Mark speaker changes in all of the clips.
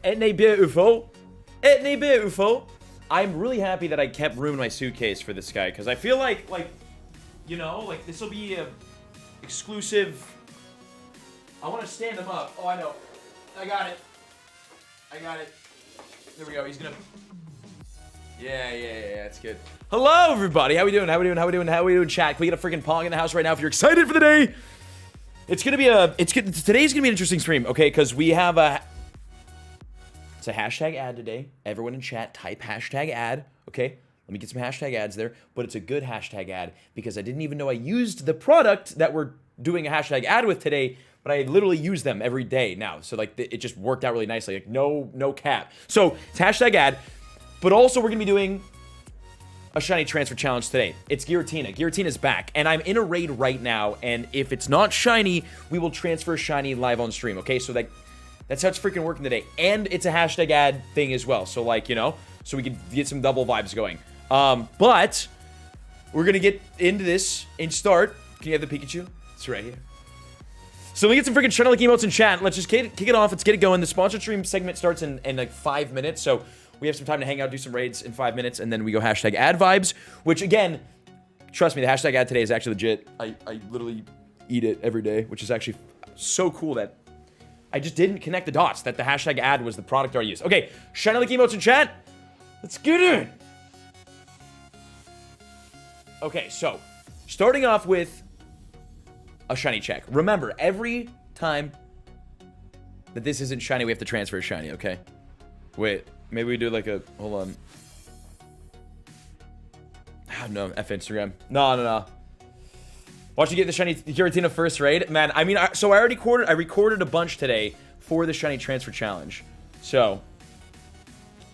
Speaker 1: Isn't he beautiful? Isn't he beautiful? I'm really happy that I kept room in my suitcase for this guy, because I feel like, you know, like, this will be a exclusive... I want to stand him up. Oh, I know. I got it. I got it. There we go. He's gonna... Yeah, that's good. Hello, everybody. How we doing? How we doing, chat? Can we get a freaking pong in the house right now if you're excited for the day? It's gonna be a... Today's gonna be an interesting stream, okay? Because we have a... It's a hashtag ad today. Everyone in chat, type hashtag ad, okay? Let me get some hashtag ads there. But it's a good hashtag ad because I didn't even know I used the product that we're doing a hashtag ad with today, but I literally use them every day now. So, like, it just worked out really nicely. Like, no cap. So, it's hashtag ad, but also we're going to be doing a shiny transfer challenge today. It's Giratina. Giratina's back, and I'm in a raid right now, and if it's not shiny, we will transfer shiny live on stream, okay? So, like, that's how it's freaking working today. And it's a hashtag ad thing as well. So, like, you know, so we can get some double vibes going. But we're going to get into this and start. Can you have the Pikachu? It's right here. So we get some freaking shiny like emotes in chat. Let's just kick it off. Let's get it going. The sponsored stream segment starts in like 5 minutes. So we have some time to hang out, do some raids in 5 minutes. And then we go hashtag ad vibes, which again, trust me, the hashtag ad today is actually legit. I literally eat it every day, which is actually so cool that I just didn't connect the dots that the hashtag ad was the product I used. Okay, shiny like emotes in chat. Let's get in. Okay, so starting off with a shiny check. Remember, every time that this isn't shiny, we have to transfer a shiny, okay? Wait, maybe we do like a... Hold on. Oh, no, F Instagram. No. Watch you get the shiny Giratina first raid. Man, I mean, so I recorded a bunch today for the shiny transfer challenge. So,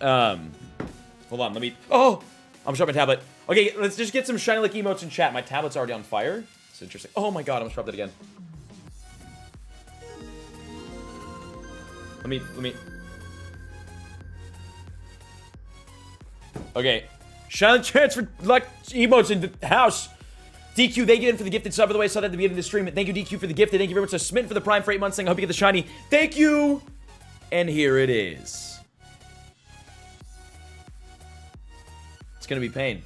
Speaker 1: hold on, let me... Oh! I'm shutting my tablet. Okay, let's just get some shiny like emotes in chat. My tablet's already on fire. It's interesting. Oh my god, I almost dropped it again. Let me... Okay. Shiny transfer like emotes in the house. DQ, they get in for the gifted sub, by the way. I saw that at the beginning of the stream. Thank you, DQ, for the gifted. Thank you very much to Smith for the Prime for 8 months saying, I hope you get the shiny. Thank you! And here it is. It's gonna be pain.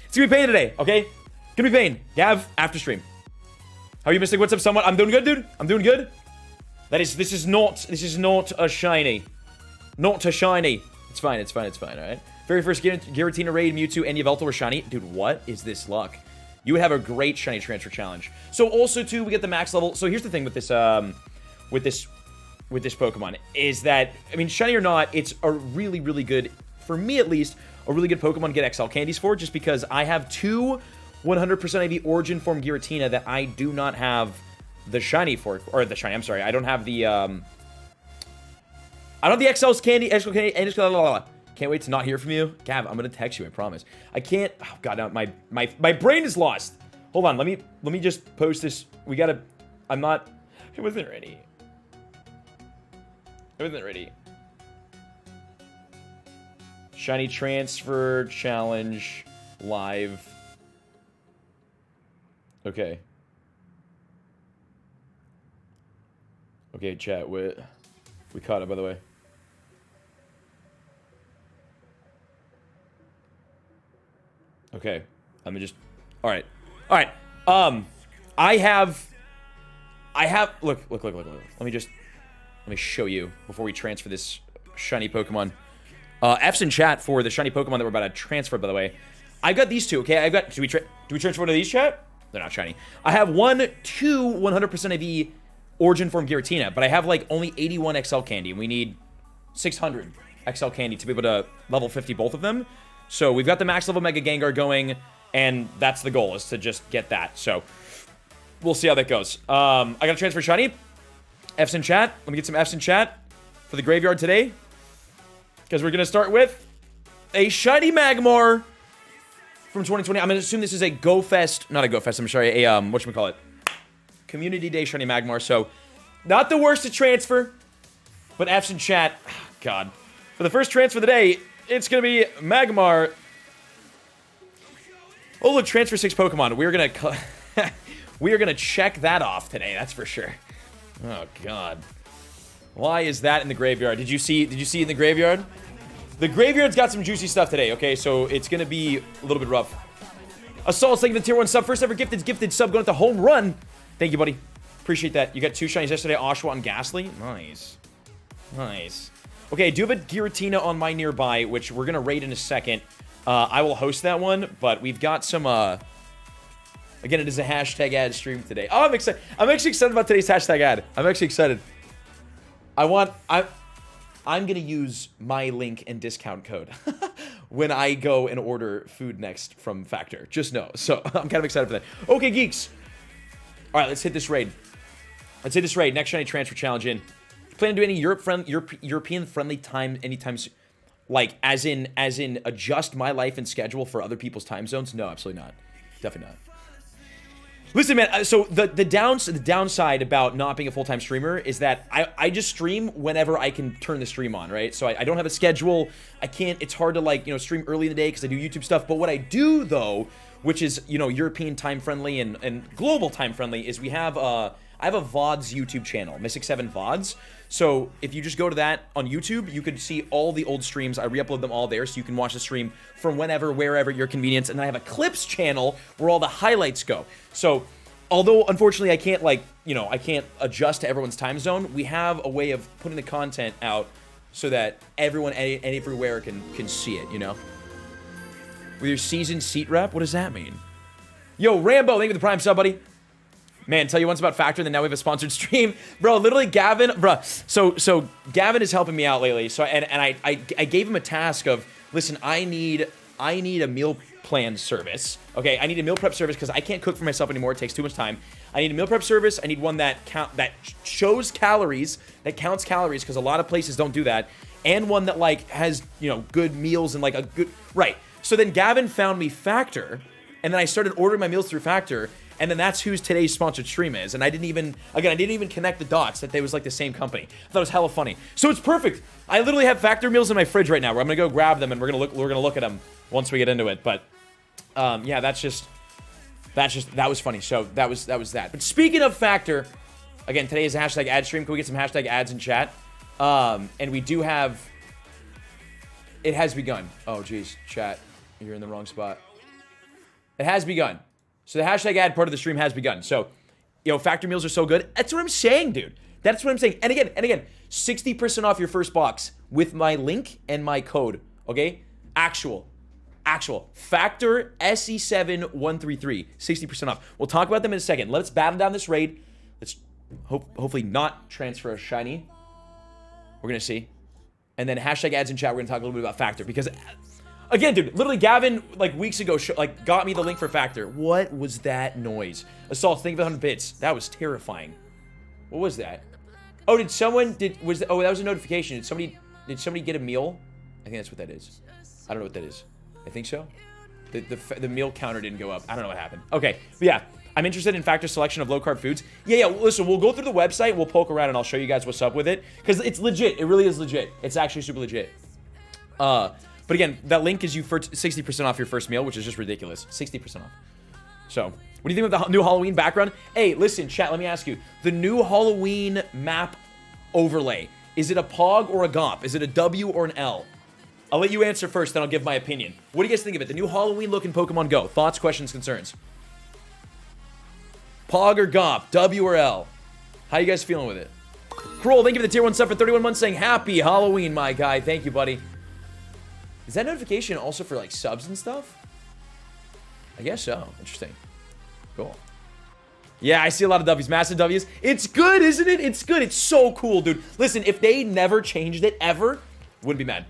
Speaker 1: It's gonna be pain today, okay? Gonna be pain. Gav, after stream. How are you, Mystic? What's up, someone? I'm doing good, dude. I'm doing good. This is not a shiny. Not a shiny. It's fine, alright? Very first Giratina raid, Mewtwo, and Yveltal were shiny. Dude, what is this luck? You would have a great shiny transfer challenge. So also, too, we get the max level. So here's the thing with this, with this Pokemon, is that, I mean, shiny or not, it's a really, really good, for me at least, a really good Pokemon to get XL candies for, just because I have two 100% IV Origin Form Giratina that I do not have the shiny for, or the shiny, I'm sorry, I don't have the, I don't have the XL candy, and blah, blah, blah. Can't wait to not hear from you. Gav, I'm gonna text you, I promise. I can't, oh god, no, my brain is lost. Hold on, let me just post this. We gotta, I wasn't ready. Shiny transfer challenge live. Okay. Okay, chat, we caught it, by the way. Okay, let me just... Alright. I have... Look. Let me show you before we transfer this shiny Pokemon. F's in chat for the shiny Pokemon that we're about to transfer, by the way. I've got these two, okay? Do we transfer one of these, chat? They're not shiny. I have two 100% IV Origin Form Giratina, but I have, like, only 81 XL candy, and we need 600 XL candy to be able to level 50 both of them. So we've got the max level Mega Gengar going, and that's the goal, is to just get that. So we'll see how that goes. I gotta transfer shiny. F's in chat. Let me get some F's in chat for the graveyard today, because we're gonna start with a shiny Magmar from 2020. I'm gonna assume this is a not a Go Fest, I'm sorry, a whatchamacallit, Community Day shiny Magmar. So not the worst to transfer, but F's in chat. Oh, god. For the first transfer of the day, it's gonna be Magmar. Oh, look, transfer 6 Pokemon. We're going to... we are going to check that off today, that's for sure. Oh, God. Why is that in the graveyard? Did you see it in the graveyard? The graveyard's got some juicy stuff today, okay? So it's going to be a little bit rough. Assault's taking the tier 1 sub. First ever gifted sub going at the home run. Thank you, buddy. Appreciate that. You got 2 shinies yesterday, Oshawott and Ghastly. Nice. Nice. Okay, I do have a Giratina on my nearby, which we're going to raid in a second. I will host that one, but we've got some, again, it is a hashtag ad stream today. Oh, I'm excited. I'm actually excited about today's hashtag ad. I'm actually excited. I'm going to use my link and discount code when I go and order food next from Factor. Just know. So I'm kind of excited for that. Okay, geeks. All right, let's hit this raid. Let's hit this raid. Next shiny transfer challenge in. Plan to do any European-friendly time anytime soon? Like, as in adjust my life and schedule for other people's time zones? No, absolutely not. Definitely not. Listen, man, so the downside about not being a full-time streamer is that I just stream whenever I can turn the stream on, right? So I don't have a schedule. I can't, it's hard to, like, you know, stream early in the day because I do YouTube stuff. But what I do, though, which is, you know, European time-friendly and global time-friendly, is we have, I have a VODs YouTube channel, Mystic7 VODs. So if you just go to that on YouTube, you can see all the old streams. I re-upload them all there, so you can watch the stream from whenever, wherever your convenience. And then I have a clips channel where all the highlights go. So although, unfortunately, I can't, like, you know, I can't adjust to everyone's time zone, we have a way of putting the content out so that everyone everywhere can see it, you know? With your season seat rep? What does that mean? Yo, Rambo, thank you for the Prime sub, buddy. Man, tell you once about Factor, then now we have a sponsored stream. Bro, literally Gavin, bro. So Gavin is helping me out lately. So and I gave him a task of, listen, I need a meal plan service. Okay, I need a meal prep service because I can't cook for myself anymore. It takes too much time. I need a meal prep service. I need one that shows calories, that counts calories, because a lot of places don't do that. And one that, like, has, you know, good meals and, like, a good, right. So then Gavin found me Factor, and then I started ordering my meals through Factor. And then that's who today's sponsored stream is. And I didn't even connect the dots that they was like the same company. I thought it was hella funny. So it's perfect. I literally have Factor meals in my fridge right now where I'm gonna go grab them and we're gonna look at them once we get into it. But yeah, that was funny. So that was that. But speaking of Factor, again, today is a hashtag ad stream. Can we get some hashtag ads in chat? And we do have, it has begun. Oh geez, chat, you're in the wrong spot. It has begun. So the hashtag ad part of the stream has begun. So, you know, Factor meals are so good. That's what I'm saying, dude. That's what I'm saying. And again, 60% off your first box with my link and my code, okay? Actual. Factor SE7133, 60% off. We'll talk about them in a second. Let's battle down this raid. Let's hopefully not transfer a shiny. We're going to see. And then hashtag ads in chat, we're going to talk a little bit about Factor because... Again, dude, literally Gavin, like, weeks ago, got me the link for Factor. What was that noise? Assault, think of 100 bits. That was terrifying. What was that? Oh, that was a notification. Did somebody get a meal? I think that's what that is. I don't know what that is. I think so. The meal counter didn't go up. I don't know what happened. Okay, but yeah, I'm interested in Factor's selection of low-carb foods. Yeah, listen, we'll go through the website, we'll poke around, and I'll show you guys what's up with it. Because it's legit. It really is legit. It's actually super legit. But again, that link is you for 60% off your first meal, which is just ridiculous. 60% off. So, what do you think of the new Halloween background? Hey, listen, chat, let me ask you. The new Halloween map overlay, is it a POG or a GOP? Is it a W or an L? I'll let you answer first, then I'll give my opinion. What do you guys think of it? The new Halloween look in Pokemon Go. Thoughts, questions, concerns? POG or GOP? W or L? How you guys feeling with it? Kroll, thank you for the tier 1 sub for 31 months saying happy Halloween, my guy. Thank you, buddy. Is that notification also for, like, subs and stuff? I guess so. Interesting. Cool. Yeah, I see a lot of W's. Massive W's. It's good, isn't it? It's good. It's so cool, dude. Listen, if they never changed it, ever, wouldn't be mad.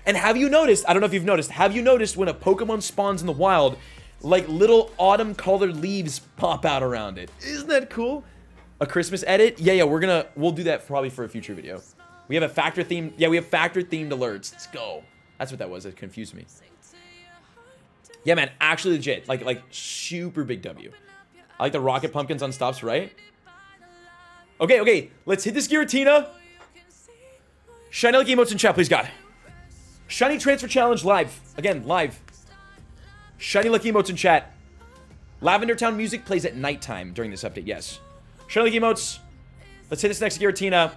Speaker 1: And have you noticed, I don't know if you've noticed, have you noticed when a Pokemon spawns in the wild, like, little autumn-colored leaves pop out around it? Isn't that cool? A Christmas edit? Yeah, we'll do that probably for a future video. We have a Factor theme. Yeah, we have Factor themed alerts. Let's go. That's what that was. That confused me. Yeah, man. Actually legit. Like super big W. I like the rocket pumpkins on stops, right? Okay. Let's hit this Giratina. Shiny like emotes in chat, please, God. Shiny transfer challenge live. Again, live. Shiny Lucky Emotes in chat. Lavender Town music plays at nighttime during this update. Yes. Shiny Lucky Emotes. Let's hit this next Giratina.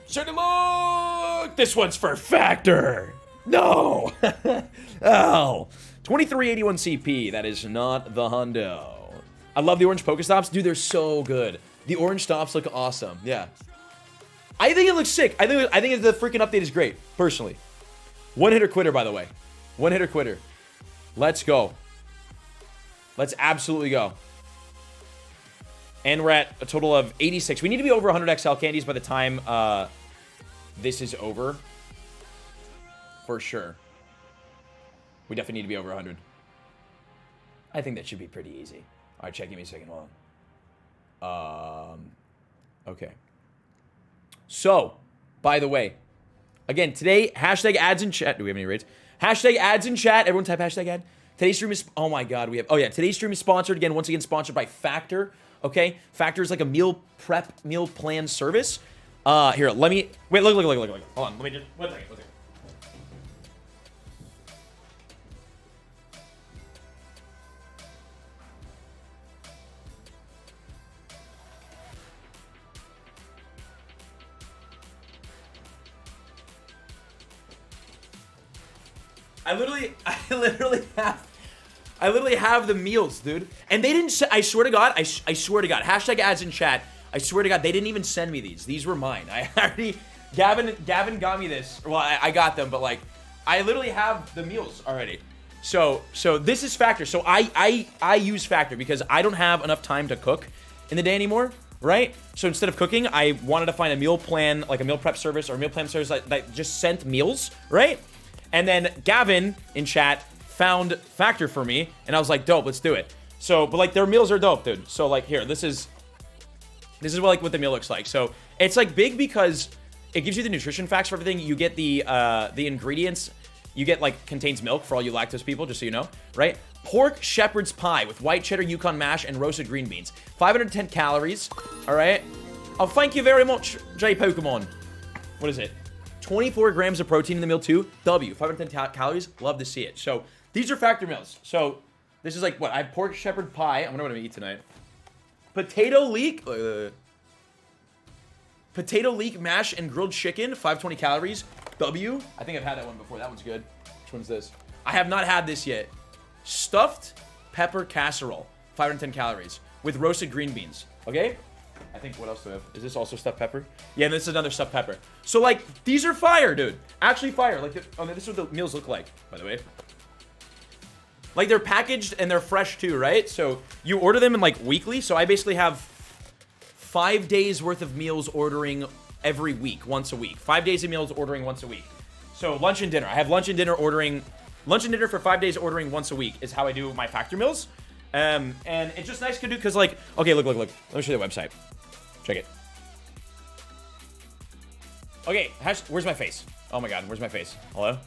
Speaker 1: Shiny Look! This one's for Factor. No. Oh. 2381 CP. That is not the hundo. I love the orange Pokestops. Dude, they're so good. The orange stops look awesome. Yeah. I think it looks sick. I think the freaking update is great, personally. One hitter quitter, by the way. One hitter quitter. Let's go. Let's absolutely go. And we're at a total of 86. We need to be over 100 XL candies by the time this is over. For sure. We definitely need to be over 100. I think that should be pretty easy. All right, check. Give me a second. Hold on. Okay. So, by the way, again, today, hashtag ads in chat. Do we have any rates? Hashtag ads in chat. Everyone type hashtag ad. Today's stream is, oh my God, we have, oh yeah, today's stream is sponsored, again, once again, sponsored by Factor, okay? Factor is like a meal prep, meal plan service. Here, let me, wait, look. Hold on, let me just, one second. I literally have the meals, dude. And they didn't I swear to God, hashtag ads in chat. I swear to God, they didn't even send me these. These were mine. I already, Gavin got me this. Well, I got them, but like, I literally have the meals already. So this is Factor. So I use Factor because I don't have enough time to cook in the day anymore, right? So instead of cooking, I wanted to find a meal plan, like a meal prep service or a meal plan service that just sent meals, right? And then Gavin in chat found Factor for me, and I was like, dope, let's do it. So, but like their meals are dope, dude. So like here, this is what the meal looks like. So it's like big because it gives you the nutrition facts for everything. You get the ingredients. You get like contains milk for all you lactose people, just so you know, right? Pork shepherd's pie with white cheddar Yukon mash and roasted green beans. 510 calories. All right. Oh, thank you very much, J Pokemon. What is it? 24 grams of protein in the meal too. W, 510 calories. Love to see it. So these are Factor meals. So this is like what? I have pork shepherd pie. I wonder what I'm gonna eat tonight. Potato leek. Potato leek mash and grilled chicken. 520 calories. W. I think I've had that one before. That one's good. Which one's this? I have not had this yet. Stuffed pepper casserole. 510 calories with roasted green beans. Okay. I think, what else do I have? Is this also stuffed pepper? Yeah, this is another stuffed pepper. So, like, these are fire, dude. Actually fire. Like, oh, this is what the meals look like, by the way. Like, they're packaged and they're fresh, too, right? So, you order them in, like, weekly. So, I basically have 5 days worth of meals ordering every week, once a week. 5 days of meals ordering once a week. So, lunch and dinner. I have lunch and dinner for 5 days ordering once a week is how I do my Factor meals. And it's just nice to do because, like, okay, look. Let me show you the website. Check it. Okay, where's my face? Oh my God, where's my face? Hello?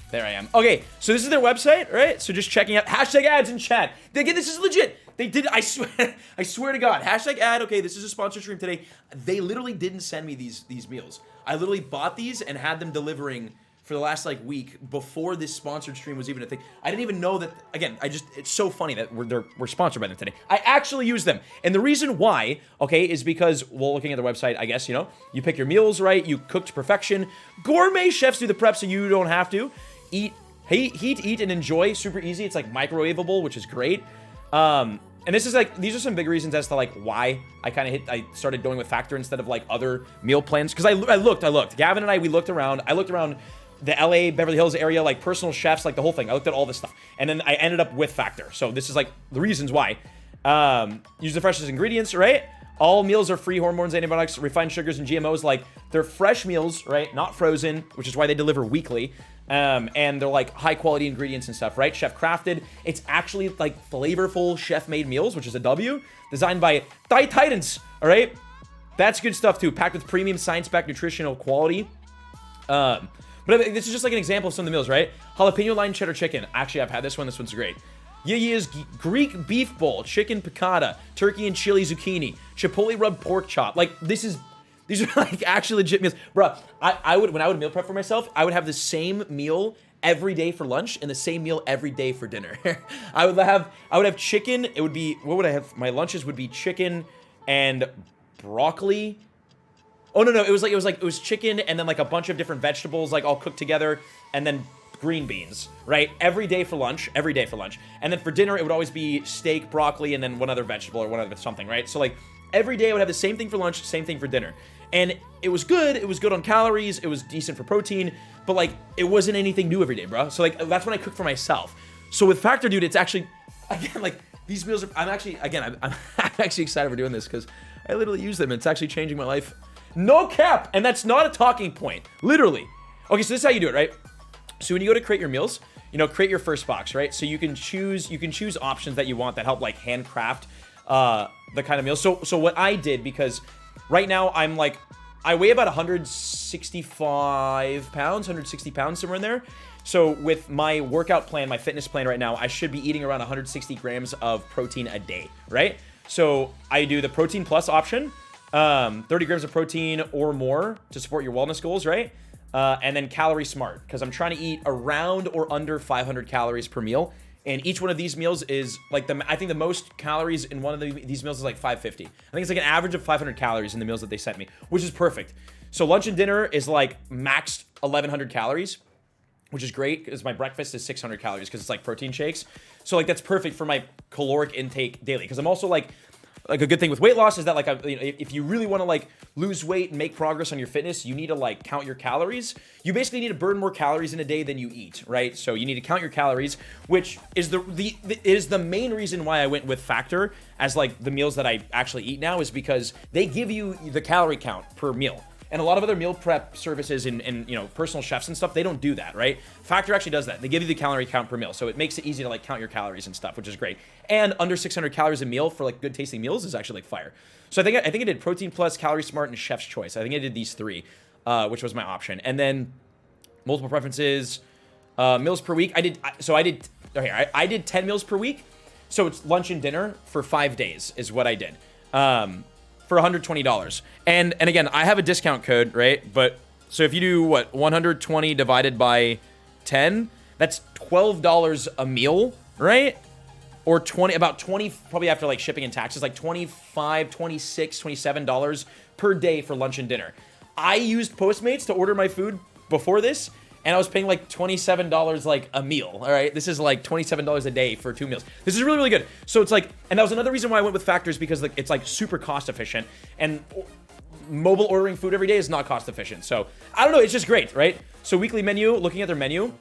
Speaker 1: There I am. Okay, so this is their website, right? So just checking out. Hashtag ads in chat. Again, this is legit. They did, I swear to God. Hashtag ad, okay, this is a sponsored stream today. They literally didn't send me these meals. I literally bought these and had them delivering for the last like week before this sponsored stream was even a thing. I didn't even know that. Again, it's so funny that we're sponsored by them today. I actually use them, and the reason why, okay, is because, well, looking at the website, I guess, you know, you pick your meals right, you cook to perfection. Gourmet chefs do the prep so you don't have to. Heat, eat, and enjoy. Super easy. It's like microwavable, which is great. And this is like, these are some big reasons as to like why I started going with Factor instead of like other meal plans. Because I looked. Gavin and I looked around the LA, Beverly Hills area, like personal chefs, like the whole thing. I looked at all this stuff. And then I ended up with Factor. So this is like the reasons why. Use the freshest ingredients, right? All meals are free hormones, antibiotics, refined sugars, and GMOs. Like, they're fresh meals, right? Not frozen, which is why they deliver weekly. And they're like high quality ingredients and stuff, right? Chef crafted. It's actually like flavorful chef made meals, which is a W. Designed by Titans, all right? That's good stuff too. Packed with premium science-backed nutritional quality. But this is just like an example of some of the meals, right? Jalapeno lime cheddar chicken. Actually, I've had this one. This one's great. Yaya's Greek beef bowl, chicken piccata, turkey and chili zucchini, chipotle rub pork chop. Like, this is These are like actually legit meals. Bruh, I would, when I would meal prep for myself, I would have the same meal every day for lunch and the same meal every day for dinner. I would have chicken. It would be, what would I have? My lunches would be chicken and broccoli. Oh no, it was chicken and then like a bunch of different vegetables like all cooked together and then green beans, right? Every day for lunch. And then for dinner it would always be steak, broccoli, and then one other vegetable or one other something, right? So like every day I would have the same thing for lunch, same thing for dinner. And it was good. It was good on calories. It was decent for protein, but like it wasn't anything new every day, bro. So like that's when I cook for myself. So with Factor, dude, it's actually, again, like these meals are, I'm actually excited for doing this because I literally use them and it's actually changing my life. No cap. And that's not a talking point, literally. Okay, so this is how you do it, right? So when you go to create your meals, create your first box, right? So you can choose options that you want that help like handcraft the kind of meals. So what I did, because right now I'm like, I weigh about 165 pounds, 160 pounds, somewhere in there. So with my workout plan, my fitness plan right now, I should be eating around 160 grams of protein a day, right? So I do the protein plus option, 30 grams of protein or more to support your wellness goals, right? And then calorie smart, because I'm trying to eat around or under 500 calories per meal. And each one of these meals is like I think the most calories in one of these meals is like 550. I think it's like an average of 500 calories in the meals that they sent me, which is perfect. So lunch and dinner is like maxed 1100 calories, which is great because my breakfast is 600 calories because it's like protein shakes. So like that's perfect for my caloric intake daily. Because I'm also like a good thing with weight loss is that like if you really want to like lose weight and make progress on your fitness, you need to like count your calories. You basically need to burn more calories in a day than you eat, right? So you need to count your calories, which is the main reason why I went with Factor as like the meals that I actually eat now, is because they give you the calorie count per meal. And a lot of other meal prep services and personal chefs and stuff, they don't do that, right? Factor actually does that. They give you the calorie count per meal. So it makes it easy to like count your calories and stuff, which is great. And under 600 calories a meal for like good tasting meals is actually like fire. So I think I did Protein Plus, Calorie Smart, and Chef's Choice. I think I did these three, which was my option. And then multiple preferences, meals per week. I did 10 meals per week. So it's lunch and dinner for 5 days is what I did. For $120. And again, I have a discount code, right? But so if you do 120 divided by 10, that's $12 a meal, right? Or about 20, probably after like shipping and taxes, like $25, $26, $27 per day for lunch and dinner. I used Postmates to order my food before this, and I was paying like $27 like a meal, all right? This is like $27 a day for 2 meals. This is really, really good. So it's like, and that was another reason why I went with Factors, because like it's like super cost efficient, and mobile ordering food every day is not cost efficient. So I don't know, it's just great, right? So weekly menu, looking at their menu.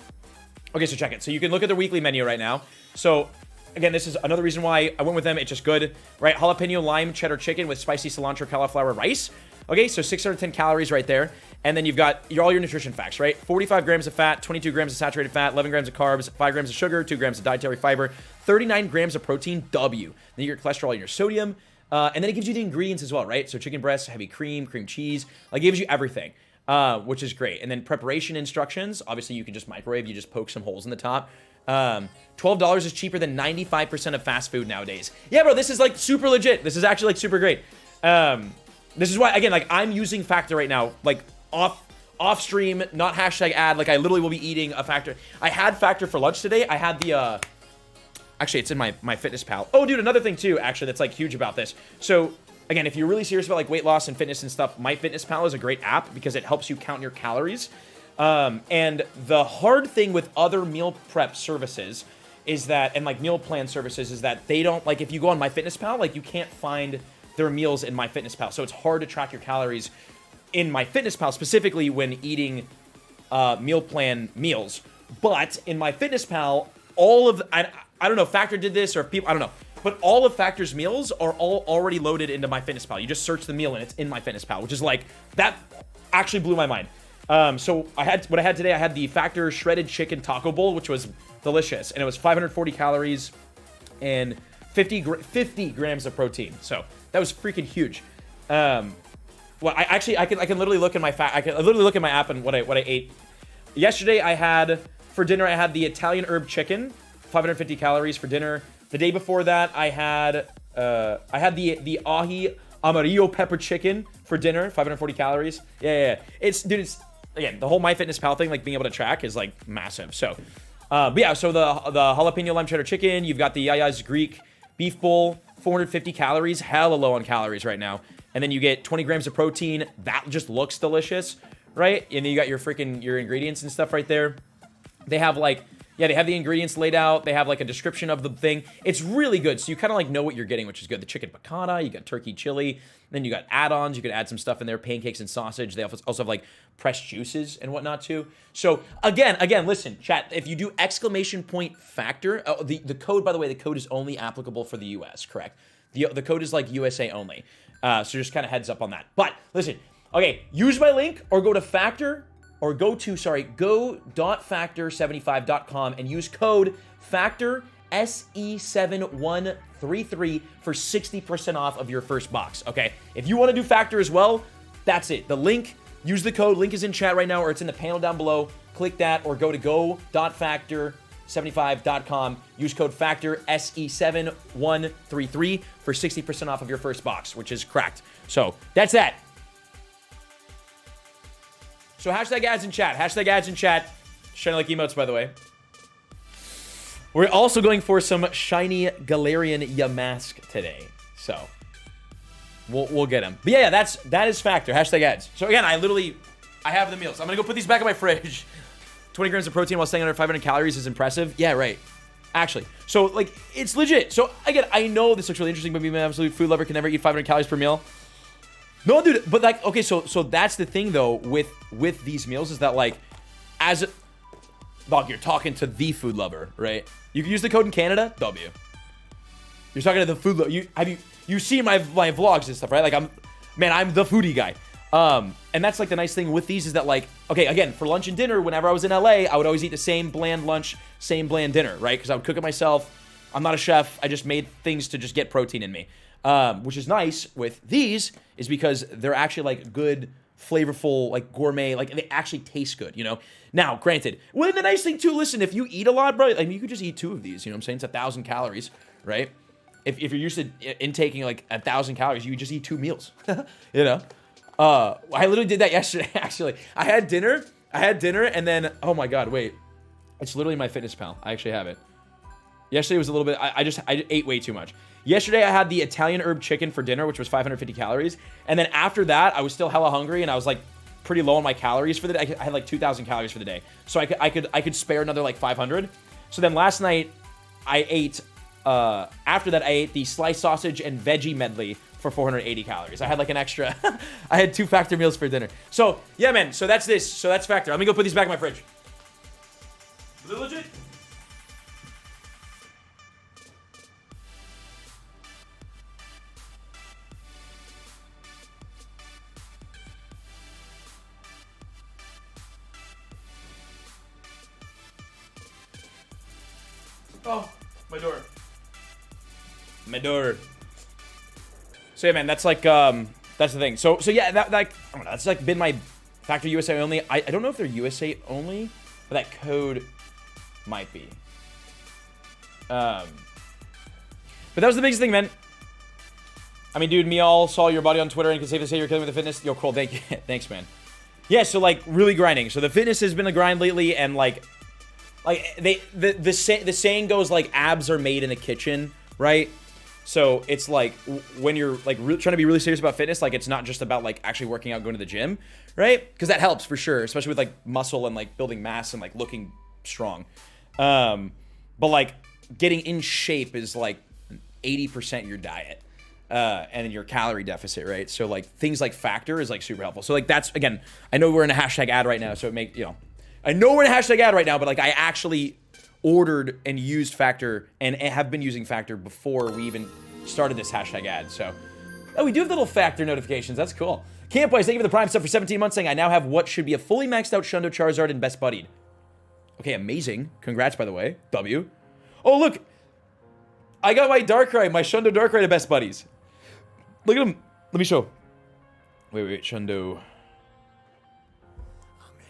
Speaker 1: Okay, so check it. So you can look at their weekly menu right now. So again, this is another reason why I went with them. It's just good, right? Jalapeno lime cheddar chicken with spicy cilantro cauliflower rice. Okay, so 610 calories right there. And then you've got all your nutrition facts, right? 45 grams of fat, 22 grams of saturated fat, 11 grams of carbs, 5 grams of sugar, 2 grams of dietary fiber, 39 grams of protein, W. Then your cholesterol and your sodium. And then it gives you the ingredients as well, right? So chicken breast, heavy cream cheese. Like, it gives you everything, which is great. And then preparation instructions. Obviously, you can just microwave. You just poke some holes in the top. $12 is cheaper than 95% of fast food nowadays. Yeah, bro, this is like super legit. This is actually like super great. This is why, again, like I'm using Factor right now, like off stream, not hashtag ad. Like I literally will be eating a Factor. I had Factor for lunch today. I had the, actually it's in my Fitness Pal. Oh, dude, another thing too, actually, that's like huge about this. So again, if you're really serious about like weight loss and fitness and stuff, My Fitness Pal is a great app because it helps you count your calories. And the hard thing with other meal prep services is that, and like meal plan services, is that they don't, like if you go on My Fitness Pal, like you can't find their meals in My Fitness Pal. So it's hard to track your calories in My Fitness Pal, specifically when eating meal plan meals. But in My Fitness Pal, all of, I don't know if Factor did this or if people, I don't know. But all of Factor's meals are all already loaded into My Fitness Pal. You just search the meal and it's in My Fitness Pal, which is like, that actually blew my mind. So what I had today, I had the Factor shredded chicken taco bowl, which was delicious. And it was 540 calories and 50 grams of protein. So that was freaking huge. Well, I can literally look in my I can literally look at my app and what I ate. Yesterday for dinner I had the Italian herb chicken, 550 calories for dinner. The day before that I had the ahi Amarillo pepper chicken for dinner, 540 calories. Yeah. It's, dude, it's, again, the whole MyFitnessPal thing, like being able to track is like massive. So, but yeah, so the jalapeno lime cheddar chicken, you've got the Yaya's Greek beef bowl, 450 calories, hella low on calories right now. And then you get 20 grams of protein. That just looks delicious, right? And then you got your ingredients and stuff right there. They have like, yeah, they have the ingredients laid out. They have like a description of the thing. It's really good. So you kind of like know what you're getting, which is good. The chicken piccata, you got turkey chili, then you got add-ons. You could add some stuff in there, pancakes and sausage. They also have like pressed juices and whatnot too. So again, listen, chat, if you do exclamation point factor, the code, by the way, the code is only applicable for the US, correct? The code is like USA only. So just kind of heads up on that. But listen, okay, use my link or go to go.factor75.com and use code FACTOR SE7133 for 60% off of your first box, okay? If you want to do Factor as well, that's it. The link, use the code, link is in chat right now or it's in the panel down below. Click that or go to go.factor75.com. Use code FACTOR SE7133 for 60% off of your first box, which is cracked. So that's that. So hashtag ads in chat. Hashtag ads in chat. Shiny like emotes, by the way. We're also going for some shiny Galarian Yamask today. So we'll get him. But yeah, that is Factor. Hashtag ads. So again, I have the meals. I'm gonna go put these back in my fridge. 20 grams of protein while staying under 500 calories is impressive. Yeah, right. Actually, so like it's legit. So again, I know this looks really interesting, but being an absolute food lover can never eat 500 calories per meal. No, dude, but like, okay, so that's the thing though with these meals is that like, dog, you're talking to the food lover, right? You can use the code in Canada, W. You're talking to the food lover. You see my vlogs and stuff, right? Like I'm the foodie guy. And that's like the nice thing with these is that like, okay, again, for lunch and dinner, whenever I was in LA, I would always eat the same bland lunch, same bland dinner, right? Because I would cook it myself. I'm not a chef. I just made things to just get protein in me. Which is nice with these is because they're actually like good, flavorful, like gourmet, like they actually taste good, you know? Now, granted, well, the nice thing too, listen, if you eat a lot, bro, I mean, you could just eat 2 of these, you know what I'm saying? It's 1,000 calories, right? If you're used to intaking like 1,000 calories, you just eat 2 meals, you know? I literally did that yesterday, actually. I had dinner, and then, oh my God, wait. It's literally MyFitnessPal. I actually have it. Yesterday was a little bit, I ate way too much. Yesterday, I had the Italian herb chicken for dinner, which was 550 calories. And then after that, I was still hella hungry, and I was like pretty low on my calories for the day. I had like 2,000 calories for the day. So I could spare another like 500. So then last night, I ate, after that, I ate the sliced sausage and veggie medley for 480 calories. I had like an extra, I had 2 Factor meals for dinner. So yeah, man, so that's this. So that's Factor. Let me go put these back in my fridge. Is it legit? Oh, my door. My door. So yeah, man, that's like that's the thing. So yeah, that like I don't know, that's like been my Factor USA only. I don't know if they're USA only, but that code might be. But that was the biggest thing, man. I mean, dude, me all saw your body on Twitter and can safely say you're killing with the fitness. Yo, cool, thank you. Thanks, man. Yeah, so like really grinding. So the fitness has been a grind lately, and like the saying goes like abs are made in the kitchen, right? So it's like when you're like trying to be really serious about fitness, like it's not just about like actually working out, going to the gym, right? Because that helps for sure, especially with like muscle and like building mass and like looking strong. But like getting in shape is like 80% your diet. And then your calorie deficit, right? So like things like Factor is like super helpful. So like that's, again, I know we're in a hashtag ad right now, so it make, you know, I know we're in a hashtag ad right now, but like I actually ordered and used Factor and have been using Factor before we even started this hashtag ad. So, oh, we do have little Factor notifications. That's cool. Camp Boys, thank you for the Prime sub for 17 months, saying I now have what should be a fully maxed out Shundo Charizard and Best Buddied. Okay, amazing. Congrats, by the way. W. Oh, look. I got my Darkrai, my Shundo Darkrai to Best Buddies. Look at him. Let me show. Wait, Shundo.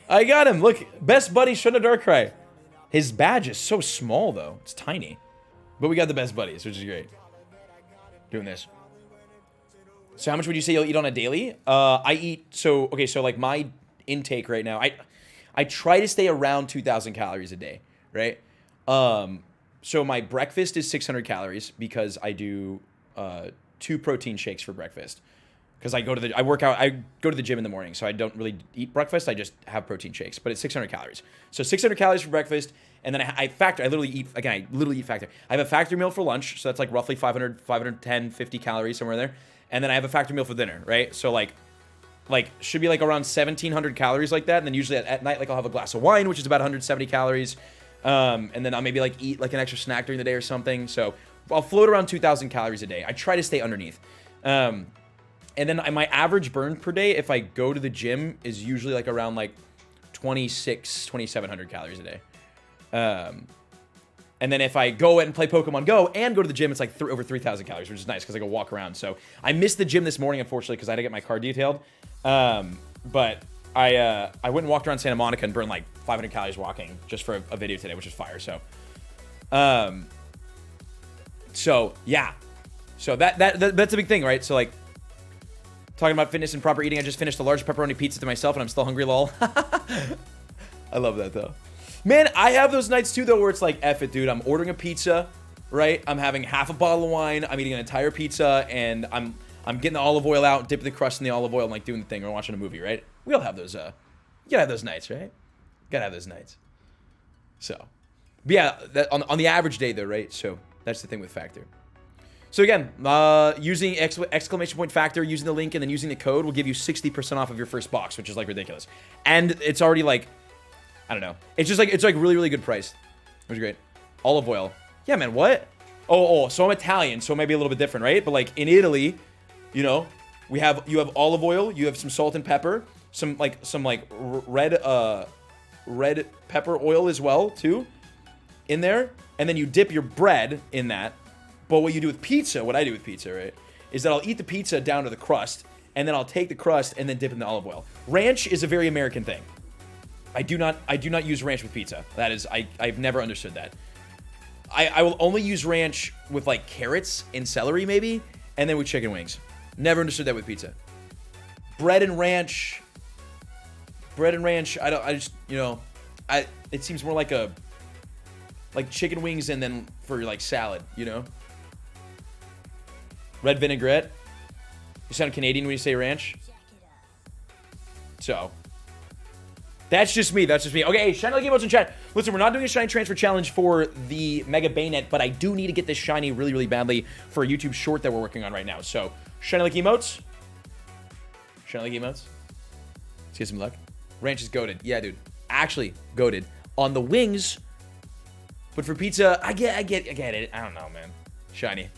Speaker 1: I got him. Look, Best Buddy Shundo Darkrai. His badge is so small, though. It's tiny. But we got the Best Buddies, which is great. Doing this. So how much would you say you'll eat on a daily? I eat, so, okay, so like my intake right now, I try to stay around 2,000 calories a day, right? So my breakfast is 600 calories because I do 2 protein shakes for breakfast. Because I work out, I go to the gym in the morning, so I don't really eat breakfast, I just have protein shakes, but it's 600 calories. So 600 calories for breakfast, and then I literally eat factor. I have a factory meal for lunch, so that's like roughly 510, 50 calories, somewhere there. And then I have a factory meal for dinner, right? So like should be like around 1,700 calories like that, and then usually at night, like I'll have a glass of wine, which is about 170 calories, and then I'll maybe like eat like an extra snack during the day or something, so I'll float around 2,000 calories a day. I try to stay underneath. And then my average burn per day, if I go to the gym, is usually like around like 2,700 calories a day. And then if I go and play Pokemon Go and go to the gym, it's like over 3,000 calories, which is nice because I can walk around. So I missed the gym this morning, unfortunately, because I had to get my car detailed. But I went and walked around Santa Monica and burned like 500 calories walking just for a video today, which is fire. So, yeah. So that's a big thing, right? So like talking about fitness and proper eating, I just finished a large pepperoni pizza to myself and I'm still hungry, lol. I love that though. Man, I have those nights too, though, where it's like, F it, dude. I'm ordering a pizza, right? I'm having half a bottle of wine. I'm eating an entire pizza, and I'm getting the olive oil out, dipping the crust in the olive oil, and like doing the thing, or watching a movie, right? We all have those. You gotta have those nights, right? Gotta have those nights. So, but yeah, on the average day, though, right? So that's the thing with Factor. So again, using exclamation point Factor, using the link, and then using the code will give you 60% off of your first box, which is like ridiculous. And it's already like, I don't know. It's like really, really good price. Which is great. Olive oil. Yeah, man, what? Oh, so I'm Italian, so it might be a little bit different, right? But like in Italy, you know, you have olive oil, you have some salt and pepper, some red pepper oil as well, too, in there. And then you dip your bread in that. But what you do with pizza, what I do with pizza, right, is that I'll eat the pizza down to the crust, and then I'll take the crust and then dip in the olive oil. Ranch is a very American thing. I do not use ranch with pizza. That is, I've never understood that. I will only use ranch with like carrots and celery maybe, and then with chicken wings. Never understood that with pizza. Bread and ranch, it seems more like chicken wings and then for like salad, you know? Red vinaigrette. You sound Canadian when you say ranch. So, that's just me. Okay, hey, shiny lucky emotes in chat. Listen, we're not doing a shiny transfer challenge for the Mega Bayonet, but I do need to get this shiny really, really badly for a YouTube short that we're working on right now. So, shiny lucky emotes. Let's get some luck. Ranch is goated. Yeah, dude. Actually, goated. On the wings, but for pizza, I get it. I don't know, man. Shiny.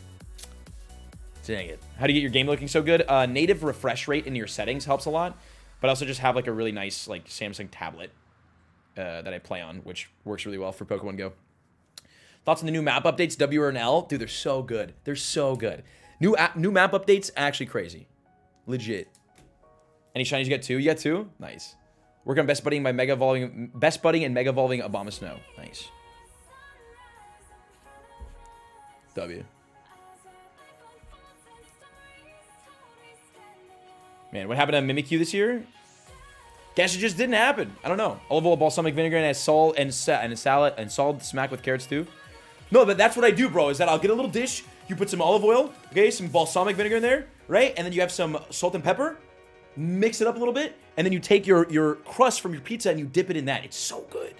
Speaker 1: Dang it. How do you get your game looking so good? Native refresh rate in your settings helps a lot. But I also just have like a really nice like Samsung tablet that I play on, which works really well for Pokemon Go. Thoughts on the new map updates, W or an L? Dude, they're so good. They're so good. New map updates, actually crazy. Legit. Any shinies you got two? You got two? Nice. Work on best budding and mega evolving Abomasnow. Nice. W. Man, what happened to Mimikyu this year? Guess it just didn't happen. I don't know. Olive oil, balsamic vinegar, and salt and salad and salt smack with carrots too. No, but that's what I do, bro. Is that I'll get a little dish. You put some olive oil, okay, some balsamic vinegar in there, right? And then you have some salt and pepper. Mix it up a little bit, and then you take your crust from your pizza and you dip it in that. It's so good.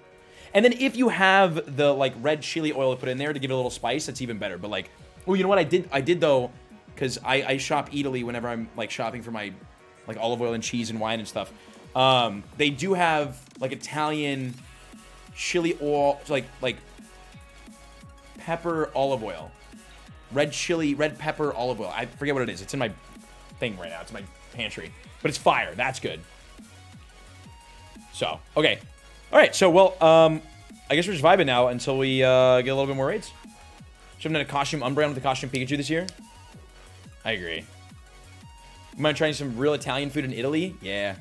Speaker 1: And then if you have the like red chili oil to put in there to give it a little spice, that's even better. But like, oh, you know what I did though, because I shop Italy whenever I'm like shopping for my like olive oil and cheese and wine and stuff. They do have like Italian chili oil, like pepper olive oil, red pepper olive oil. I forget what it is. It's in my thing right now. It's in my pantry, but it's fire. That's good. So okay, all right. So well, I guess we're just vibing now until we get a little bit more raids. Should have done a costume Umbreon with the costume Pikachu this year. I agree. Am I trying some real Italian food in Italy? Yeah.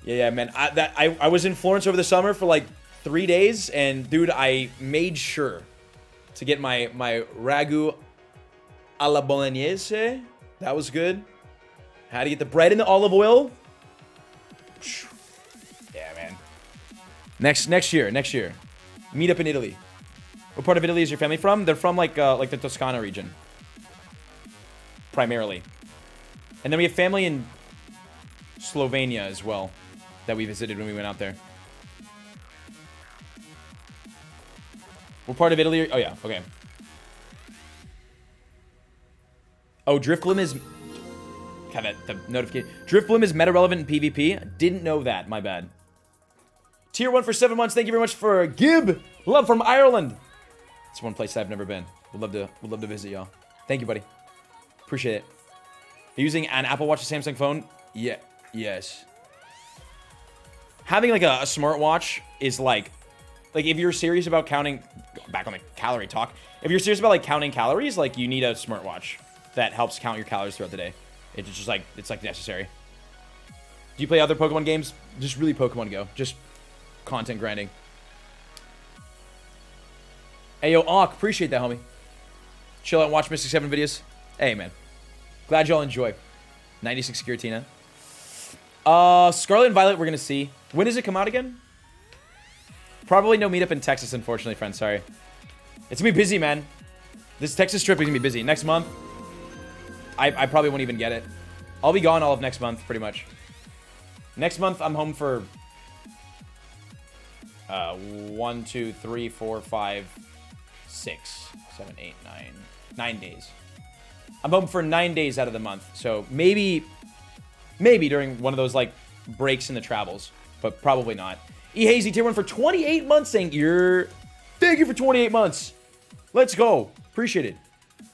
Speaker 1: Yeah, man. I was in Florence over the summer for like 3 days, and dude, I made sure to get my ragu alla bolognese. That was good. How to get the bread and the olive oil. Yeah, man. Next year. Meet up in Italy. What part of Italy is your family from? They're from like the Toscana region. Primarily. And then we have family in Slovenia as well that we visited when we went out there. What part of Italy? Oh, yeah. Okay. Oh, Drift Bloom is... God, the notification. Drift Bloom is meta-relevant in PvP. Didn't know that. My bad. Tier 1 for 7 months. Thank you very much for Gib. Love from Ireland. It's one place I've never been. Would love to visit y'all. Thank you, buddy. Appreciate it. Are you using an Apple Watch or Samsung phone? Yeah. Yes. Having like a smartwatch is like if you're serious about counting, back on the calorie talk, if you're serious about like counting calories, like you need a smartwatch that helps count your calories throughout the day. It's just like, it's like necessary. Do you play other Pokemon games? Just really Pokemon Go. Just content grinding. Hey, yo, Auk, appreciate that, homie. Chill out and watch Mystic 7 videos. Hey, man. Glad y'all enjoy. 96 Giratina. Scarlet and Violet, we're going to see. When does it come out again? Probably no meetup in Texas, unfortunately, friends. Sorry. It's going to be busy, man. This Texas trip is going to be busy. Next month, I probably won't even get it. I'll be gone all of next month, pretty much. Next month, I'm home for 1, 2, 3, 4, 5, 6, 7, 8, 9 days. I'm home for 9 days out of the month. So maybe during one of those like breaks in the travels, but probably not. E Hazy tier 1 for 28 months. Thank you for 28 months. Let's go. Appreciate it.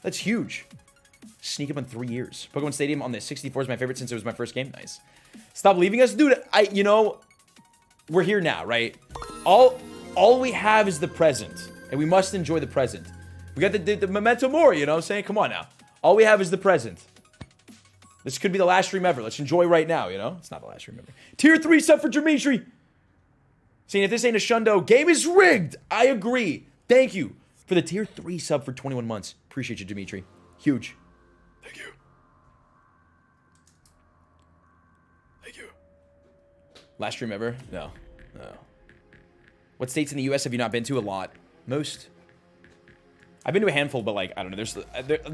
Speaker 1: That's huge. Sneak up in 3 years. Pokemon Stadium on the 64 is my favorite since it was my first game. Nice. Stop leaving us, dude. We're here now, right? All we have is the present, and we must enjoy the present. We got the memento mori, you know what I'm saying? Come on now. All we have is the present. This could be the last stream ever. Let's enjoy right now, you know? It's not the last stream ever. Tier 3 sub for Dimitri. Saying if this ain't a shundo, game is rigged. I agree. Thank you for the tier 3 sub for 21 months. Appreciate you, Dimitri. Huge. Thank you. Thank you. Last stream ever? No. What states in the U.S. have you not been to? A lot. Most. I've been to a handful, but like, I don't know.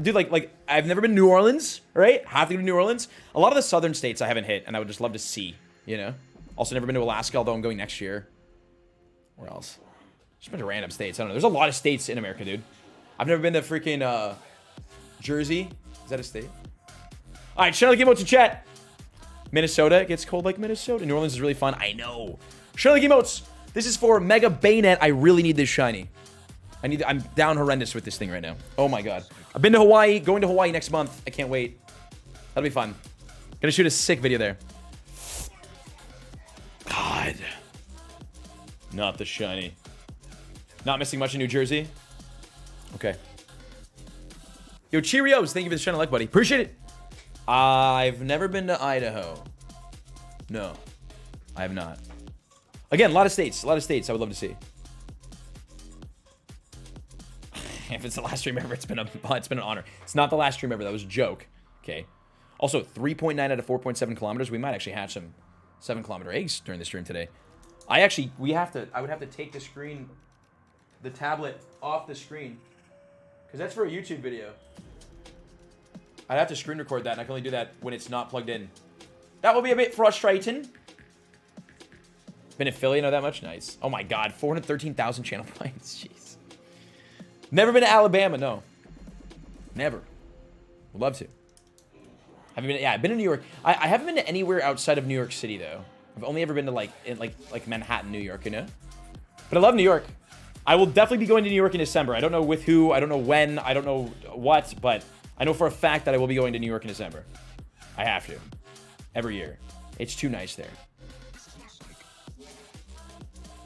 Speaker 1: Dude, like I've never been to New Orleans, right? Have to go to New Orleans. A lot of the southern states I haven't hit, and I would just love to see, you know? Also never been to Alaska, although I'm going next year. Where else? Just a bunch of random states. I don't know. There's a lot of states in America, dude. I've never been to freaking Jersey. Is that a state? All right, Charlie, game emotes in chat. Minnesota. It gets cold like Minnesota. New Orleans is really fun. I know. Charlie, game emotes. This is for Mega Bayonet. I really need this shiny. I'm down horrendous with this thing right now. Oh my god. I've been to Hawaii. Going to Hawaii next month. I can't wait. That'll be fun. Gonna shoot a sick video there. God. Not the shiny. Not missing much in New Jersey. Okay. Yo, Cheerios. Thank you for the shiny like, buddy. Appreciate it. I've never been to Idaho. No. I have not. Again, a lot of states. I would love to see. If it's the last stream ever, it's been an honor. It's not the last stream ever. That was a joke. Okay. Also, 3.9 out of 4.7 kilometers. We might actually hatch some 7-kilometer eggs during the stream today. I would have to take the screen, the tablet off the screen, because that's for a YouTube video. I'd have to screen record that, and I can only do that when it's not plugged in. That will be a bit frustrating. Been in Philly, know that much? Nice. Oh my god, 413,000 channel points. Jeez. Never been to Alabama, no. Never. Would love to. Have you been? Yeah, I've been to New York. I haven't been to anywhere outside of New York City though. I've only ever been to like Manhattan, New York, you know. But I love New York. I will definitely be going to New York in December. I don't know with who. I don't know when. I don't know what. But I know for a fact that I will be going to New York in December. I have to. Every year. It's too nice there.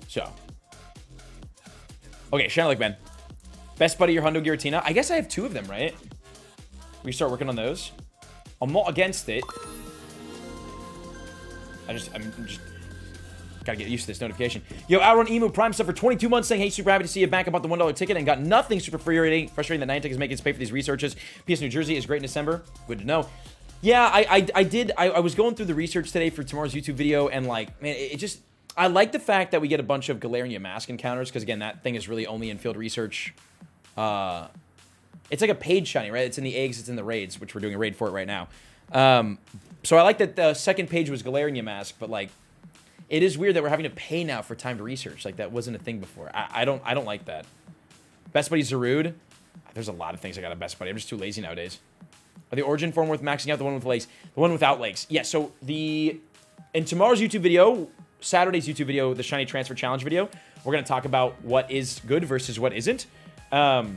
Speaker 1: So. Okay, Shannon like Ben. Best buddy, your Hundo Giratina. I guess I have 2 of them, right? We start working on those. I'm not against it. I'm just Gotta get used to this notification. Yo, Outrun Emu Prime stuff for 22 months saying, hey, super happy to see you back about the $1 ticket and got nothing super frustrating that Niantic is making us pay for these researches. PS New Jersey is great in December. Good to know. Yeah, I was going through the research today for tomorrow's YouTube video, and like, man, it just, I like the fact that we get a bunch of Galarian mask encounters, because again, that thing is really only in field research. It's like a paid shiny, right? It's in the eggs, it's in the raids, which we're doing a raid for it right now. So I like that the second page was Galarian mask, but like, it is weird that we're having to pay now for time to research. Like, that wasn't a thing before. I don't like that. Best Buddy Zarude. There's a lot of things I got a Best Buddy. I'm just too lazy nowadays. Are the Origin form worth maxing out? The one with legs? The one without legs. Yeah, so in tomorrow's YouTube video, Saturday's YouTube video, the Shiny Transfer Challenge video, we're going to talk about what is good versus what isn't. But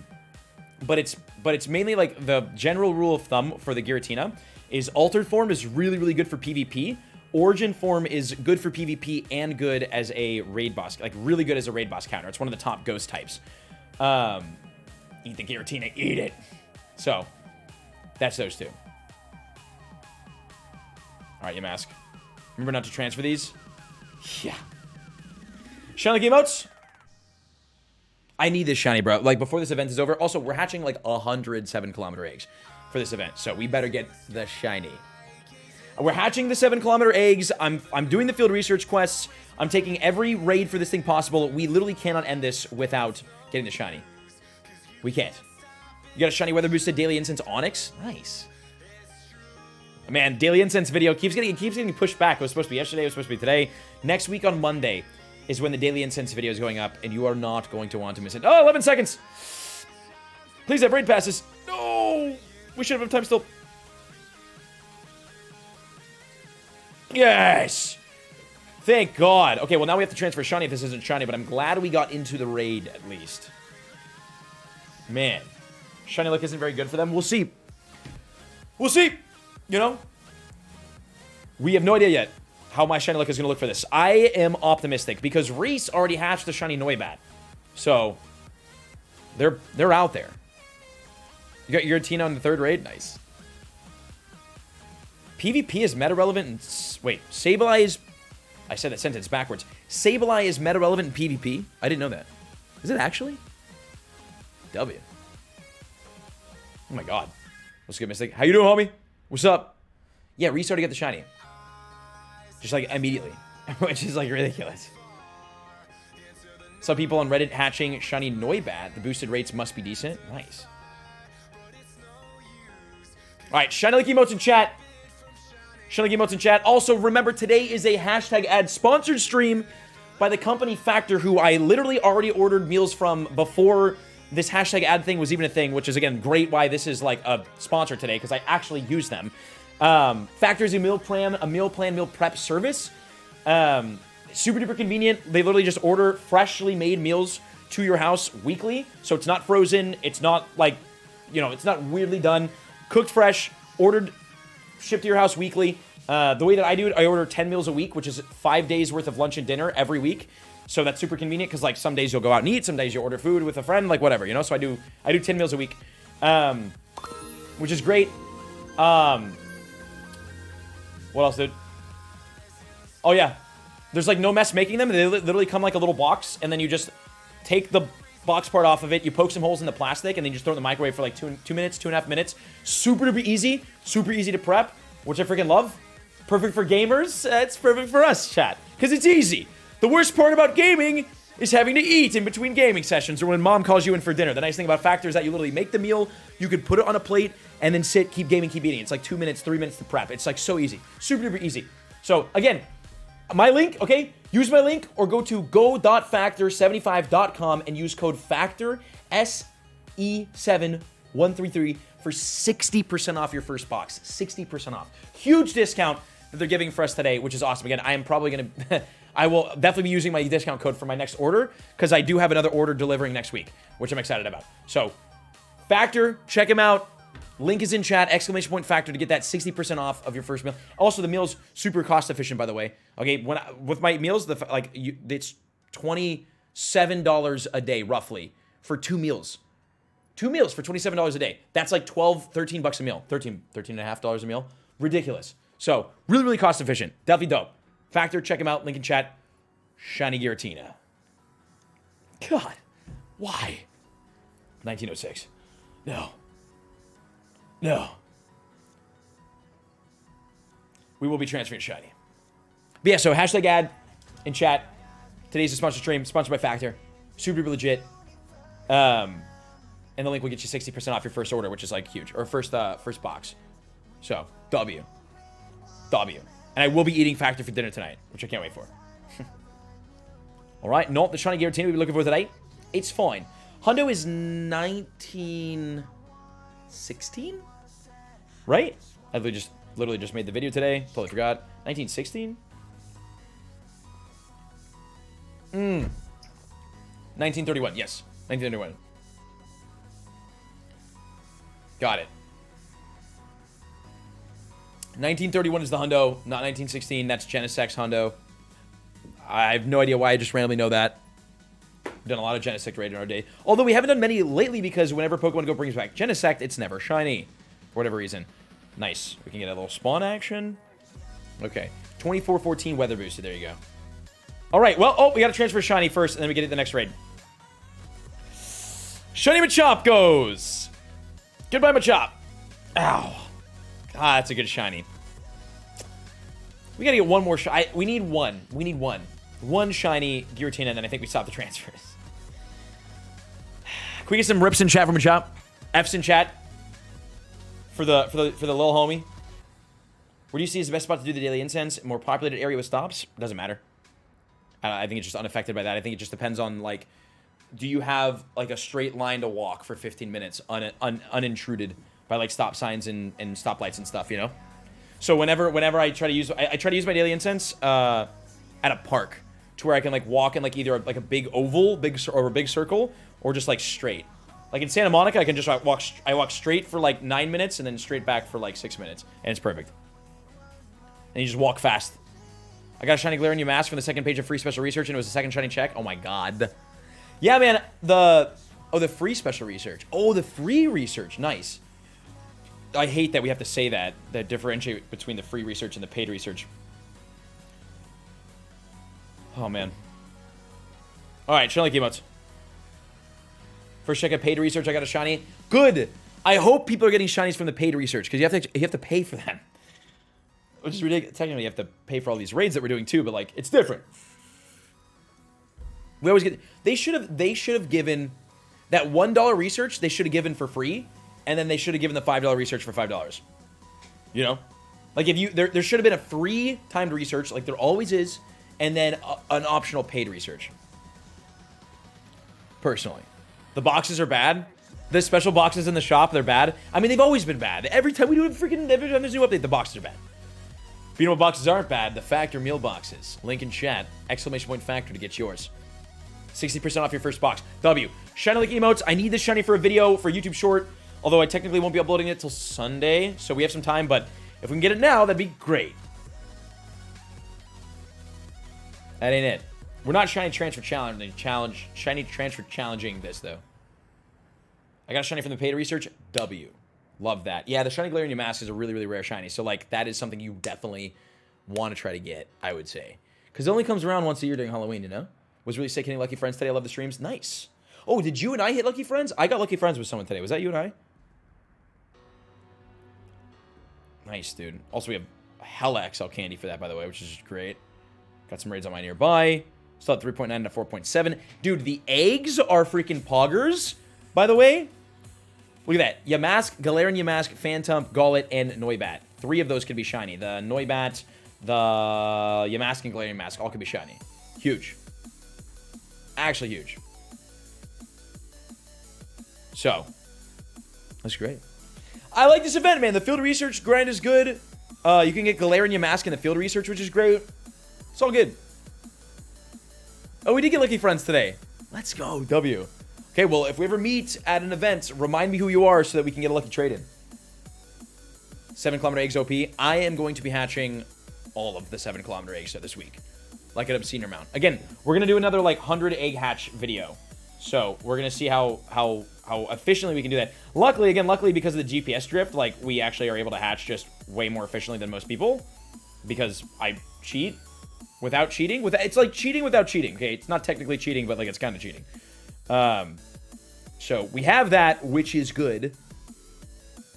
Speaker 1: it's mainly like the general rule of thumb for the Giratina is Altered Form is really, really good for PvP. Origin Form is good for PvP and good as a raid boss. Like, really good as a raid boss counter. It's one of the top ghost types. Eat the Giratina, eat it. So, that's those two. Alright, you mask. Remember not to transfer these? Yeah. Shiny game outs. I need this shiny, bro. Like, before this event is over. Also, we're hatching like 100 7-kilometer eggs for this event. So, we better get the shiny. We're hatching the 7-kilometer eggs. I'm doing the field research quests. I'm taking every raid for this thing possible. We literally cannot end this without getting the shiny. We can't. You got a shiny weather boosted Daily Incense Onyx? Nice. Man, Daily Incense video keeps getting pushed back. It was supposed to be yesterday. It was supposed to be today. Next week on Monday is when the Daily Incense video is going up, and you are not going to want to miss it. Oh, 11 seconds. Please have raid passes. No. We should have time still. Yes. Thank God. Okay, well, now we have to transfer shiny if this isn't shiny, but I'm glad we got into the raid at least. Man. Shiny luck isn't very good for them. We'll see. We'll see. You know? We have no idea yet how my shiny luck is going to look for this. I am optimistic because Reese already hatched the shiny Noibat. So, they're out there. You got Giratina on the third raid? Nice. PvP is meta-relevant and... Wait, Sableye is... I said that sentence backwards. Sableye is meta-relevant in PvP? I didn't know that. Is it actually? W. Oh my God. Let's get Mystic. How you doing, homie? What's up? Yeah, restart to get the shiny. Just like immediately. Which is like ridiculous. Some people on Reddit hatching shiny Noibat. The boosted rates must be decent. Nice. Alright, shiny like emotes in chat. Shiny like emotes in chat. Also, remember, today is a hashtag ad sponsored stream by the company Factor, who I literally already ordered meals from before this hashtag ad thing was even a thing, which is, again, great why this is, like, a sponsor today, because I actually use them. Factor is a meal meal prep service. Super duper convenient. They literally just order freshly made meals to your house weekly, so it's not frozen. It's not, like, you know, it's not weirdly done. Cooked fresh, ordered, shipped to your house weekly. The way that I do it, I order 10 meals a week, which is 5 days worth of lunch and dinner every week. So that's super convenient because, like, some days you'll go out and eat, some days you order food with a friend, like, whatever, you know? So I do 10 meals a week, which is great. What else, dude? Oh, yeah. There's, like, no mess making them. They literally come like a little box, and then you just take the box part off of it, you poke some holes in the plastic, and then you just throw it in the microwave for, like, 2 minutes, 2.5 minutes. Super duper easy. Super easy to prep, which I freaking love. Perfect for gamers. It's perfect for us, chat, because it's easy. The worst part about gaming is having to eat in between gaming sessions or when mom calls you in for dinner. The nice thing about Factor is that you literally make the meal, you can put it on a plate, and then sit, keep gaming, keep eating. It's like 2 minutes, 3 minutes to prep. It's like so easy. Super duper easy. So again, my link, okay? Use my link or go to go.factor75.com and use code FACTOR, SE7133 for 60% off your first box. 60% off. Huge discount that they're giving for us today, which is awesome. Again, I am probably going to... I will definitely be using my discount code for my next order because I do have another order delivering next week, which I'm excited about. So, Factor, check him out. Link is in chat, !Factor to get that 60% off of your first meal. Also, the meal's super cost efficient, by the way. Okay, with my meals, it's $27 a day, roughly, for 2 meals. 2 meals for $27 a day. That's like 13 bucks a meal. $13.5 a meal. Ridiculous. So, really, really cost efficient. Definitely dope. Factor, check him out, link in chat. Shiny Giratina. God. Why? 1906. No. No. We will be transferring to Shiny. But yeah, so hashtag ad in chat. Today's a sponsored stream, sponsored by Factor. Super duper legit. And the link will get you 60% off your first order, which is like huge. Or first box. So, W. And I will be eating Factor for dinner tonight, which I can't wait for. Alright, not the Shiny Giratina we'll be looking for today. It's fine. Hundo is 1916? Right? I literally just made the video today. Totally forgot. 1916? 1931, yes. 1931. Got it. 1931 is the hundo, not 1916. That's Genesec's hundo. I have no idea why I just randomly know that. We've done a lot of Genesect raid in our day. Although we haven't done many lately because whenever Pokemon Go brings back Genesect, it's never shiny. For whatever reason. Nice. We can get a little spawn action. Okay. 24-14 weather boosted. There you go. Alright, well, oh, we gotta transfer shiny first, and then we get it the next raid. Shiny Machop goes. Goodbye, Machop. Ow. Ah, that's a good shiny. We gotta get one more shiny. We need one. We need one. One shiny Giratina, and then I think we stop the transfers. Can we get some rips in chat from Machop? F's in chat. For the little homie. Where do you see is the best spot to do the daily incense? More populated area with stops? Doesn't matter. I think it's just unaffected by that. I think it just depends on, like, do you have, like, a straight line to walk for 15 minutes unintruded by, like, stop signs and stoplights and stuff, you know? So whenever I try to use... I try to use my daily incense at a park to where I can, like, walk in, like, either, like, a big oval or a big circle or just, like, straight. Like, in Santa Monica, I can just walk straight for, like, 9 minutes and then straight back for, like, 6 minutes. And it's perfect. And you just walk fast. I got a shiny Giratina mask from the second page of free special research, and it was the second shiny check. Oh my god. Yeah, man. The free special research. Oh, the free research. Nice. I hate that we have to say that differentiate between the free research and the paid research. Oh, man. Alright, shiny emotes. First check of paid research, I got a shiny. Good. I hope people are getting shinies from the paid research, because you have to pay for them. Which is ridiculous. Technically, you have to pay for all these raids that we're doing too, but like, it's different. We always get. They should have given that $1 research. They should have given for free, and then they should have given the $5 research for $5. You know, like if you there should have been a free timed research, like there always is, and then an optional paid research. Personally, the boxes are bad. The special boxes in the shop, they're bad. I mean, they've always been bad. Every time we do every time there's a new update, the boxes are bad. If you know what boxes aren't bad, the Factor meal boxes. Link in chat. Exclamation point Factor to get yours. 60% off your first box. W. Shiny like emotes. I need this shiny for a video, for a YouTube short. Although I technically won't be uploading it till Sunday, so we have some time. But if we can get it now, that'd be great. That ain't it. We're not shiny transfer challenging this though. I got a shiny from the paid research. W. Love that. Yeah, the shiny Giratina mask is a really, really rare shiny. So, like, that is something you definitely want to try to get, I would say. Because it only comes around once a year during Halloween, you know? Was really sick hitting Lucky Friends today. I love the streams. Nice. Oh, did you and I hit Lucky Friends? I got Lucky Friends with someone today. Was that you and I? Nice, dude. Also, we have hella XL candy for that, by the way, which is just great. Got some raids on my nearby. Still at 3.9 to 4.7. Dude, the eggs are freaking poggers, by the way. Look at that. Yamask, Galarian Yamask, Phantom, Golett, and Noibat. 3 of those could be shiny. The Noibat, the Yamask, and Galarian Yamask all could be shiny. Huge. Actually huge. So, that's great. I like this event, man. The field research grind is good. You can get Galarian Yamask in the field research, which is great. It's all good. Oh, we did get Lucky Friends today. Let's go, W. Okay, well, if we ever meet at an event, remind me who you are so that we can get a lucky trade-in. 7-kilometer eggs OP. I am going to be hatching all of the 7-kilometer eggs this week. Like an obscene amount. Again, we're going to do another, like, 100 egg hatch video. So, we're going to see how efficiently we can do that. Luckily, because of the GPS drift, like, we actually are able to hatch just way more efficiently than most people. Because I cheat. Without cheating? It's like cheating without cheating. Okay, it's not technically cheating, but like it's kind of cheating. So we have that, which is good.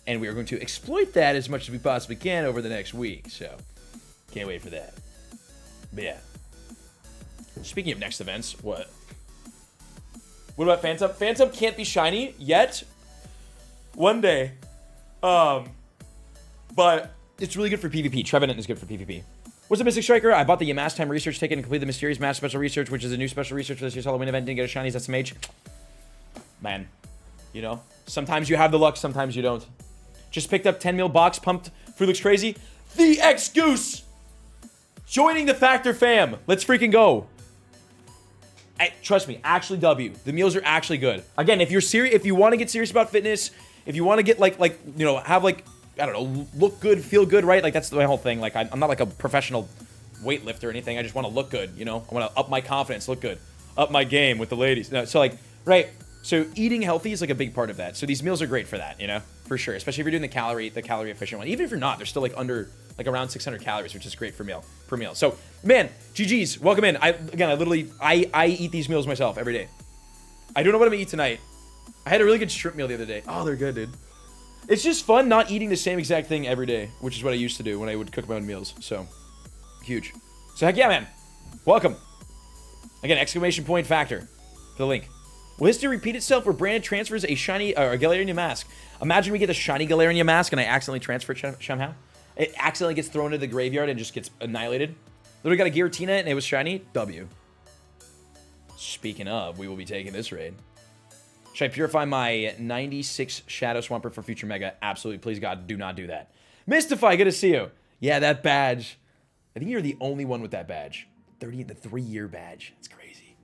Speaker 1: And we are going to exploit that as much as we possibly can over the next week. So, can't wait for that. But yeah. Speaking of next events, what? What about Phantom? Phantom can't be shiny yet. One day. But it's really good for PvP. Trevenant is good for PvP. What's up, Mystic Striker? I bought the Yamask Time Research ticket and completed the Mysterious Mask Special Research, which is a new special research for this year's Halloween event. Didn't get a shiny SMH. Man. You know? Sometimes you have the luck, sometimes you don't. Just picked up 10 mil box, pumped. Food looks crazy. The X-Goose! Joining the Factor fam. Let's freaking go. Trust me, actually W. The meals are actually good. Again, if you're serious, if you want to get serious about fitness, if you want to get like, you know, have like, I don't know, look good, feel good, right? Like that's my whole thing. Like I'm not like a professional weightlifter or anything. I just want to look good, you know? I want to up my confidence, look good. Up my game with the ladies. No, so like, right. So eating healthy is like a big part of that. So these meals are great for that, you know, for sure. Especially if you're doing the calorie efficient one. Even if you're not, they're still like around 600 calories, which is great per meal. So man, GG's, welcome in. I eat these meals myself every day. I don't know what I'm gonna eat tonight. I had a really good shrimp meal the other day. Oh, they're good, dude. It's just fun not eating the same exact thing every day, which is what I used to do when I would cook my own meals. So huge. So heck yeah, man. Welcome. Again, exclamation point Factor for the link. Will history repeat itself where Brandon transfers a shiny or a Galarian mask? Imagine we get a shiny Galarian mask and I accidentally transfer it somehow. It accidentally gets thrown into the graveyard and just gets annihilated. Literally got a Giratina and it was shiny. W. Speaking of, we will be taking this raid. Should I purify my 96 Shadow Swampert for future Mega? Absolutely. Please, God, do not do that. Mystify, good to see you. Yeah, that badge. I think you're the only one with that badge. The 3-year badge. It's crazy.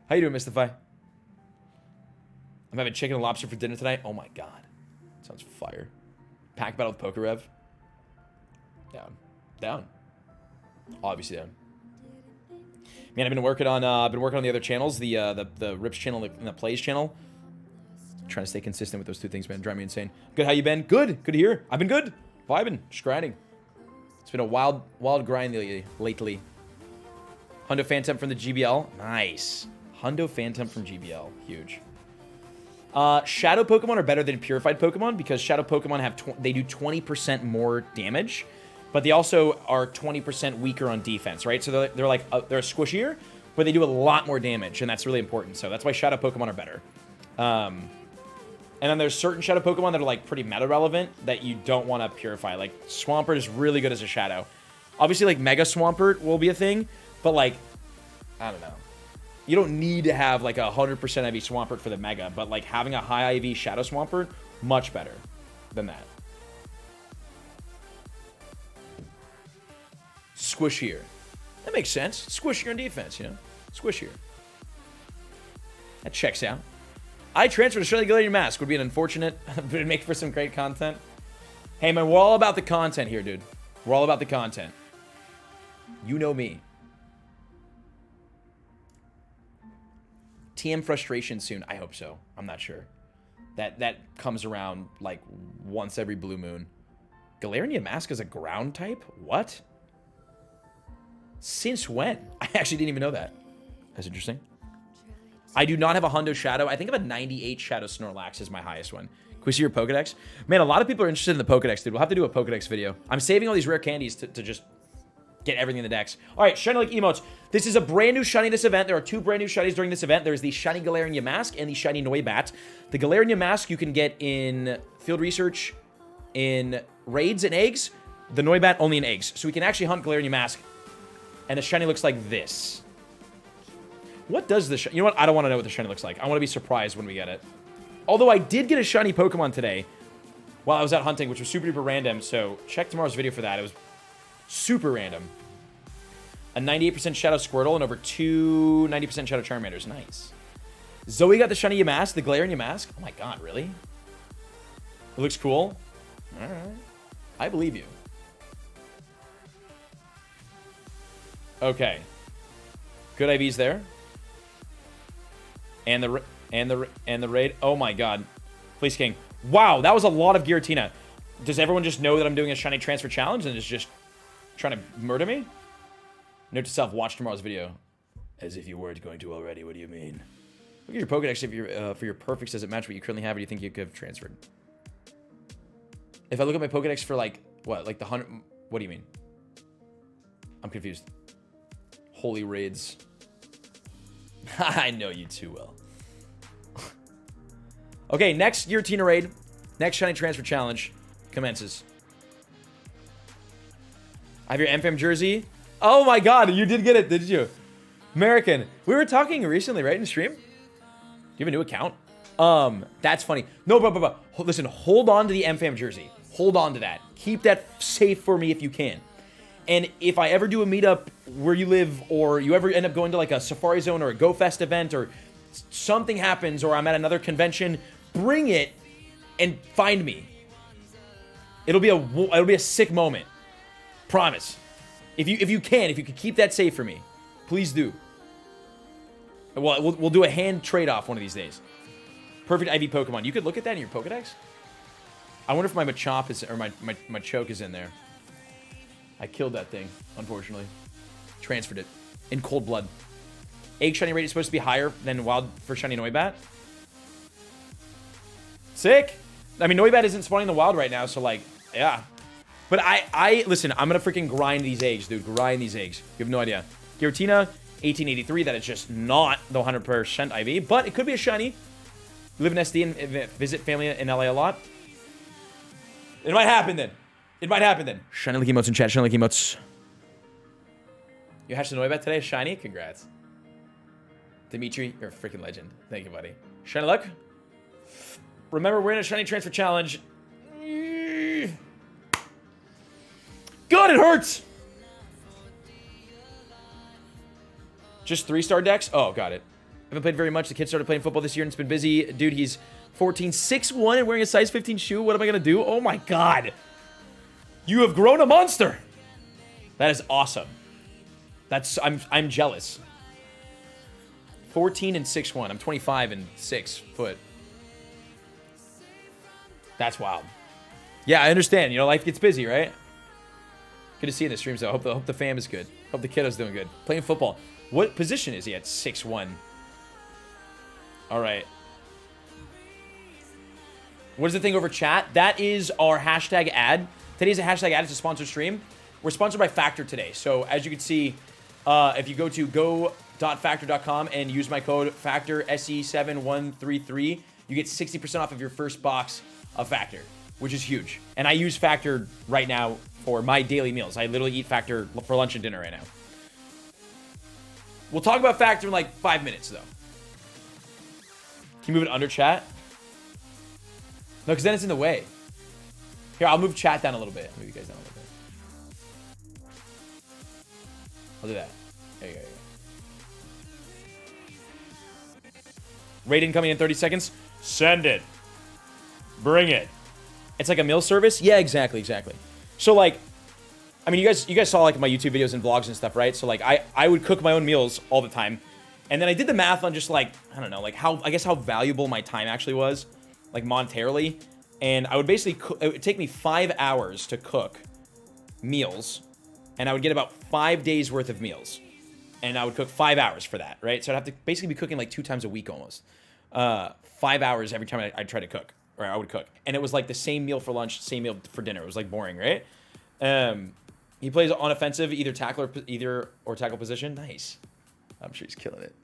Speaker 1: How you doing, Mystify? I'm having chicken and lobster for dinner tonight. Oh my god. Sounds fire. Pack battle with Pokerev. Down. Obviously down. Man, I've been working on the other channels, the Rips channel and the Plays channel. Trying to stay consistent with those two things, man. Drive me insane. Good, how you been? Good to hear. I've been good. Vibing. Just grinding. It's been a wild grind lately. Hundo Phantom from the GBL. Nice. Hundo Phantom from GBL. Huge. Shadow Pokemon are better than Purified Pokemon because Shadow Pokemon they do 20% more damage, but they also are 20% weaker on defense, right? So they're like they're squishier, but they do a lot more damage, and that's really important. So that's why Shadow Pokemon are better. And then there's certain Shadow Pokemon that are like pretty meta relevant that you don't want to purify. Like Swampert is really good as a Shadow. Obviously, like Mega Swampert will be a thing, but like I don't know. You don't need to have like 100% IV Swampert for the Mega, but like having a high IV Shadow Swampert, much better than that. Squishier. That makes sense. Squishier on defense, you know? Squishier. That checks out. I transferred to Shirley Galarian Mask. Would be an unfortunate, but it'd make for some great content. Hey man, we're all about the content here, dude. We're all about the content. You know me. TM frustration soon. I hope so. I'm not sure. That comes around like once every blue moon. Galarian Mask is a ground type? What? Since when? I actually didn't even know that. That's interesting. I do not have a Hundo Shadow. I think I have a 98 Shadow Snorlax is my highest one. Can we see your Pokedex? Man, a lot of people are interested in the Pokedex, dude. We'll have to do a Pokedex video. I'm saving all these rare candies to just get everything in the decks. All right, Shiny Lake emotes. This is a brand new shiny this event. There are two brand new shinies during this event. There's the Shiny Galarian Mask and the Shiny Noibat. The Galarian Mask you can get in Field Research, in Raids and Eggs. The Noibat only in Eggs. So we can actually hunt Galarian Mask. And the shiny looks like this. What does the shiny... You know what? I don't want to know what the shiny looks like. I want to be surprised when we get it. Although I did get a shiny Pokemon today while I was out hunting, which was super duper random. So check tomorrow's video for that. It was super random. A 98% Shadow Squirtle and over 90% Shadow Charmanders. Nice. Zoe got the shiny Yamask, the Galarian Yamask. Oh my god, really? It looks cool. All right. I believe you. Okay. Good IVs there. And the raid. Oh my god. Fleece King. Wow, that was a lot of Giratina. Does everyone just know that I'm doing a shiny transfer challenge and is just trying to murder me? Note to self, watch tomorrow's video. As if you weren't going to already. What do you mean? Look at your Pokedex. If you're, for your perfects, does it match what you currently have, or do you think you could have transferred? If I look at my Pokedex for like, what? Like the 100... What do you mean? I'm confused. Holy raids. I know you too well. Okay, next Giratina raid. Next shiny transfer challenge commences. I have your MFM jersey. Oh my god, you did get it, did you? American. We were talking recently, right, in stream? Do you have a new account? That's funny. No, but listen, hold on to the MFM jersey. Hold on to that. Keep that safe for me if you can. And if I ever do a meetup where you live, or you ever end up going to like a Safari Zone or a Go Fest event, or something happens, or I'm at another convention, bring it and find me. It'll be a sick moment. Promise. If you can keep that safe for me, please do. Well, we'll do a hand trade-off one of these days. Perfect IV Pokemon. You could look at that in your Pokedex. I wonder if my Machop is, or my Choke is in there. I killed that thing, unfortunately. Transferred it in cold blood. Egg shiny rate is supposed to be higher than wild for shiny Noibat. Sick. I mean, Noibat isn't spawning in the wild right now, so like, yeah. But listen, I'm gonna freaking grind these eggs, dude. Grind these eggs. You have no idea. Giratina, 1883. That is just not the 100% IV, but it could be a shiny. You live in SD and visit family in LA a lot. It might happen then. It might happen then. Shiny Licky Emotes in chat. Shiny Licky Emotes. You hatched a Noibat today? Shiny? Congrats. Dimitri, you're a freaking legend. Thank you, buddy. Shiny luck. Remember, we're in a shiny transfer challenge. God, it hurts. Just 3-star decks? Oh, got it. I haven't played very much. The kid started playing football this year and it's been busy. Dude, he's 14, 6'1", and wearing a size 15 shoe. What am I going to do? Oh, my God. You have grown a monster. That is awesome. I'm jealous. 14 and 6'1". I'm 25 and 6 foot. That's wild. Yeah, I understand. You know, life gets busy, right? Good to see you in the streams, though. Hope the fam is good. Hope the kiddo's doing good. Playing football. What position is he at? 6'1". All right. What is the thing over chat? That is our hashtag ad. Today's a hashtag ad. It's a sponsored stream. We're sponsored by Factor today. So as you can see, if you go to go.factor.com and use my code Factor SE7133, you get 60% off of your first box of Factor, which is huge. And I use Factor right now for my daily meals. I literally eat Factor for lunch and dinner right now. We'll talk about Factor in like 5 minutes, though. Can you move it under chat? No, because then it's in the way. Here, I'll move chat down a little bit. Move you guys down a little bit. I'll do that. There you go. Raid incoming in 30 seconds. Send it. Bring it. It's like a meal service? Yeah, exactly. So, like, I mean, you guys saw, like, my YouTube videos and vlogs and stuff, right? So, like, I would cook my own meals all the time. And then I did the math on just, like, I don't know, like, how valuable my time actually was, like, monetarily. And I would basically, it would take me 5 hours to cook meals. And I would get about 5 days worth of meals. And I would cook 5 hours for that, right? So I'd have to basically be cooking, like, 2 times a week almost. 5 hours every time I'd try to cook. Or I would cook. And it was, like, the same meal for lunch, same meal for dinner. It was, like, boring, right? He plays on offensive, either tackle position. Nice. I'm sure he's killing it.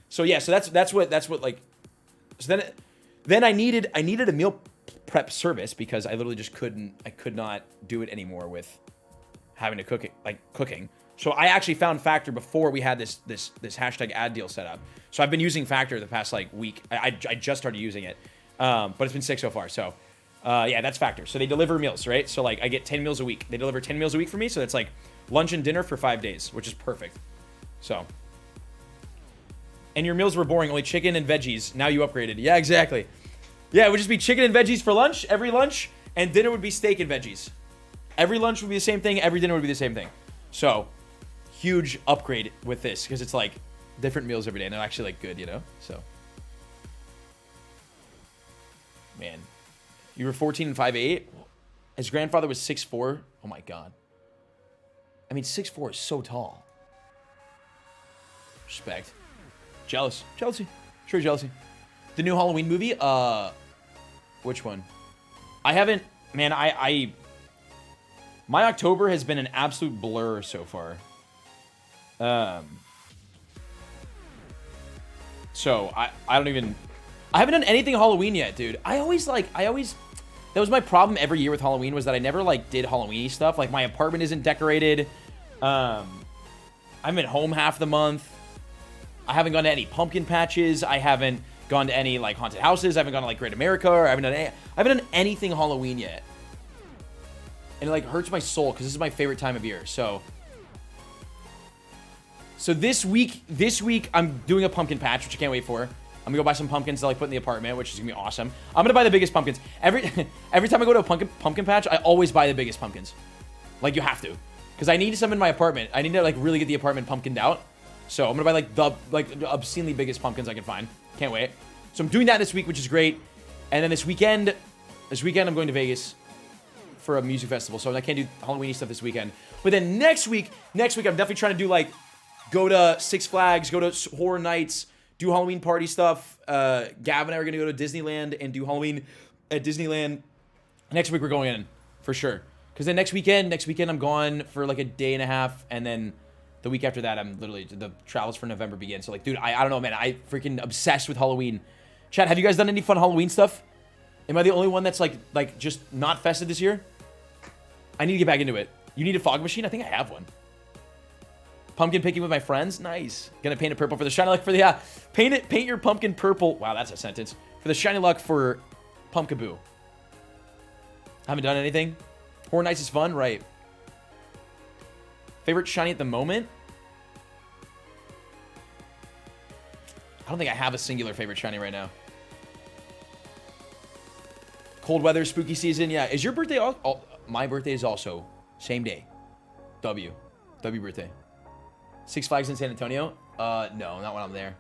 Speaker 1: So yeah, so that's what like. So then I needed a meal prep service because I literally just could not do it anymore with having to cook it, like cooking. So I actually found Factor before we had this hashtag ad deal set up. So I've been using Factor the past like week. I just started using it, but it's been sick so far. So. Yeah, that's Factor. So they deliver meals, right? So like I get 10 meals a week. They deliver 10 meals a week for me. So that's like lunch and dinner for 5 days, which is perfect. So. And your meals were boring, only chicken and veggies. Now you upgraded. Yeah, exactly. Yeah, it would just be chicken and veggies for lunch, every lunch, and dinner would be steak and veggies. Every lunch would be the same thing. Every dinner would be the same thing. So huge upgrade with this because it's like different meals every day and they're actually like good, you know? So. Man. You were 14 and 5'8". His grandfather was 6'4". Oh my God. I mean, 6'4" is so tall. Respect. Jealous. Jealousy. Sure, jealousy. The new Halloween movie? Which one? I haven't... Man, my October has been an absolute blur so far. So, I don't even... I haven't done anything Halloween yet, dude. That was my problem every year with Halloween, was that I never, like, did Halloween-y stuff. Like, my apartment isn't decorated. I'm at home half the month. I haven't gone to any pumpkin patches. I haven't gone to any, like, haunted houses. I haven't gone to, like, Great America. Or I haven't done anything Halloween yet. And it, like, hurts my soul, because this is my favorite time of year. So this week, I'm doing a pumpkin patch, which I can't wait for. I'm gonna go buy some pumpkins to, like, put in the apartment, which is gonna be awesome. I'm gonna buy the biggest pumpkins. Every time I go to a pumpkin patch, I always buy the biggest pumpkins. Like, you have to. Because I need some in my apartment. I need to, like, really get the apartment pumpkined out. So I'm gonna buy, like, the obscenely biggest pumpkins I can find. Can't wait. So I'm doing that this week, which is great. And then this weekend I'm going to Vegas for a music festival. So I can't do Halloween stuff this weekend. But then next week, I'm definitely trying to do, like, go to Six Flags, go to Horror Nights, do Halloween party stuff. Gavin and I are going to go to Disneyland and do Halloween at Disneyland. Next week we're going in, for sure. Because then next weekend I'm gone for like a day and a half. And then the week after that, I'm literally, the travels for November begin. So like, dude, I don't know, man. I freaking obsessed with Halloween. Chat, have you guys done any fun Halloween stuff? Am I the only one that's like just not festive this year? I need to get back into it. You need a fog machine? I think I have one. Pumpkin picking with my friends. Nice. Gonna paint it purple for the shiny luck for the... paint your pumpkin purple. Wow, that's a sentence. For the shiny luck for Pumpkaboo. Haven't done anything. Horror Nights is fun, right? Favorite shiny at the moment? I don't think I have a singular favorite shiny right now. Cold weather, spooky season. Yeah. Is your birthday... my birthday is also same day. W birthday. Six Flags in San Antonio? No, not when I'm there.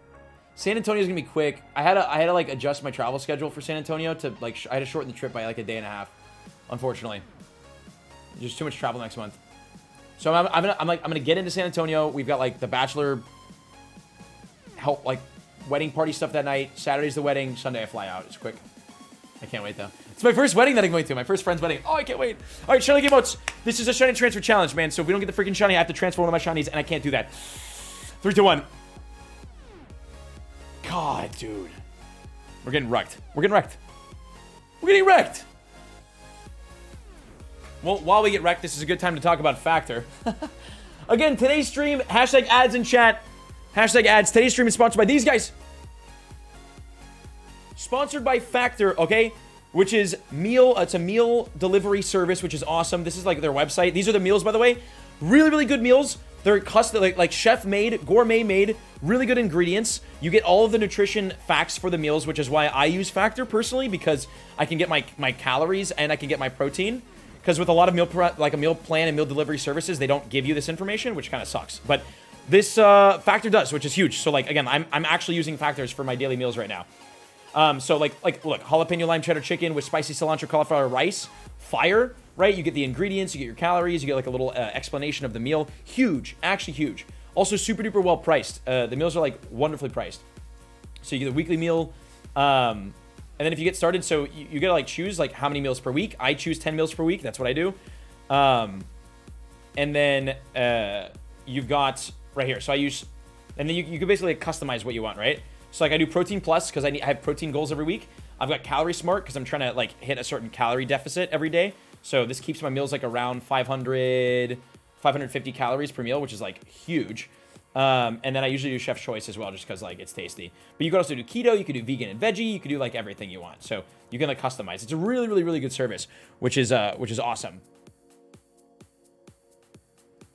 Speaker 1: San Antonio's gonna be quick. I had to like adjust my travel schedule for San Antonio to like I had to shorten the trip by like a day and a half. Unfortunately, there's too much travel next month. So I'm gonna get into San Antonio. We've got like the bachelor wedding party stuff that night. Saturday's the wedding. Sunday I fly out. It's quick. I can't wait though. It's my first wedding that I'm going to. My first friend's wedding. Oh, I can't wait. All right, shiny game modes. This is a shiny transfer challenge, man. So if we don't get the freaking shiny, I have to transfer one of my shinies, and I can't do that. 3, 2, 1. God, dude. We're getting wrecked. We're getting wrecked. We're getting wrecked. Well, while we get wrecked, this is a good time to talk about Factor. Again, today's stream, hashtag ads in chat. Hashtag ads. Today's stream is sponsored by these guys. Sponsored by Factor, okay? Which is it's a meal delivery service, which is awesome. This is like their website. These are the meals, by the way. Really, really good meals. They're custom, like chef-made, gourmet-made, really good ingredients. You get all of the nutrition facts for the meals, which is why I use Factor personally, because I can get my calories and I can get my protein. Because with a lot of a meal plan and meal delivery services, they don't give you this information, which kind of sucks. But this Factor does, which is huge. So like again, I'm actually using Factors for my daily meals right now. So look, jalapeno lime cheddar chicken with spicy cilantro cauliflower rice, fire, right? You get the ingredients, you get your calories, you get like a little explanation of the meal. Huge, actually huge. Also super duper well priced. The meals are like wonderfully priced. So you get a weekly meal, and then if you get started, so you get to like choose like how many meals per week. I choose 10 meals per week. That's what I do. And then you've got right here. So I use, and then you can basically like customize what you want, right? So like I do protein plus because I have protein goals every week. I've got calorie smart because I'm trying to like hit a certain calorie deficit every day. So this keeps my meals like around 500, 550 calories per meal, which is like huge. And then I usually do chef's choice as well, just because like it's tasty. But you could also do keto, you could do vegan and veggie, you could do like everything you want. So you can like customize. It's a really, really, really good service, which is awesome.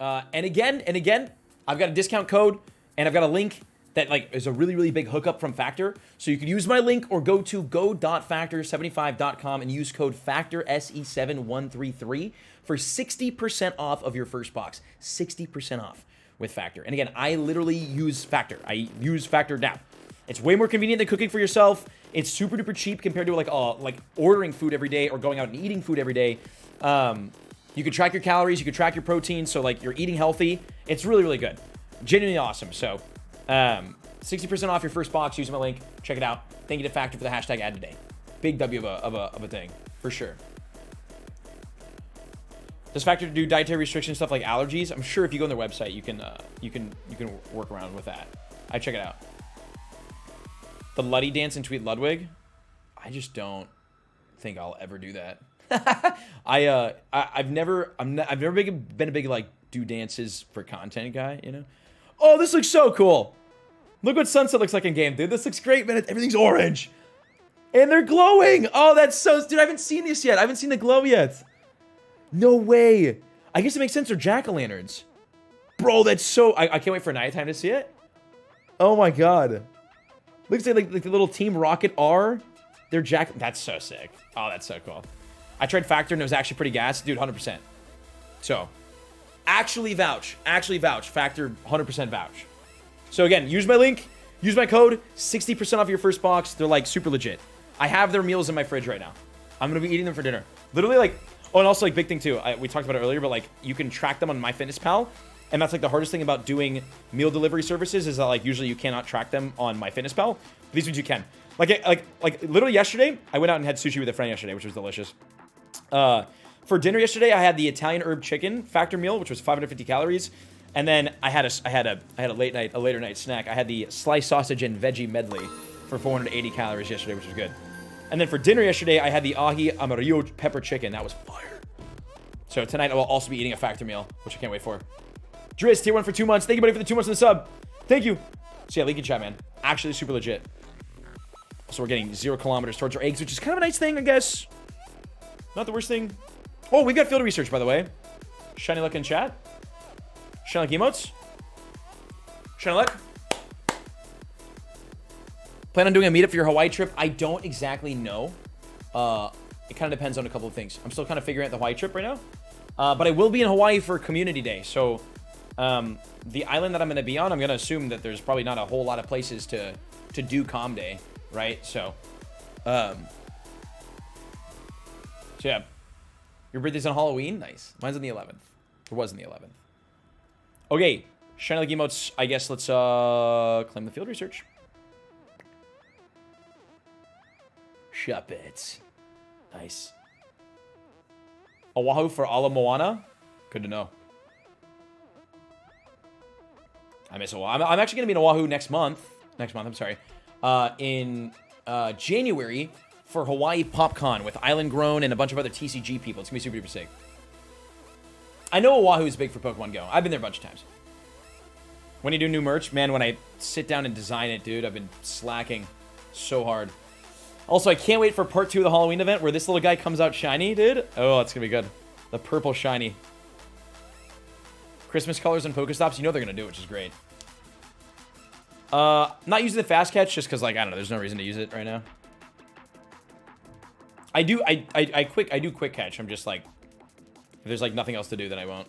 Speaker 1: And again, I've got a discount code and I've got a link that like is a really, really big hookup from Factor. So you can use my link or go to go.factor75.com and use code FACTOR SE7133 for 60% off of your first box. 60% off with Factor. And again, I literally use Factor. I use Factor now. It's way more convenient than cooking for yourself. It's super duper cheap compared to like ordering food every day or going out and eating food every day. You can track your calories, you can track your protein, so like you're eating healthy. It's really, really good. Genuinely awesome. So 60% off your first box using my link. Check it out. Thank you to Factor for the hashtag ad today. Big W of a thing, for sure. Does Factor do dietary restriction stuff like allergies? I'm sure if you go on their website, you can work around with that. I check it out. The Luddy dance and tweet Ludwig. I just don't think I'll ever do that. I've never been a big like do dances for content guy, you know. Oh, this looks so cool. Look what sunset looks like in game, dude. This looks great, man. Everything's orange. And they're glowing. Oh, that's so... Dude, I haven't seen this yet. I haven't seen the glow yet. No way. I guess it makes sense. They're jack-o'-lanterns. Bro, that's so... I can't wait for nighttime to see it. Oh, my God. Looks like the little Team Rocket R. They're jack... That's so sick. Oh, that's so cool. I tried Factor and it was actually pretty gas. Dude, 100%. So, actually vouch. Actually vouch. Factor, 100% vouch. So, again, use my link. Use my code. 60% off your first box. They're, like, super legit. I have their meals in my fridge right now. I'm going to be eating them for dinner. Literally, like... Oh, and also, like, big thing, too. We talked about it earlier, but, like, you can track them on MyFitnessPal. And that's, like, the hardest thing about doing meal delivery services is that, like, usually you cannot track them on MyFitnessPal. These ones you can. Like, literally yesterday, I went out and had sushi with a friend yesterday, which was delicious. For dinner yesterday, I had the Italian herb chicken Factor meal, which was 550 calories. And then I had a later night snack. I had the sliced sausage and veggie medley for 480 calories yesterday, which was good. And then for dinner yesterday, I had the ahi amarillo pepper chicken. That was fire. So tonight I will also be eating a Factor meal, which I can't wait for. Driz, tier 1 for 2 months. Thank you, buddy, for the 2 months in the sub. Thank you. So yeah, leaky chat, man. Actually super legit. So we're getting 0 kilometers towards our eggs, which is kind of a nice thing, I guess. Not the worst thing. Oh, we've got field research, by the way. Shiny luck in chat. Shiny luck emotes. Shiny luck. Plan on doing a meetup for your Hawaii trip? I don't exactly know. It kind of depends on a couple of things. I'm still kind of figuring out the Hawaii trip right now. But I will be in Hawaii for Community Day. So the island that I'm going to be on, I'm going to assume that there's probably not a whole lot of places to do Com Day, right? So yeah. Your birthday's on Halloween? Nice. Mine's on the 11th. It was on the 11th. Okay. Shiny like emotes. I guess let's claim the field research. Shop it. Nice. Oahu for Ala Moana? Good to know. I miss Oahu. I'm actually going to be in Oahu next month. I'm sorry. In January for Hawaii PopCon with Island Grown and a bunch of other TCG people. It's going to be super duper sick. I know Oahu is big for Pokemon Go. I've been there a bunch of times. When you do new merch, man, when I sit down and design it, dude, I've been slacking so hard. Also, I can't wait for part 2 of the Halloween event where this little guy comes out shiny, dude. Oh, it's going to be good. The purple shiny. Christmas colors and Pokestops. You know they're going to do it, which is great. Not using the fast catch just because, like, I don't know. There's no reason to use it right now. I do quick catch. I'm just like, if there's like nothing else to do, then I won't.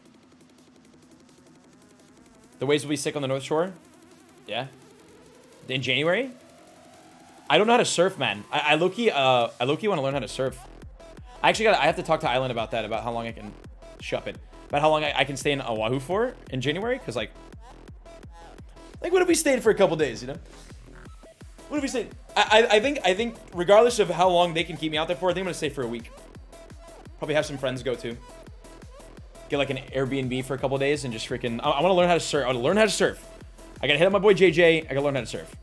Speaker 1: The waves will be sick on the North Shore. Yeah. In January. I don't know how to surf, man. I low-key want to learn how to surf. I have to talk to Island about that, about how long I can shop it, about how long I can stay in Oahu for in January, because like what if we stayed for a couple days, you know? What if we stayed? I think regardless of how long they can keep me out there for, I think I'm gonna stay for a week. Probably have some friends go too. Get like an Airbnb for a couple days and just freaking. I want to learn how to surf. I want to learn how to surf. I gotta hit up my boy JJ. I gotta learn how to surf.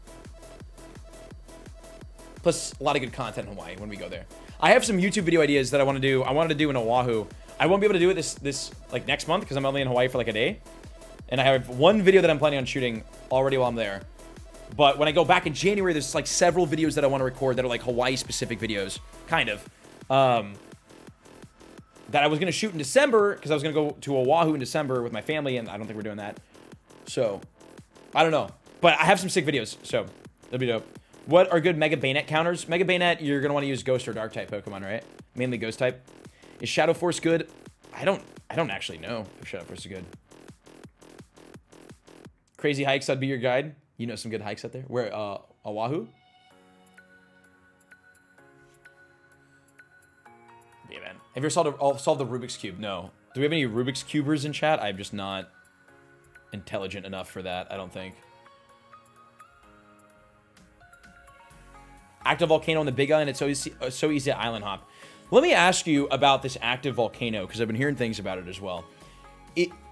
Speaker 1: Plus, a lot of good content in Hawaii when we go there. I have some YouTube video ideas that I want to do. I wanted to do in Oahu. I won't be able to do it this like next month because I'm only in Hawaii for like a day. And I have one video that I'm planning on shooting already while I'm there. But when I go back in January, there's like several videos that I want to record that are like Hawaii specific videos, kind of. That I was going to shoot in December because I was going to go to Oahu in December with my family, and I don't think we're doing that. So, I don't know. But I have some sick videos, so that'll be dope. What are good Mega Bayonet counters? Mega Bayonet, you're going to want to use Ghost or Dark type Pokemon, right? Mainly Ghost type. Is Shadow Force good? I don't actually know if Shadow Force is good. Crazy hikes, I'd be your guide. You know some good hikes out there? Where, Oahu? Yeah, man. Have you ever solved the Rubik's Cube? No. Do we have any Rubik's Cubers in chat? I'm just not intelligent enough for that, I don't think. Active volcano on the Big Island. It's so easy to island hop. Let me ask you about this active volcano, because I've been hearing things about it as well.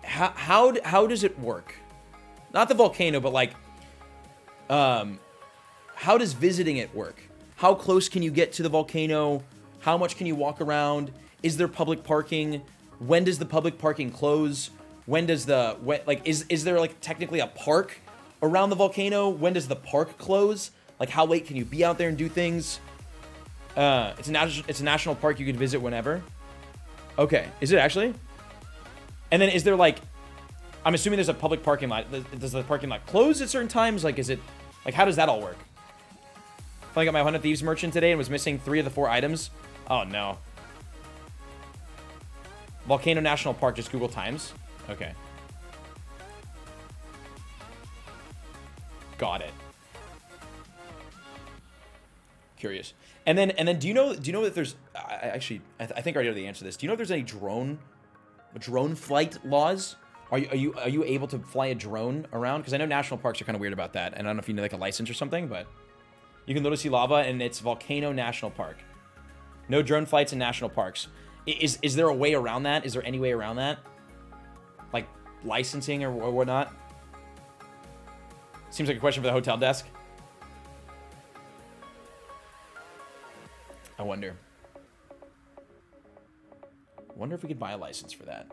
Speaker 1: How does it work? Not the volcano, but like, how does visiting it work? How close can you get to the volcano? How much can you walk around? Is there public parking? When does the public parking close? When does the is there like technically a park around the volcano? When does the park close? Like, how late can you be out there and do things? It's a national park you can visit whenever. Okay, is it actually? And then is there like, I'm assuming there's a public parking lot. Does the parking lot close at certain times? Like, is it, like, how does that all work? I got my 100 Thieves merchant today and was missing 3 of the 4 items. Oh no. Volcano National Park, just Google times. Okay. Got it. Curious. And then do you know that there's I think I already know the answer to this. Do you know if there's any drone flight laws? Are you able to fly a drone around? Because I know national parks are kind of weird about that, and I don't know if you need like a license or something, but you can literally see lava, and it's Volcano National Park. No drone flights in national parks. Is there a way around that? Is there any way around that? Like licensing or whatnot? Seems like a question for the hotel desk. I wonder if we could buy a license for that.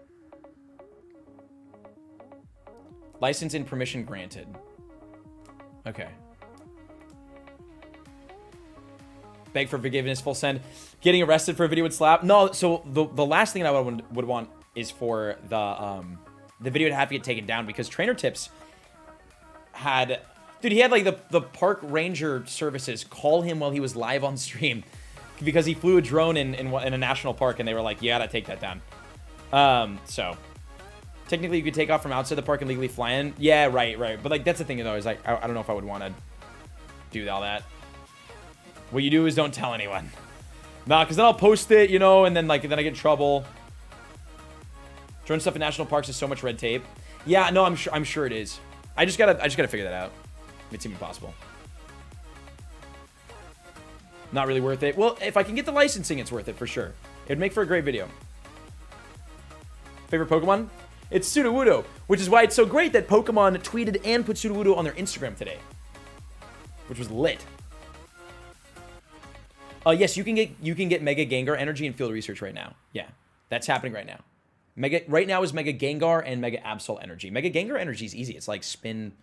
Speaker 1: License and permission granted. Okay. Beg for forgiveness, full send. Getting arrested for a video would slap. No, so the last thing that I would want is for the video to have to get taken down, because Trainer Tips had, dude, he had like the park ranger services call him while he was live on stream because he flew a drone in a national park, and they were like, you gotta take that down. So technically you could take off from outside the park and legally fly in. Yeah, right. But like, that's the thing though, is like, I don't know if I would want to do all that. What you do is don't tell anyone. Nah, because then I'll post it, you know, and then I get in trouble. Drone stuff in national parks is so much red tape. Yeah, no, I'm sure it is. I just gotta figure that out. It's even possible. Not really worth it. Well, if I can get the licensing, it's worth it for sure. It'd make for a great video. Favorite Pokemon? It's Sudowoodo, which is why it's so great that Pokemon tweeted and put Sudowoodo on their Instagram today, which was lit. Yes, you can get Mega Gengar energy in field research right now. Yeah, that's happening right now. Right now is Mega Gengar and Mega Absol energy. Mega Gengar energy is easy. It's like spin,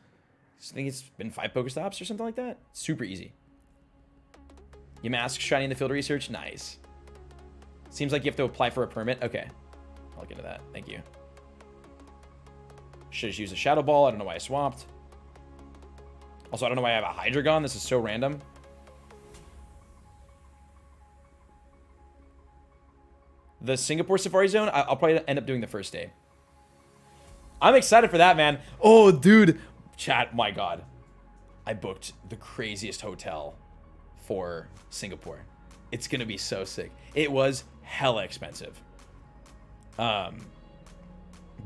Speaker 1: I think it's spin 5 Pokestops or something like that. Super easy. You mask shiny in the field research. Nice. Seems like you have to apply for a permit. Okay, I'll look into that. Thank you. Should have used a Shadow Ball. I don't know why I swapped. Also, I don't know why I have a Hydreigon. This is so random. The Singapore Safari Zone, I'll probably end up doing the first day. I'm excited for that, man. Oh, dude. Chat, my God. I booked the craziest hotel for Singapore. It's going to be so sick. It was hella expensive. But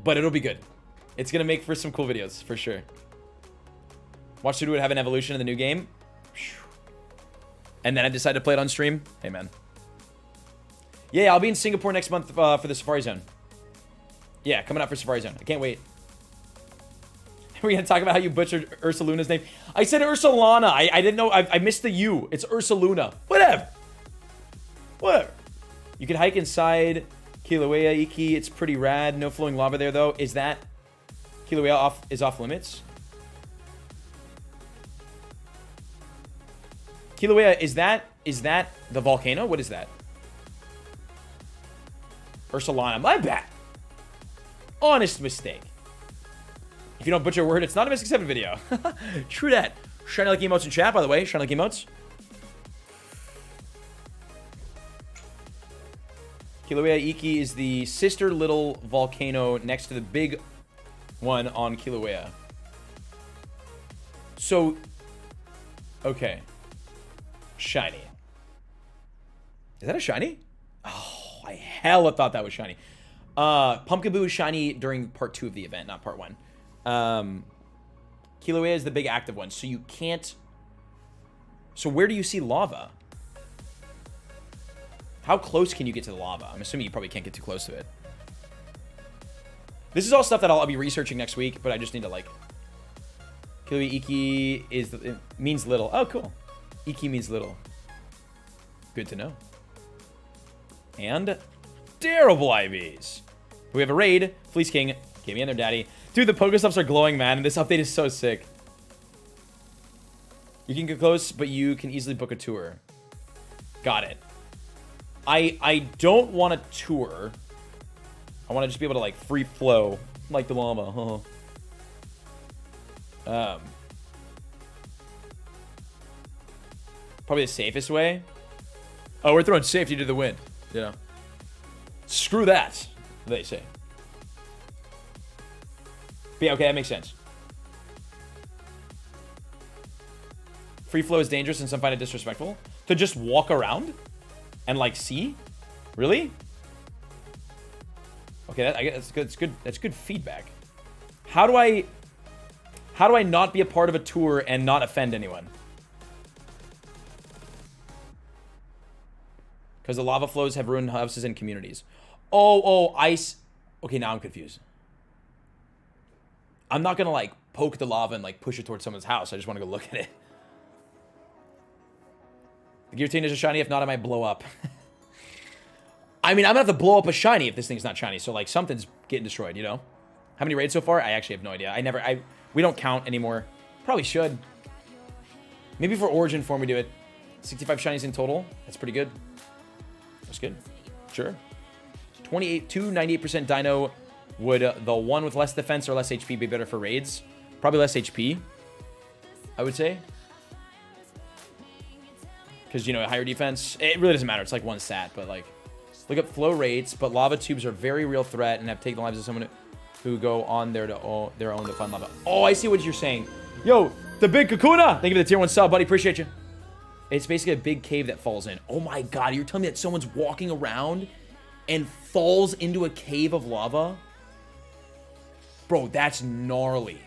Speaker 1: it'll be good. It's going to make for some cool videos, for sure. Watch Sudowoodo have an evolution in the new game. And then I decided to play it on stream. Hey, man. Yeah, I'll be in Singapore next month for the Safari Zone. Yeah, coming up for Safari Zone. I can't wait. We're going to talk about how you butchered Ursaluna's name. I said Ursalana. I didn't know. I missed the U. It's Ursaluna. Whatever. You can hike inside Kilauea Iki. It's pretty rad. No flowing lava there, though. Is that Kilauea off limits? Kilauea, is that the volcano? What is that? Ursalana. My bad. Honest mistake. If you don't butcher a word, it's not a Mystic 7 video. True that. Shiny like emotes in chat, by the way. Shiny like emotes. Kilauea Iki is the sister little volcano next to the big one on Kilauea. So, okay. Shiny. Is that a shiny? Oh, I hella thought that was shiny. Pumpkaboo is shiny during part 2 of the event, not part 1. Kilauea is the big active one, so you can't So where do you see lava? How close can you get to the lava? I'm assuming you probably can't get too close to it. This is all stuff that I'll be researching next week, but I just need to like... Kilui Iki it means little. Oh, cool. Iki means little. Good to know. And terrible IVs. We have a raid. Fleece King. Get me in there, daddy. Dude, the Pokestops are glowing, man. And this update is so sick. You can get close, but you can easily book a tour. Got it. I don't want a tour. I want to just be able to, like, free flow. Like the llama. Probably the safest way. Oh, we're throwing safety to the wind. Yeah. Screw that, they say. But yeah, okay, that makes sense. Free flow is dangerous and some find it disrespectful. To just walk around and like see? Really? Okay, I guess that's good. That's good. That's good feedback. How do I not be a part of a tour and not offend anyone? Because the lava flows have ruined houses and communities. Oh, ice. Okay, now I'm confused. I'm not gonna like poke the lava and like push it towards someone's house. I just want to go look at it. The Giratina is a shiny. If not, I might blow up. I mean, I'm gonna have to blow up a shiny if this thing's not shiny. So like something's getting destroyed, you know? How many raids so far? I actually have no idea. We don't count anymore. Probably should. Maybe for Origin form we do it. 65 shinies in total. That's pretty good. That's good. Sure. 98% Dino. Would the one with less defense or less HP be better for raids? Probably less HP, I would say. Because, you know, higher defense, it really doesn't matter. It's like one stat, but like, look up flow rates. But lava tubes are a very real threat and have taken the lives of someone who go on there to their own to find lava. Oh, I see what you're saying. Yo, the big Kakuna. Thank you for the tier 1 sub, buddy. Appreciate you. It's basically a big cave that falls in. Oh my God, you're telling me that someone's walking around and falls into a cave of lava? Bro, that's gnarly.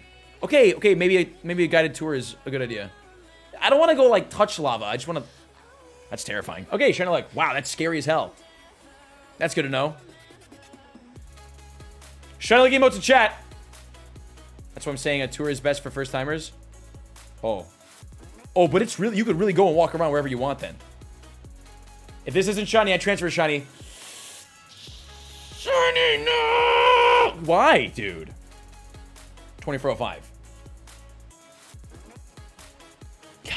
Speaker 1: Okay, maybe a guided tour is a good idea. I don't want to go, like, touch lava. I just want to... That's terrifying. Okay, Shana, like, wow, that's scary as hell. That's good to know. Shana, like, emotes in chat. That's what I'm saying. A tour is best for first-timers. Oh. Oh, but it's really... You could really go and walk around wherever you want, then. If this isn't shiny, I transfer shiny. Shiny, no! Why, dude? 2405. God.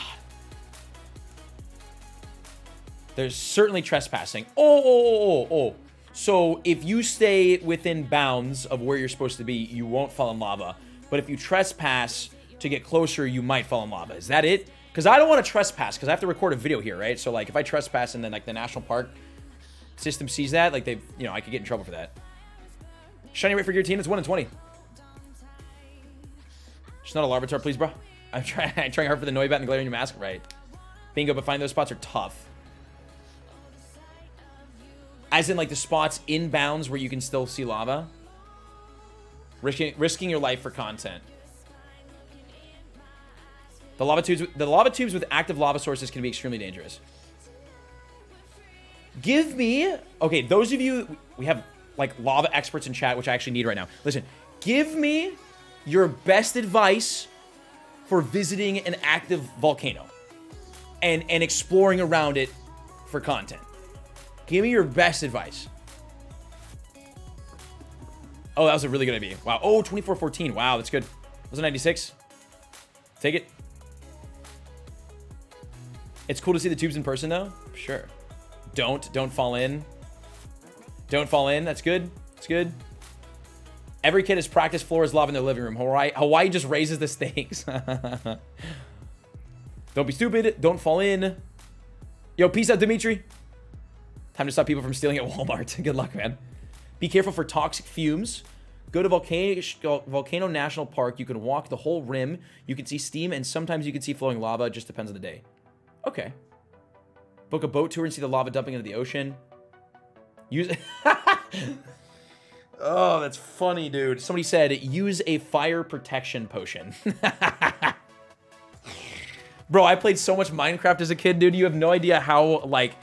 Speaker 1: There's certainly trespassing. Oh. So if you stay within bounds of where you're supposed to be, you won't fall in lava. But if you trespass to get closer, you might fall in lava. Is that it? Because I don't want to trespass because I have to record a video here, right? So like if I trespass and then like the national park system sees that, like they, you know, I could get in trouble for that. Shiny rate for Giratina is 1 in 20. Just not a Larvitar, please, bro. I'm trying hard for the Noibat and the Galarian Mask. Right. Bingo, but finding those spots are tough. As in, like, the spots in bounds where you can still see lava. Risking your life for content. The lava tubes with active lava sources can be extremely dangerous. Give me... Okay, those of you... We have, like, lava experts in chat, which I actually need right now. Listen, give me... your best advice for visiting an active volcano and exploring around it for content. Give me your best advice. Oh, that was a really good idea. Wow. Oh, 2414. Wow, that's good. Was it 96? Take it. It's cool to see the tubes in person, though. Sure. Don't fall in. Don't fall in. That's good. That's good. Every kid has practiced floors lava in their living room. Hawaii just raises the stakes. Don't be stupid. Don't fall in. Yo, peace out, Dimitri. Time to stop people from stealing at Walmart. Good luck, man. Be careful for toxic fumes. Go to Volcano National Park. You can walk the whole rim. You can see steam, and sometimes you can see flowing lava. It just depends on the day. Okay. Book a boat tour and see the lava dumping into the ocean. Use... Oh, that's funny, dude. Somebody said, use a fire protection potion. Bro, I played so much Minecraft as a kid, dude. You have no idea how, like...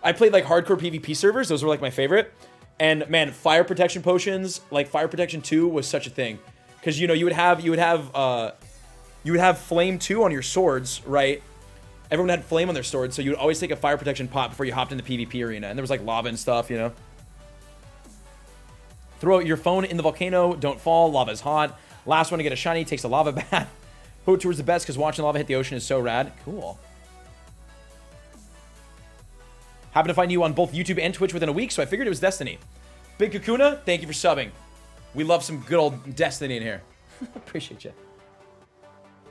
Speaker 1: I played, like, hardcore PvP servers. Those were, like, my favorite. And, man, fire protection potions, like, fire protection 2 was such a thing. Because, you know, you would have flame 2 on your swords, right? Everyone had flame on their swords, so you would always take a fire protection pot before you hopped in the PvP arena. And there was, like, lava and stuff, you know? Throw out your phone in the volcano. Don't fall. Lava is hot. Last one to get a shiny takes a lava bath. Boat tour is the best because watching lava hit the ocean is so rad. Cool. Happened to find you on both YouTube and Twitch within a week, so I figured it was Destiny. Big Kakuna, thank you for subbing. We love some good old Destiny in here. Appreciate you.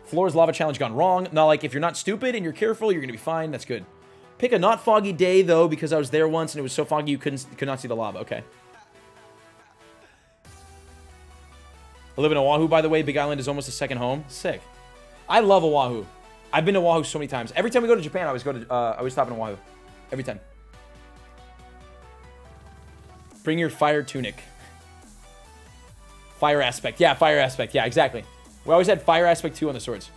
Speaker 1: Floor's lava challenge gone wrong. Not like if you're not stupid and you're careful, you're going to be fine. That's good. Pick a not foggy day, though, because I was there once and it was so foggy you could not see the lava. Okay. I live in Oahu, by the way. Big Island is almost a second home. Sick. I love Oahu. I've been to Oahu so many times. Every time we go to Japan, I always stop in Oahu. Every time. Bring your fire tunic. Fire aspect. Yeah, fire aspect. Yeah, exactly. We always had fire aspect 2 on the swords.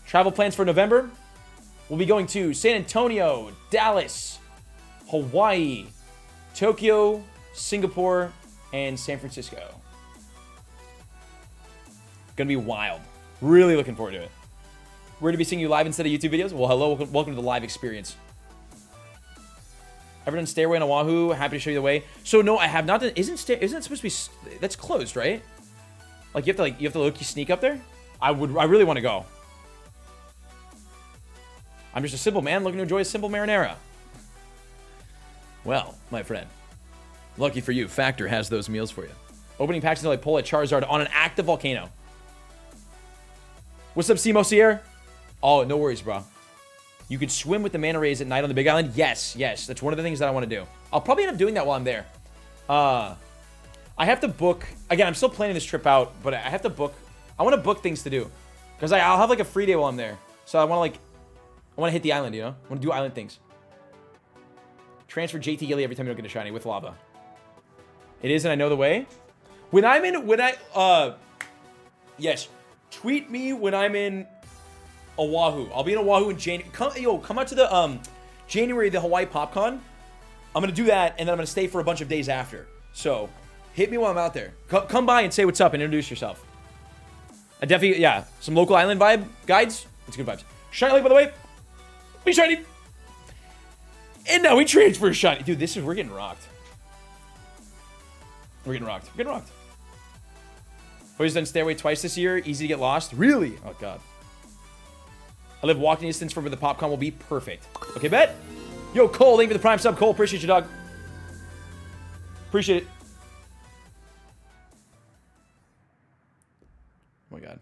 Speaker 1: Travel plans for November. We'll be going to San Antonio, Dallas, Hawaii, Tokyo, Singapore, and San Francisco. Gonna be wild. Really looking forward to it. We're gonna be seeing you live instead of YouTube videos. Well, hello, welcome to the live experience. Ever done Stairway on Oahu? Happy to show you the way. So no, I have not done. Isn't it supposed to be? That's closed, right? Like you have to look, you sneak up there. I really want to go. I'm just a simple man looking to enjoy a simple marinara. Well, my friend, lucky for you, Factor has those meals for you. Opening packs until I pull a Charizard on an active volcano. What's up, Simo Sierra? Oh, no worries, bro. You could swim with the manta rays at night on the Big Island. Yes, yes. That's one of the things that I want to do. I'll probably end up doing that while I'm there. I have to book... Again, I'm still planning this trip out, but I have to book... I want to book things to do. Because I'll have, like, a free day while I'm there. So I want to, like... I want to hit the island, you know? I want to do island things. Transfer JT Gilly every time you don't get a shiny with lava. It is, and I know the way. Yes. Tweet me when I'm in... Oahu. I'll be in Oahu in January. Come out to the January, the Hawaii PopCon. I'm gonna do that, and then I'm gonna stay for a bunch of days after. So, hit me while I'm out there. Come by and say what's up and introduce yourself. I definitely, yeah, some local island vibe guides. It's good vibes. Shiny Lake, by the way. Be shiny. And now we transfer shiny. Dude, we're getting rocked. We're getting rocked. We're getting rocked. Boys done Stairway twice this year. Easy to get lost. Really? Oh god. I live walking distance from where the PopCon will be. Perfect. Okay, bet. Yo, Cole, thank you for the prime sub. Cole, appreciate you, dog. Appreciate it. Oh, my God.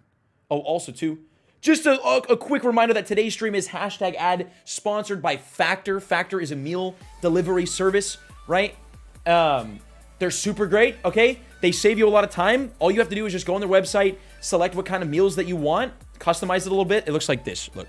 Speaker 1: Oh, also, too, just a quick reminder that today's stream is #ad sponsored by Factor. Factor is a meal delivery service, right? They're super great, okay? They save you a lot of time. All you have to do is just go on their website, select what kind of meals that you want, customize it a little bit. It looks like this. Look.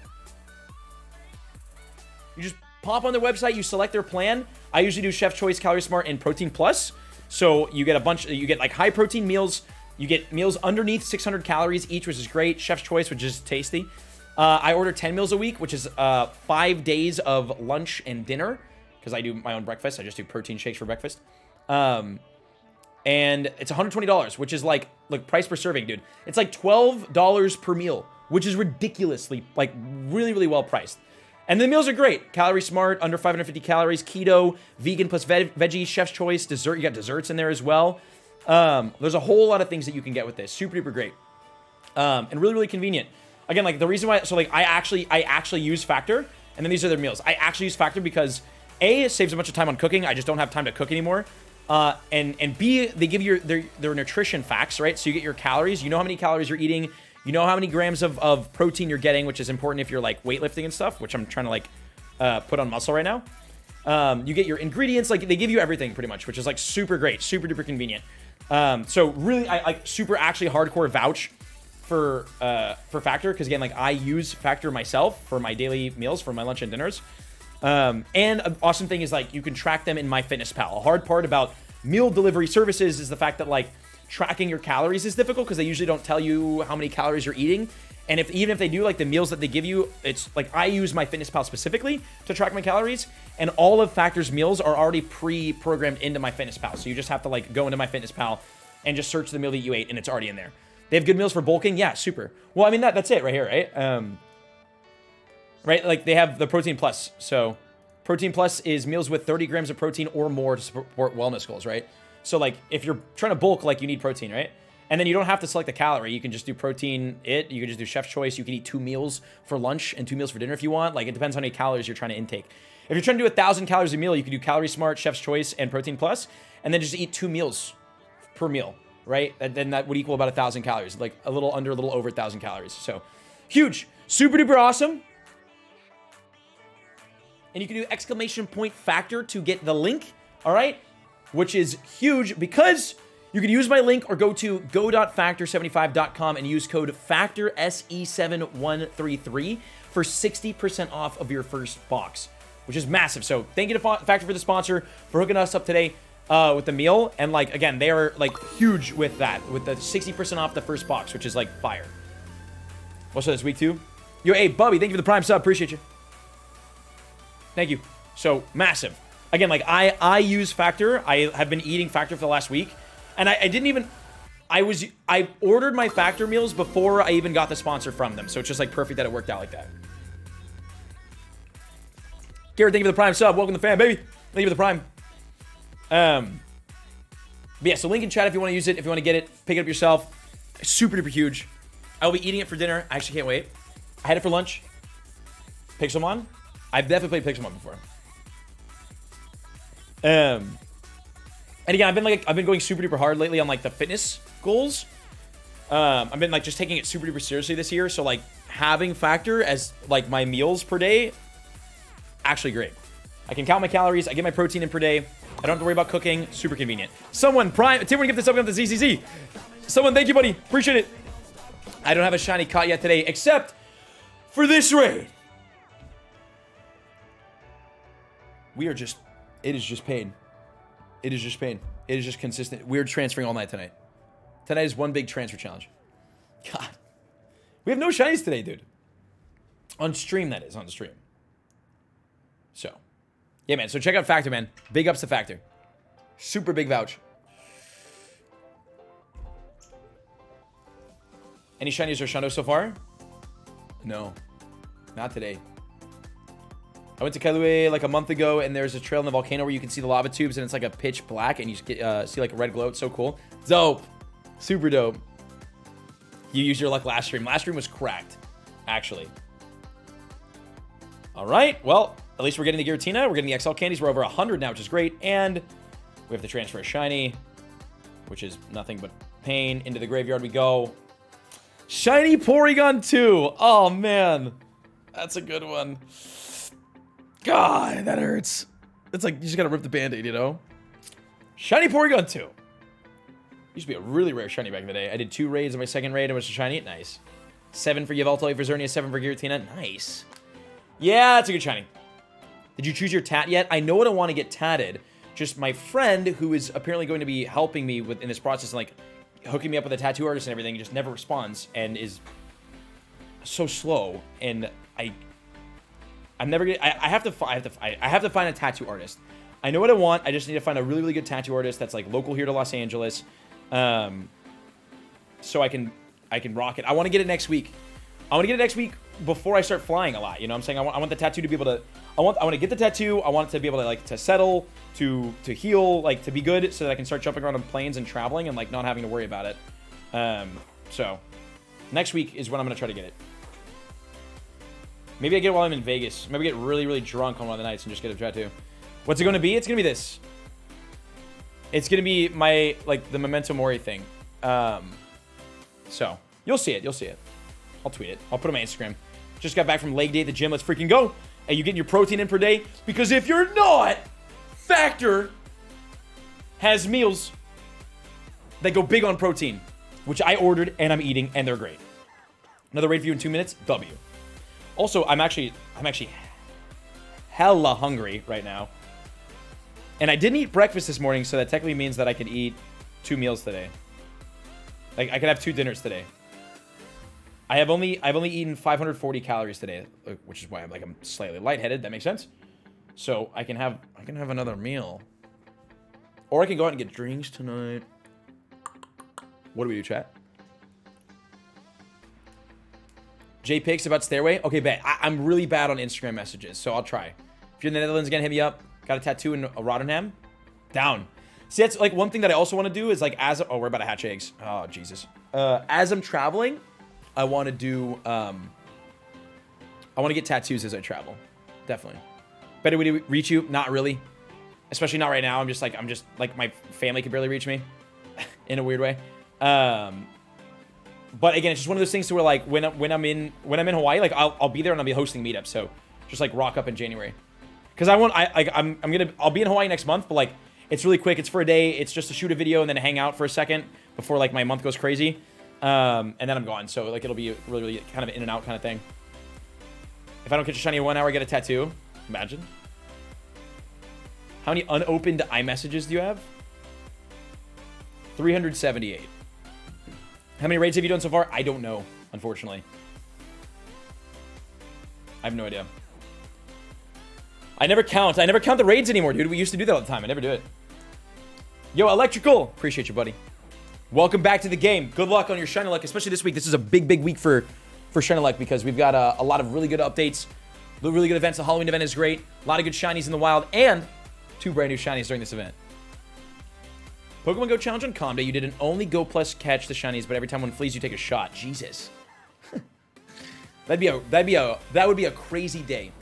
Speaker 1: You just pop on their website, you select their plan. I usually do Chef Choice, Calorie Smart, and Protein Plus. So you get you get like high protein meals. You get meals underneath 600 calories each, which is great. Chef's Choice, which is tasty. I order 10 meals a week, which is 5 days of lunch and dinner. Because I do my own breakfast. I just do protein shakes for breakfast. And it's $120, which is like, look, price per serving, dude. It's like $12 per meal, which is ridiculously, like, really, really well priced. And the meals are great. Calorie Smart, under 550 calories, keto, vegan plus veggie, Chef's Choice, dessert. You got desserts in there as well. There's a whole lot of things that you can get with this. Super duper great. And really, really convenient. Again, like the reason why, so like I actually use Factor, and then these are their meals. I actually use Factor because A, it saves a bunch of time on cooking. I just don't have time to cook anymore. And B, they give you their nutrition facts, right? So you get your calories. You know how many calories you're eating. You know how many grams of protein you're getting, which is important if you're like weightlifting and stuff, which I'm trying to like put on muscle right now. You get your ingredients. Like they give you everything pretty much, which is like super great, super duper convenient. So really, I like super actually hardcore vouch for Factor, because again, like I use Factor myself for my daily meals, for my lunch and dinners. And an awesome thing is like you can track them in MyFitnessPal. A hard part about meal delivery services is the fact that like tracking your calories is difficult because they usually don't tell you how many calories you're eating. And even if they do, like, the meals that they give you, it's like I use my Fitness Pal specifically to track my calories, and all of Factor's meals are already pre-programmed into my Fitness Pal. So you just have to, like, go into my Fitness Pal and just search the meal that you ate, and it's already in there. They have good meals for bulking. Yeah, super. Well, I mean, that's it right here, right? Right? Like, they have the Protein Plus. So Protein Plus is meals with 30 grams of protein or more to support wellness goals, right? So, like, if you're trying to bulk, like, you need protein, right? And then you don't have to select the calorie. You can just do protein You can just do chef's choice. You can eat 2 meals for lunch and 2 meals for dinner if you want. Like, it depends on how many calories you're trying to intake. If you're trying to do 1,000 calories a meal, you can do Calorie Smart, Chef's Choice, and Protein Plus, and then just eat 2 meals per meal, right? And then that would equal about 1,000 calories, like a little under, a little over 1,000 calories. So, huge. Super duper awesome. And you can do exclamation point Factor to get the link, all right? Which is huge because you can use my link or go to go.factor75.com and use code FACTOR-SE7133 for 60% off of your first box, which is massive. So thank you to Factor for the sponsor, for hooking us up today with the meal. And, like, again, they are, like, huge with that, with the 60% off the first box, which is, like, fire. Also this week too. Yo, hey, Bubby, thank you for the Prime sub. Appreciate you. Thank you. So massive. Again, like, I use Factor. I have been eating Factor for the last week. And I didn't even, I ordered my Factor meals before I even got the sponsor from them. So it's just, like, perfect that it worked out like that. Garrett, thank you for the Prime sub. Welcome to the fam, baby. Thank you for the Prime. But yeah, so link in chat if you want to use it. If you want to get it, pick it up yourself. Super duper huge. I will be eating it for dinner. I actually can't wait. I had it for lunch. Pixelmon. I've definitely played Pixelmon before. And again, I've been going super duper hard lately on, like, the fitness goals. I've been, like, just taking it super duper seriously this year. So, like, having Factor as, like, my meals per day, actually great. I can count my calories. I get my protein in per day. I don't have to worry about cooking. Super convenient. Someone, Prime, Tim, want to give this up on the ZZZ. Someone, thank you, buddy. Appreciate it. I don't have a shiny caught yet today, except for this raid. It is just pain. It is just pain. It is just consistent. We're transferring all night tonight. Tonight is one big transfer challenge. God. We have no shinies today, dude. On stream, that is. On the stream. So. Yeah, man. So check out Factor, man. Big ups to Factor. Super big vouch. Any shinies or Shundo so far? No. Not today. I went to Kailua like a month ago, and there's a trail in the volcano where you can see the lava tubes, and it's like a pitch black, and you get, see like a red glow. It's so cool. Dope. Super dope. You used your luck last stream. Last stream was cracked, actually. All right. Well, at least we're getting the Giratina. We're getting the XL candies. We're over 100 now, which is great. And we have to transfer a shiny, which is nothing but pain. Into the graveyard we go. Shiny Porygon 2. Oh, man. That's a good one. God, that hurts. It's like you just gotta rip the band-aid, you know? Shiny Porygon 2. Used to be a really rare shiny back in the day. I did 2 raids in my second raid and was a shiny. Nice. 7 for Yveltal, 8 for Zernia, 7 for Giratina. Nice. Yeah, that's a good shiny. Did you choose your tat yet? I know I don't want to get tatted. Just my friend, who is apparently going to be helping me in this process, and, like, hooking me up with a tattoo artist and everything, just never responds and is so slow. And I'm never gonna. I have to find a tattoo artist. I know what I want. I just need to find a really, really good tattoo artist that's, like, local here to Los Angeles, so I can rock it. I want to get it next week. I want to get it next week before I start flying a lot. You know what I'm saying? I want the tattoo to be able to. I want to get the tattoo. I want it to be able to, like, to settle, to heal, like, to be good, so that I can start jumping around on planes and traveling and, like, not having to worry about it. So next week is when I'm gonna try to get it. Maybe I get it while I'm in Vegas. Maybe I get really, really drunk on one of the nights and just get a tattoo. What's it going to be? It's going to be this. It's going to be my, like, the Memento Mori thing. So, you'll see it. You'll see it. I'll tweet it. I'll put it on my Instagram. Just got back from leg day at the gym. Let's freaking go. And you getting your protein in per day? Because if you're not, Factor has meals that go big on protein, which I ordered and I'm eating, and they're great. Another raid for you in 2 minutes. W. Also, I'm actually hella hungry right now. And I didn't eat breakfast this morning, so that technically means that I could eat 2 meals today. Like, I could have 2 dinners today. I've only eaten 540 calories today, which is why I'm slightly lightheaded. That makes sense. So I can have another meal, or I can go out and get drinks tonight. What do we do, chat? Jay Picks about Stairway. Okay, bet. I'm really bad on Instagram messages, so I'll try. If you're in the Netherlands again, hit me up. Got a tattoo in Rotterdam. Down. See, that's like one thing that I also want to do is like oh, we're about to hatch eggs. Oh, Jesus. As I'm traveling, I want to do, I want to get tattoos as I travel. Definitely. Better way to reach you? Not really. Especially not right now. I'm just like my family can barely reach me in a weird way. But again, it's just one of those things to where like when I'm in Hawaii, like I'll be there and I'll be hosting meetups. So just like rock up in January. Cause I'll be in Hawaii next month, but like it's really quick. It's for a day. It's just to shoot a video and then hang out for a second before like my month goes crazy. And then I'm gone. So like it'll be really, really kind of in and out kind of thing. If I don't catch a shiny in 1 hour, I get a tattoo. Imagine. How many unopened iMessages do you have? 378. How many raids have you done so far? I don't know, unfortunately. I have no idea. I never count the raids anymore, dude. We used to do that all the time. I never do it. Yo, Electrical. Appreciate you, buddy. Welcome back to the game. Good luck on your Shiny Luck, especially this week. This is a big, big week for Shiny Luck because we've got a lot of really good updates, really good events. The Halloween event is great. A lot of good shinies in the wild, and 2 brand new shinies during this event. Pokemon Go challenge on Calm Day. You didn't only Go Plus catch the shinies, but every time one flees, you take a shot. Jesus. that would be a crazy day.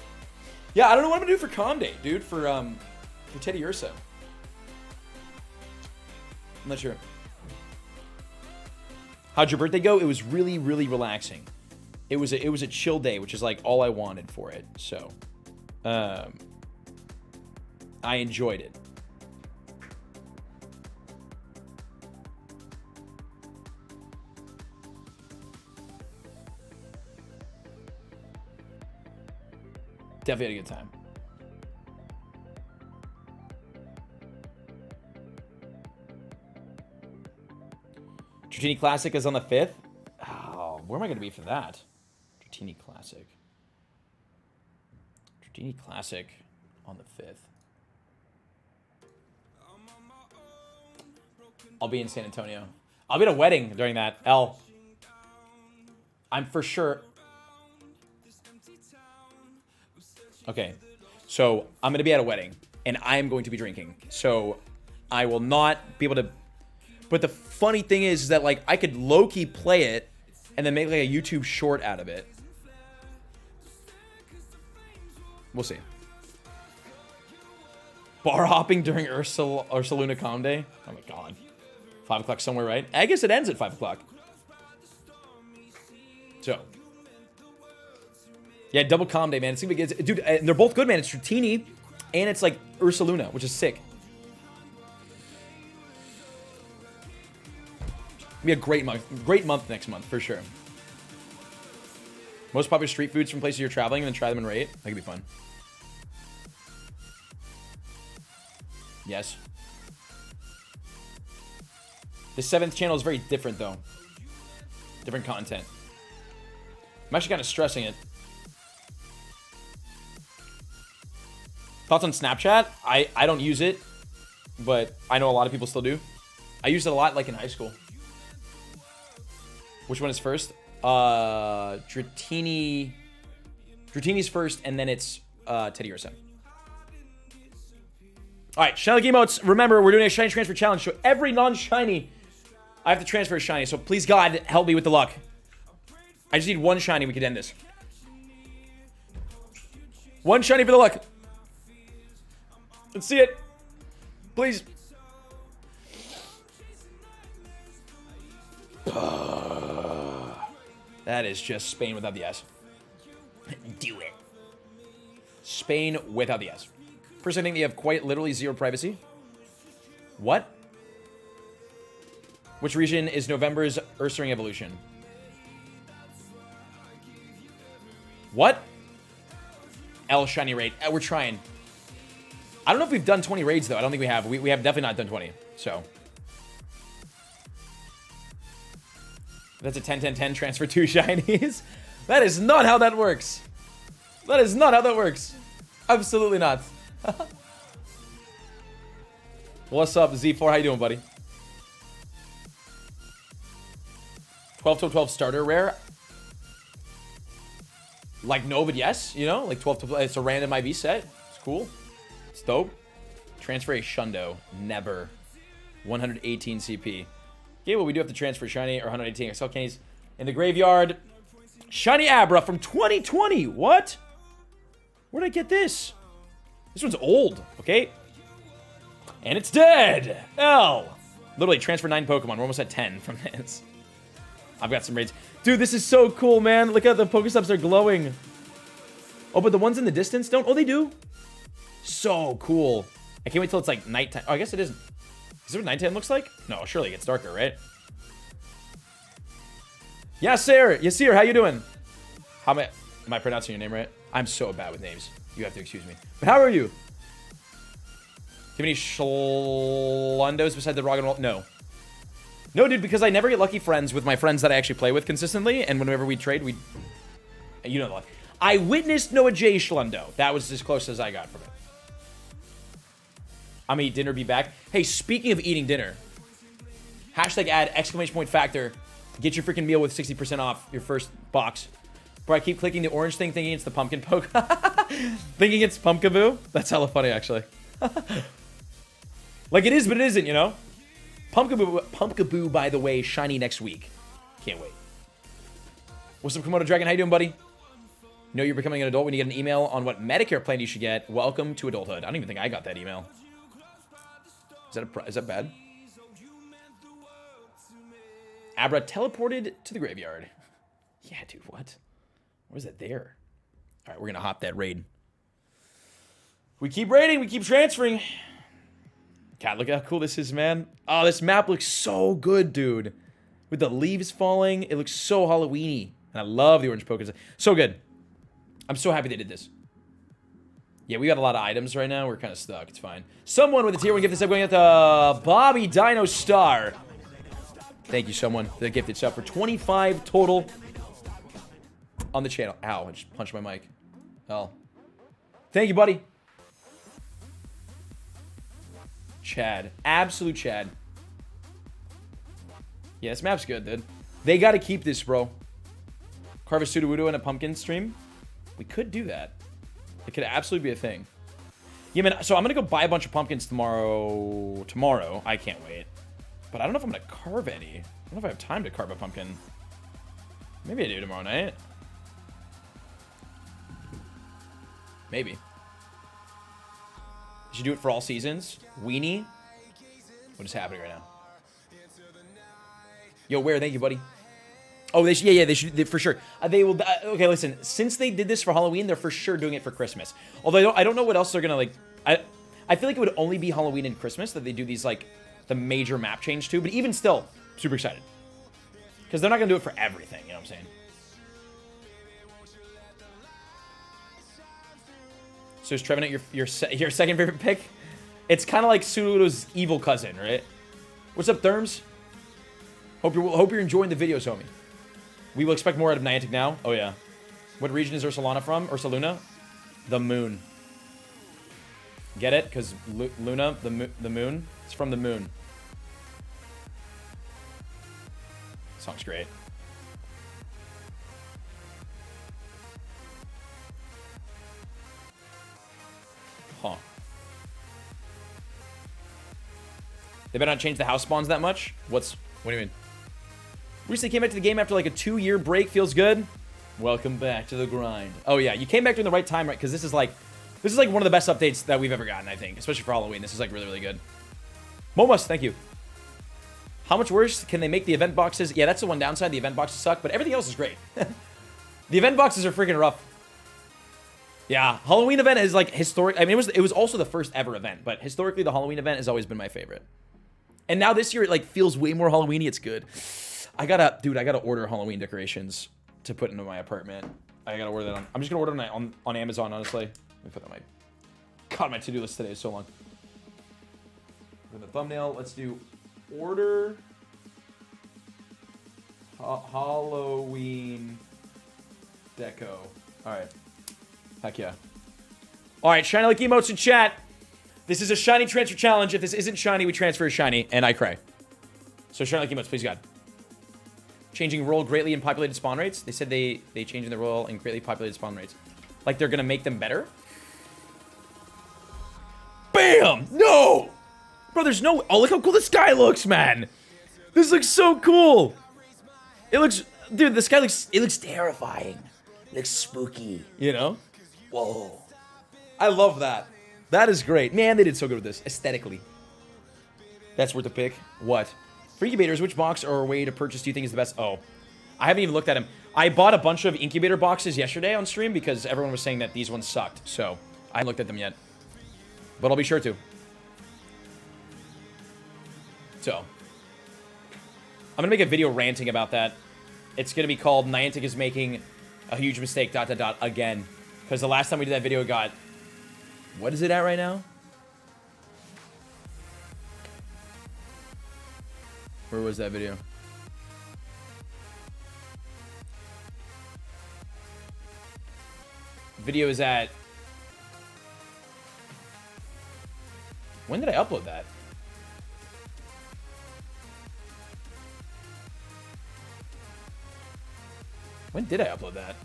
Speaker 1: Yeah, I don't know what I'm gonna do for Calm Day, dude. For Teddy Ursa. I'm not sure. How'd your birthday go? It was really, really relaxing. It was a chill day, which is like all I wanted for it. So, I enjoyed it. Definitely had a good time. Giratina Classic is on the 5th. Oh, where am I going to be for that? Giratina Classic. Giratina Classic on the 5th. I'll be in San Antonio. I'll be at a wedding during that. I'm for sure. Okay, so I'm going to be at a wedding, and I am going to be drinking. So I will not be able to... But the funny thing is that, like, I could low-key play it and then make, like, a YouTube short out of it. We'll see. Bar hopping during Ursaluna Calm Day? Oh, my God. 5 o'clock somewhere, right? I guess it ends at 5 o'clock. So... Yeah, double Calm Day, man. It's gonna be good. Dude, they're both good, man. It's Dratini, and it's like Ursaluna, which is sick. It'll be a great month next month, for sure. Most popular street foods from places you're traveling, and then try them and rate. That could be fun. Yes. The 7th channel is very different, though. Different content. I'm actually kind of stressing it. Thoughts on Snapchat? I don't use it, but I know a lot of people still do. I used it a lot, like in high school. Which one is first? Dratini's first, and then it's Teddy Ursa. All right, Shiny Game Modes. Remember, we're doing a Shiny Transfer Challenge, so every non-Shiny, I have to transfer a Shiny. So please, God, help me with the luck. I just need 1 Shiny. We could end this. 1 Shiny for the luck. Let's see it. Please. That is just Spain without the S. Do it. Spain without the S. First, I think they have quite literally 0 privacy. What? Which region is November's Ursaring Evolution? What? L Shiny raid. We're trying. I don't know if we've done 20 raids, though. I don't think we have. We have definitely not done 20, so. That's a 10-10-10 transfer 2 shinies. That is not how that works. That is not how that works. Absolutely not. What's up, Z4? How you doing, buddy? 12-12 starter rare. Like, no, but yes. You know, like 12-12. It's a random IV set. It's cool. It's dope. Transfer a Shundo. Never. 118 CP. Okay, well, we do have to transfer shiny or 118 XL candies in the graveyard. Shiny Abra from 2020. What? Where'd I get this? This one's old, okay? And it's dead. L. Literally, transfer 9 Pokemon. We're almost at 10 from this. I've got some raids. Dude, this is so cool, man. Look at the Pokestops. They're glowing. Oh, but the ones in the distance don't? Oh, they do. So cool. I can't wait till it's like nighttime. Oh, I guess it isn't. Is that what nighttime looks like? No, surely it gets darker, right? Yes, sir. Yes, sir. How you doing? How am I pronouncing your name right? I'm so bad with names. You have to excuse me. But how are you? Do you have any Shlundos besides the Rock and Roll? No. No, dude, because I never get lucky friends with my friends that I actually play with consistently, and whenever we trade, we... You know the life. I witnessed Noah J. Schlundo. That was as close as I got from it. I'm gonna eat dinner, be back. Hey, speaking of eating dinner, hashtag add exclamation point factor. Get your freaking meal with 60% off your first box. Bro, I keep clicking the orange thing thinking it's the pumpkin poke. Thinking it's Pumpkaboo. That's hella funny, actually. Like it is, but it isn't, you know? Pumpkaboo, by the way, shiny next week. Can't wait. What's up, Komodo Dragon? How you doing, buddy? Know you're becoming an adult when you get an email on what Medicare plan you should get. Welcome to adulthood. I don't even think I got that email. Is that bad? Abra teleported to the graveyard. Yeah, dude, what? What is that there? All right, we're going to hop that raid. We keep raiding. We keep transferring. God, look how cool this is, man. Oh, this map looks so good, dude. With the leaves falling, it looks so Halloween-y. And I love the orange Pokemon. So good. I'm so happy they did this. Yeah, we got a lot of items right now. We're kind of stuck. It's fine. Someone with a tier 1 gift sub going at the Bobby Dino Star. Thank you, someone, for the gifted sub for 25 total on the channel. Ow, I just punched my mic. Oh. Thank you, buddy. Chad. Absolute Chad. Yeah, this map's good, dude. They got to keep this, bro. Carve a Sudowoodo in a pumpkin stream? We could do that. It could absolutely be a thing. Yeah, man, so I'm going to go buy a bunch of pumpkins tomorrow. I can't wait. But I don't know if I'm going to carve any. I don't know if I have time to carve a pumpkin. Maybe I do tomorrow night. Maybe. Should do it for all seasons. Weenie. What is happening right now? Yo, where? Thank you, buddy. Oh, they should, yeah, they should, for sure. They will, okay, listen, since they did this for Halloween, they're for sure doing it for Christmas. Although I don't know what else they're gonna, like, I feel like it would only be Halloween and Christmas that they do these, like, the major map change to, but even still, super excited. Because they're not gonna do it for everything, you know what I'm saying? So is Trevenant your second favorite pick? It's kind of like Sudowoodo's evil cousin, right? What's up, Therms? Hope you're enjoying the videos, homie. We will expect more out of Niantic now. Oh, yeah. What region is Ursaluna from? Ursaluna? The moon. Get it? Because Luna, the moon? It's from the moon. Song's great. Huh. They better not change the house spawns that much? What do you mean? Recently came back to the game after like a 2-year break. Feels good. Welcome back to the grind. Oh yeah, you came back during the right time, right? Because this is like one of the best updates that we've ever gotten, I think. Especially for Halloween. This is like really, really good. Momus, thank you. How much worse can they make the event boxes? Yeah, that's the one downside. The event boxes suck, but everything else is great. The event boxes are freaking rough. Yeah, Halloween event is like historic. I mean, it was also the first ever event, but historically the Halloween event has always been my favorite. And now this year it like feels way more Halloween-y. It's good. I gotta order Halloween decorations to put into my apartment. I gotta order that on. I'm just gonna order them on Amazon, honestly. Let me put that on God, my to-do list today is so long. For the thumbnail, let's do order Halloween deco. All right. Heck yeah. All right, shiny like emotes in chat. This is a shiny transfer challenge. If this isn't shiny, we transfer a shiny, and I cry. So shiny like emotes, please God. Changing role greatly in populated spawn rates. They said they changing the role in greatly populated spawn rates. Like they're gonna make them better. Bam! No! Bro, there's no... Oh, look how cool the sky looks, man. This looks so cool. It looks... Dude, the sky looks... It looks terrifying. It looks spooky. You know? Whoa. I love that. That is great. Man, they did so good with this. Aesthetically. That's worth a pick. What? For incubators, which box or way to purchase do you think is the best? Oh. I haven't even looked at them. I bought a bunch of incubator boxes yesterday on stream because everyone was saying that these ones sucked. So, I haven't looked at them yet. But I'll be sure to. So. I'm going to make a video ranting about that. It's going to be called Niantic is making a huge mistake, ... again. Because the last time we did that video, it got... What is it at right now? Where was that video? Video is at... When did I upload that? When did I upload that?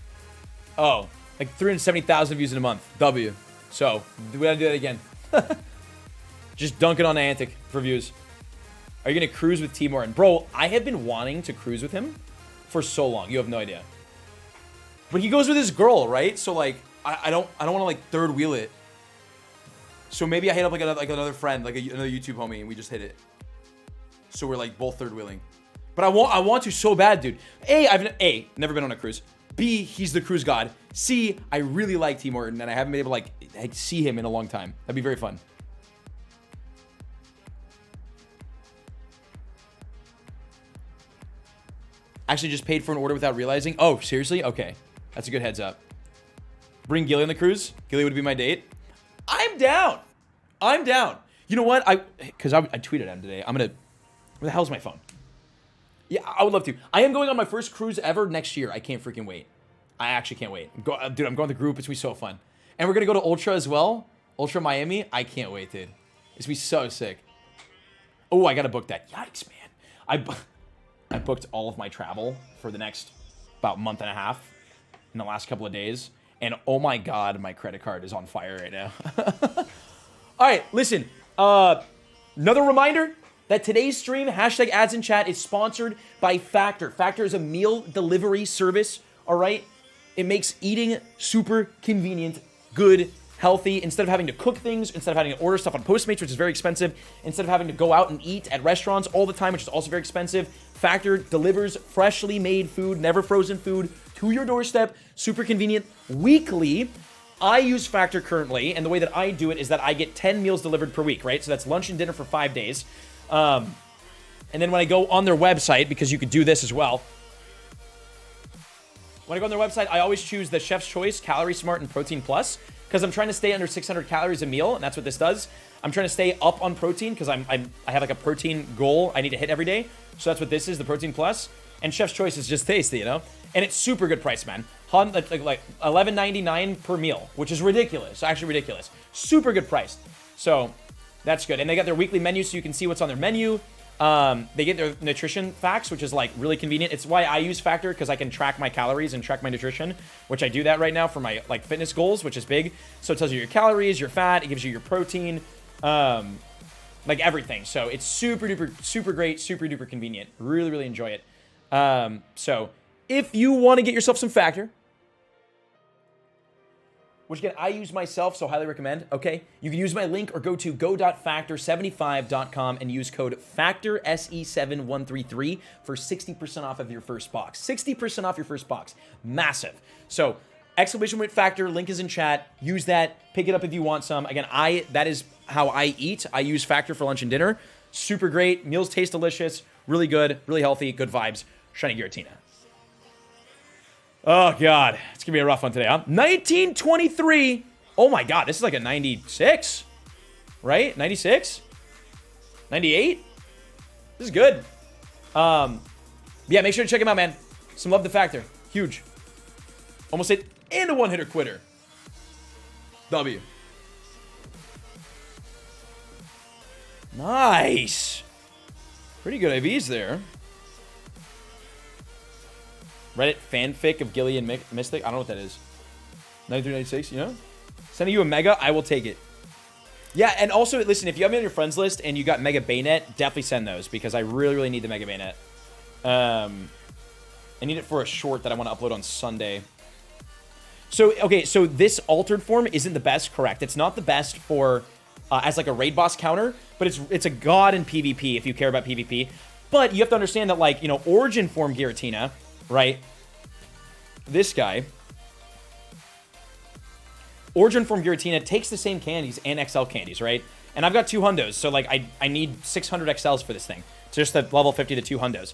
Speaker 1: Oh, like 370,000 views in a month. W. So, we gotta do that again. Just dunk it on Niantic for views. Are you gonna cruise with Timor? And bro, I have been wanting to cruise with him for so long. You have no idea. But he goes with his girl, right? So like, I don't want to like third wheel it. So maybe I hit up like another friend, like another YouTube homie, and we just hit it. So we're like both third wheeling. But I want to so bad, dude. I've never been on a cruise. B, he's the cruise god. C, I really like T. Morton, and I haven't been able to like see him in a long time. That'd be very fun. Actually just paid for an order without realizing. Oh, seriously? Okay. That's a good heads up. Bring Gilly on the cruise. Gilly would be my date. I'm down. I'm down. You know what? Because I tweeted at him today. I'm going to... Where the hell's my phone? Yeah, I would love to. I am going on my first cruise ever next year. I can't freaking wait. I actually can't wait. Dude, I'm going with the group. It's going to be so fun. And we're going to go to Ultra as well. Ultra Miami. I can't wait, dude. It's going to be so sick. Oh, I got to book that. Yikes, man. I booked all of my travel for the next about month and a half in the last couple of days. And oh my God, my credit card is on fire right now. All right, listen. Another reminder that today's stream, hashtag ads in chat, is sponsored by Factor. Factor is a meal delivery service, all right? It makes eating super convenient, good, healthy. Instead of having to cook things, instead of having to order stuff on Postmates, which is very expensive, instead of having to go out and eat at restaurants all the time, which is also very expensive, Factor delivers freshly made food, never frozen food, to your doorstep, super convenient, weekly. I use Factor currently, and the way that I do it is that I get 10 meals delivered per week, right? So that's lunch and dinner for 5 days. And then when I go on their website, because you could do this as well, when I go on their website, I always choose the Chef's Choice, Calorie Smart, and Protein Plus, because I'm trying to stay under 600 calories a meal, and that's what this does. I'm trying to stay up on protein, because I have like a protein goal I need to hit every day. So that's what this is, the Protein Plus. And Chef's Choice is just tasty, you know? And it's super good price, man. Like $11.99 per meal, which is ridiculous. Actually ridiculous. Super good price. So that's good. And they got their weekly menu so you can see what's on their menu. They get their nutrition facts, which is like really convenient. It's why I use Factor, because I can track my calories and track my nutrition, which I do that right now for my like fitness goals, which is big. So it tells you your calories, your fat, it gives you your protein, like everything. So it's super duper, super great, super duper convenient. Really, really enjoy it. So if you want to get yourself some Factor, which again, I use myself, so highly recommend, okay? You can use my link or go to go.factor75.com and use code FACTOR-SE7133 for 60% off of your first box. 60% off your first box. Massive. So, exclamation point Factor, link is in chat. Use that. Pick it up if you want some. Again, that is how I eat. I use Factor for lunch and dinner. Super great. Meals taste delicious. Really good. Really healthy. Good vibes. Shiny Giratina. Oh, God. It's going to be a rough one today, huh? 1923. Oh, my God. This is like a 96, right? 96? 98? This is good. Yeah, make sure to check him out, man. Some love the Factor. Huge. Almost hit and a one-hitter quitter. W. Nice. Pretty good IVs there. Reddit fanfic of Gilly and Mystic. I don't know what that is. 9396, you know? Sending you a Mega, I will take it. Yeah, and also, listen, if you have me on your friends list and you got Mega Bayonet, definitely send those because I really, really need the Mega Bayonet. I need it for a short that I want to upload on Sunday. So, okay, so this altered form isn't the best, correct. It's not the best for, as like a raid boss counter, but it's a god in PvP if you care about PvP. But you have to understand that, like, you know, origin form Giratina, right? This guy. Origin form Giratina takes the same candies and XL candies, right? And I've got 2 hundos, so like I need 600 XLs for this thing. It's just the level 50 to 2 hundos.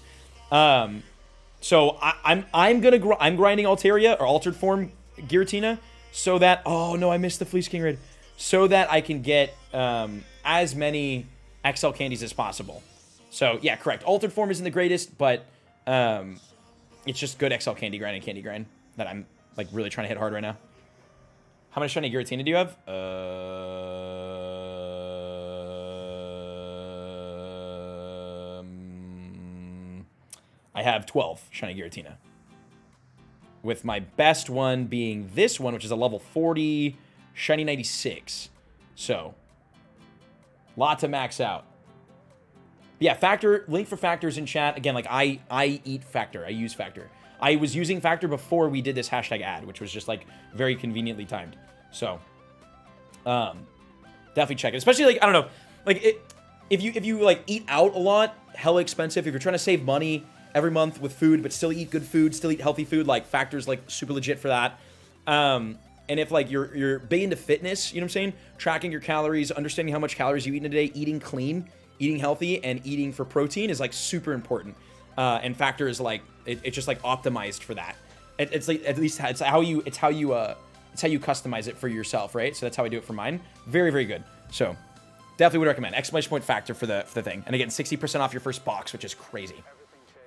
Speaker 1: So I'm grinding Alteria or altered form Giratina so that I missed the Fleece King raid. So that I can get as many XL candies as possible. So yeah, correct. Altered form isn't the greatest, but it's just good XL candy grind that I'm like really trying to hit hard right now. How many shiny Giratina do you have? I have 12 shiny Giratina. With my best one being this one, which is a level 40 shiny 96. So, lot to max out. Yeah, Factor, link for Factors in chat. Again, like I eat Factor. I use Factor. I was using Factor before we did this hashtag ad, which was just like very conveniently timed. So, definitely check it. Especially like, I don't know, like if you like eat out a lot, hella expensive. If you're trying to save money every month with food, but still eat good food, still eat healthy food, like Factor's like super legit for that. And if like you're big into fitness, you know what I'm saying? Tracking your calories, understanding how much calories you eat in a day, eating clean, eating healthy, and eating for protein is like super important. And Factor is like it's just like optimized for that. It's like at least it's how you customize it for yourself, right? So that's how I do it for mine. Very, very good. So definitely would recommend exclamation point Factor for the thing. And again, 60% off your first box, which is crazy.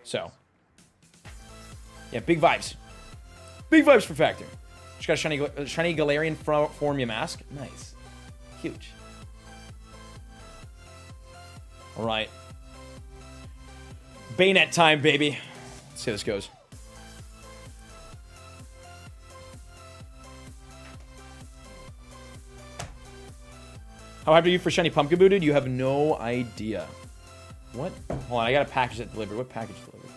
Speaker 1: So yeah, big vibes. Big vibes for Factor. Just got a shiny Galarian Formula mask. Nice. Huge. All right. Bayonet time, baby. Let's see how this goes. How happy are you for shiny Pumpkin Boo, dude? You have no idea. What? Hold on, I got a package that delivered. What package delivered?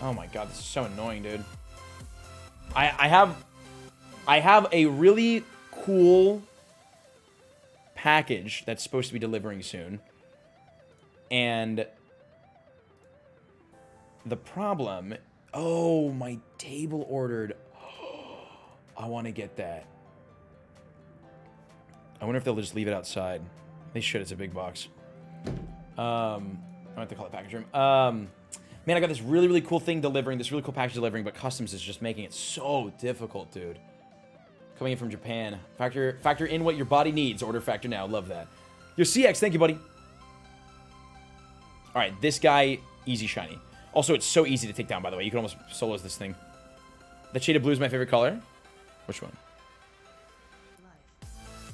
Speaker 1: Oh my god, this is so annoying, dude. I have a really cool package that's supposed to be delivering soon. And the problem... Oh, my table ordered. I want to get that. I wonder if they'll just leave it outside. They should. It's a big box. I have to call it package room. Man, I got this really, really cool thing delivering, this really cool package delivering, but Customs is just making it so difficult, dude. Coming in from Japan. Factor in what your body needs. Order Factor now. Love that. Your CX, thank you, buddy. All right, this guy, easy shiny. Also, it's so easy to take down, by the way. You can almost solos this thing. The shaded blue is my favorite color. Which one?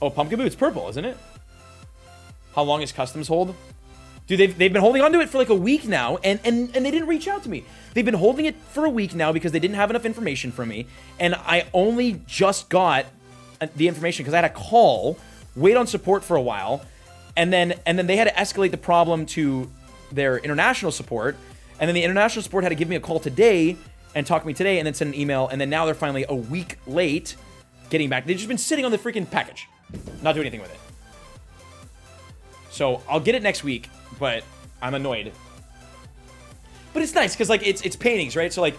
Speaker 1: Oh, Pumpkin Boo, it's purple, isn't it? How long is Customs hold? Dude, they've been holding on to it for like a week now, and they didn't reach out to me. They've been holding it for a week now because they didn't have enough information from me, and I only just got the information because I had a call, wait on support for a while, and then they had to escalate the problem to their international support, and then the international support had to give me a call today and talk to me today, and then send an email, and then now they're finally a week late getting back. They've just been sitting on the freaking package, not doing anything with it. So I'll get it next week, but I'm annoyed. But it's nice because like it's paintings, right? So like,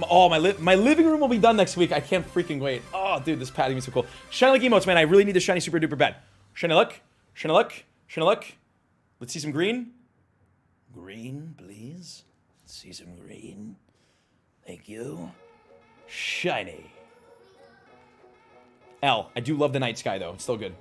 Speaker 1: oh my living room will be done next week. I can't freaking wait. Oh, dude, this padding is so cool. Shiny luck emotes, man. I really need the shiny super duper bad. Shiny luck, shiny luck, shiny luck. Let's see some green. Green, please. Let's see some green. Thank you. Shiny. L. I do love the night sky, though. It's still good.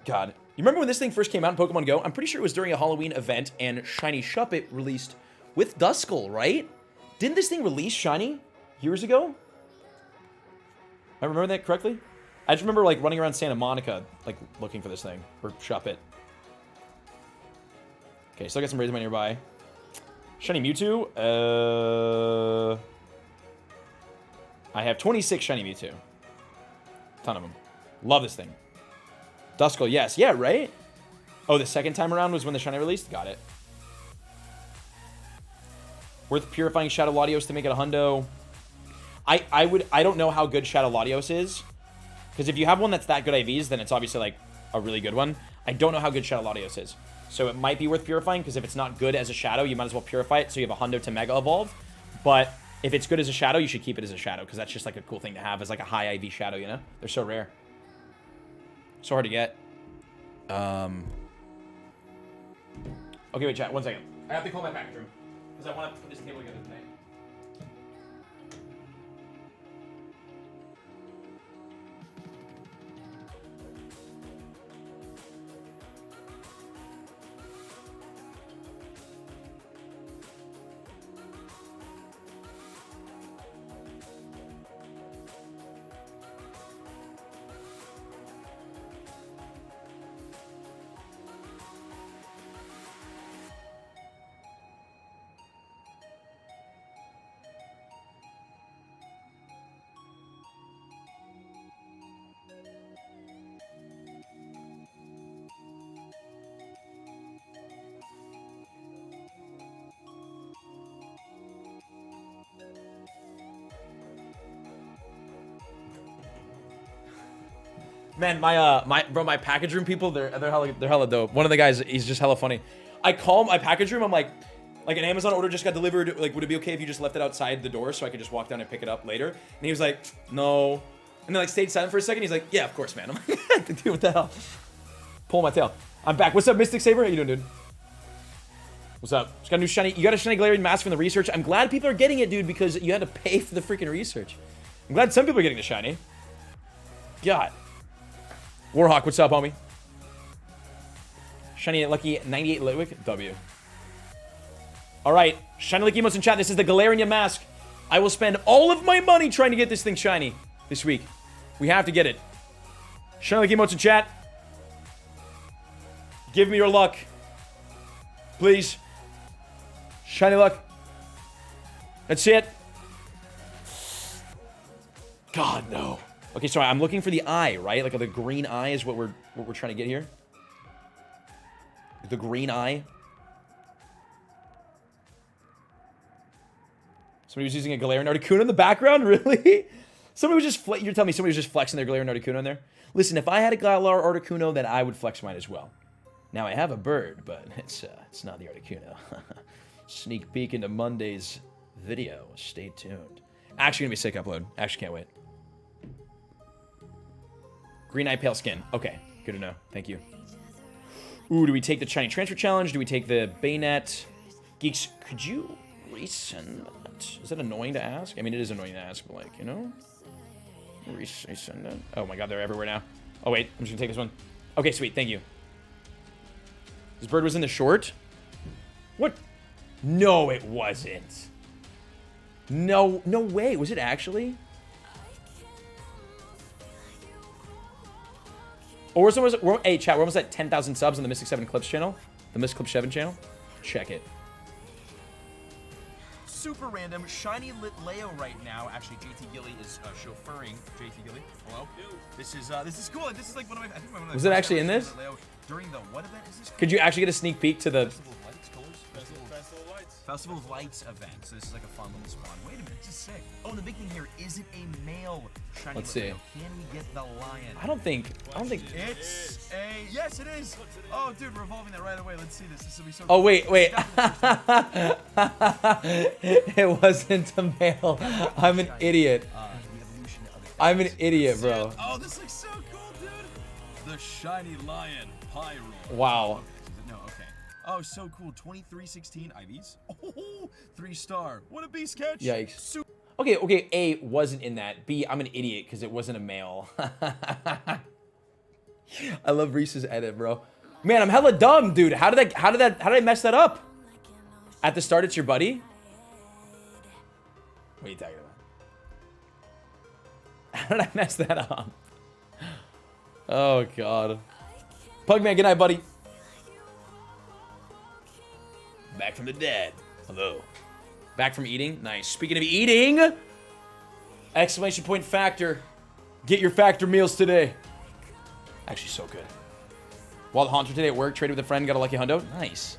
Speaker 1: God. You remember when this thing first came out in Pokemon Go? I'm pretty sure it was during a Halloween event, and Shiny Shuppet released with Duskull, right? Didn't this thing release Shiny years ago? I remember that correctly? I just remember, like, running around Santa Monica, like, looking for this thing. Or Shuppet. Okay, still got some Razormon nearby. Shiny Mewtwo. I have 26 Shiny Mewtwo. Ton of them. Love this thing. Duskull, yes. Yeah, right? Oh, the second time around was when the Shiny released? Got it. Worth purifying Shadow Latios to make it a hundo. I don't know how good Shadow Latios is. Because if you have one that's that good IVs, then it's obviously, like, a really good one. I don't know how good Shadow Latios is. So it might be worth purifying, because if it's not good as a Shadow, you might as well purify it so you have a hundo to Mega Evolve. But if it's good as a Shadow, you should keep it as a Shadow, because that's just, like, a cool thing to have as, like, a high IV Shadow, you know? They're so rare. So hard to get. Okay, wait, chat. 1 second. I have to call my package room, because I want to put this table together tonight. Man, my package room people, they're hella dope. One of the guys, he's just hella funny. I call my package room, I'm like an Amazon order just got delivered. Like, would it be okay if you just left it outside the door so I could just walk down and pick it up later? And he was like, no. And then like stayed silent for a second. He's like, yeah, of course, man. I'm like, dude, what the hell? Pull my tail. I'm back. What's up, Mystic Saber? How you doing, dude? What's up? Just got a new shiny. You got a shiny Galarian mask from the research. I'm glad people are getting it, dude, because you had to pay for the freaking research. I'm glad some people are getting the shiny. God. Warhawk, what's up, homie? Shiny Lucky 98 Litwick. W. Alright. Shiny Lucky emotes in chat. This is the Galarian mask. I will spend all of my money trying to get this thing shiny this week. We have to get it. Shiny Lucky emotes in chat. Give me your luck. Please. Shiny luck. That's it. God, no. Okay, sorry, I'm looking for the eye, right? Like the green eye is what we're trying to get here. The green eye. Somebody was using a Galarian Articuno in the background, really? Somebody was just you're telling me somebody was just flexing their Galarian Articuno in there? Listen, if I had a Galar Articuno, then I would flex mine as well. Now I have a bird, but it's not the Articuno. Sneak peek into Monday's video. Stay tuned. Actually gonna be a sick upload. Actually can't wait. Green eye, pale skin. Okay, good to know. Thank you. Ooh, do we take the shiny transfer challenge? Do we take the Bayonet? Geeks, could you resend that? Is that annoying to ask? I mean, it is annoying to ask, but like, you know? Resend that. Oh my god, they're everywhere now. Oh wait, I'm just gonna take this one. Okay, sweet, thank you. This bird was in the short? What? No, it wasn't. No way. Was it actually? Or hey, chat, we're almost at 10,000 subs on the Mystic 7 Clips channel. The Mystic Clip 7 channel. Check it. Super random, shiny lit Leo right now. Actually, JT Gilly is chauffeuring. JT Gilly, hello. This is cool. This is like one of my. I think one of my. Was it actually in this? During the what event is this? Could you actually get a sneak peek to the Festival of Lights event? So this is like a fun little spawn. Wait a minute, this is sick. Oh, and the big thing here, is it a male shiny? Let's see. Leo? Can we get the lion? I don't think. It's a. Yes, it is. Oh, dude, we're evolving that right away. Let's see this. This will be so. Oh wait. It wasn't a male. I'm an idiot. I'm an idiot, bro. Oh, this looks so cool, dude. The shiny lion Pyro. Wow. No, okay. Oh, so cool. 2316 IVs. Oh, 3-star. What a beast catch. Yikes. Okay, okay, A wasn't in that. B, I'm an idiot because it wasn't a male. I love Reese's edit, bro. Man, I'm hella dumb, dude. How did I mess that up? At the start, it's your buddy? What are you talking about? How did I mess that up? Oh, God. Pugman, good night, buddy. Back from the dead. Hello. Back from eating? Nice. Speaking of eating, exclamation point Factor. Get your Factor meals today. Actually, so good. Wild Haunter today at work. Traded with a friend. Got a lucky hundo. Nice.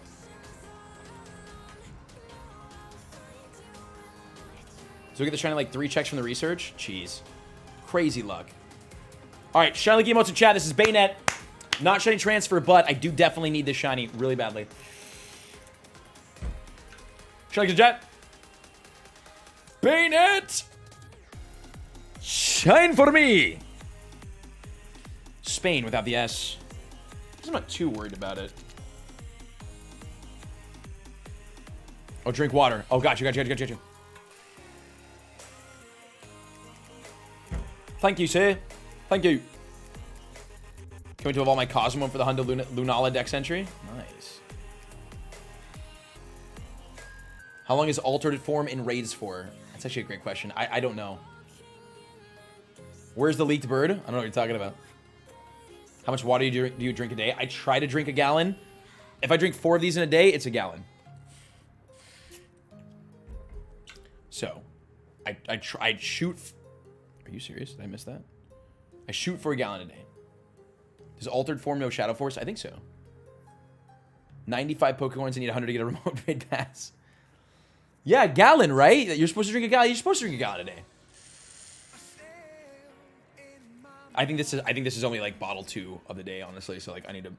Speaker 1: So we get the shiny like 3 checks from the research. Jeez. Crazy luck. All right, shiny game emotes in chat. This is Bayonet. Not shiny transfer, but I do definitely need this shiny really badly. Shiny in chat. Bayonet. Shine for me. Spain without the S. I'm not too worried about it. Oh, drink water. Oh, got you. Thank you, sir. Thank you. Can we do all my Cosmo for the Hundo Lunala dex entry? Nice. How long is altered form in raids for? That's actually a great question. I don't know. Where's the leaked bird? I don't know what you're talking about. How much water do you drink a day? I try to drink a gallon. If I drink 4 of these in a day, it's a gallon. So, I shoot. Are you serious? Did I miss that? I shoot for a gallon a day. Does altered form no Shadow Force? I think so. 95 Pokecoins and need 100 to get a remote raid pass. Yeah, a gallon, right? You're supposed to drink a gallon. You're supposed to drink a gallon a day. I think this is only like bottle 2 of the day, honestly. So like I need to.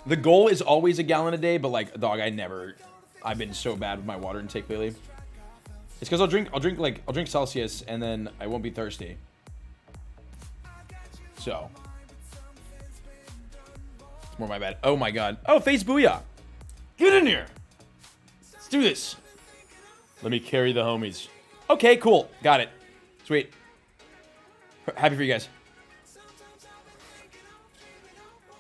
Speaker 1: The goal is always a gallon a day, but like dog, I've been so bad with my water intake lately. It's because I'll drink Celsius and then I won't be thirsty. So it's more my bad. Oh my god. Oh, Face Booyah. Get in here. Let's do this. Let me carry the homies. Okay, cool. Got it. Sweet. Happy for you guys.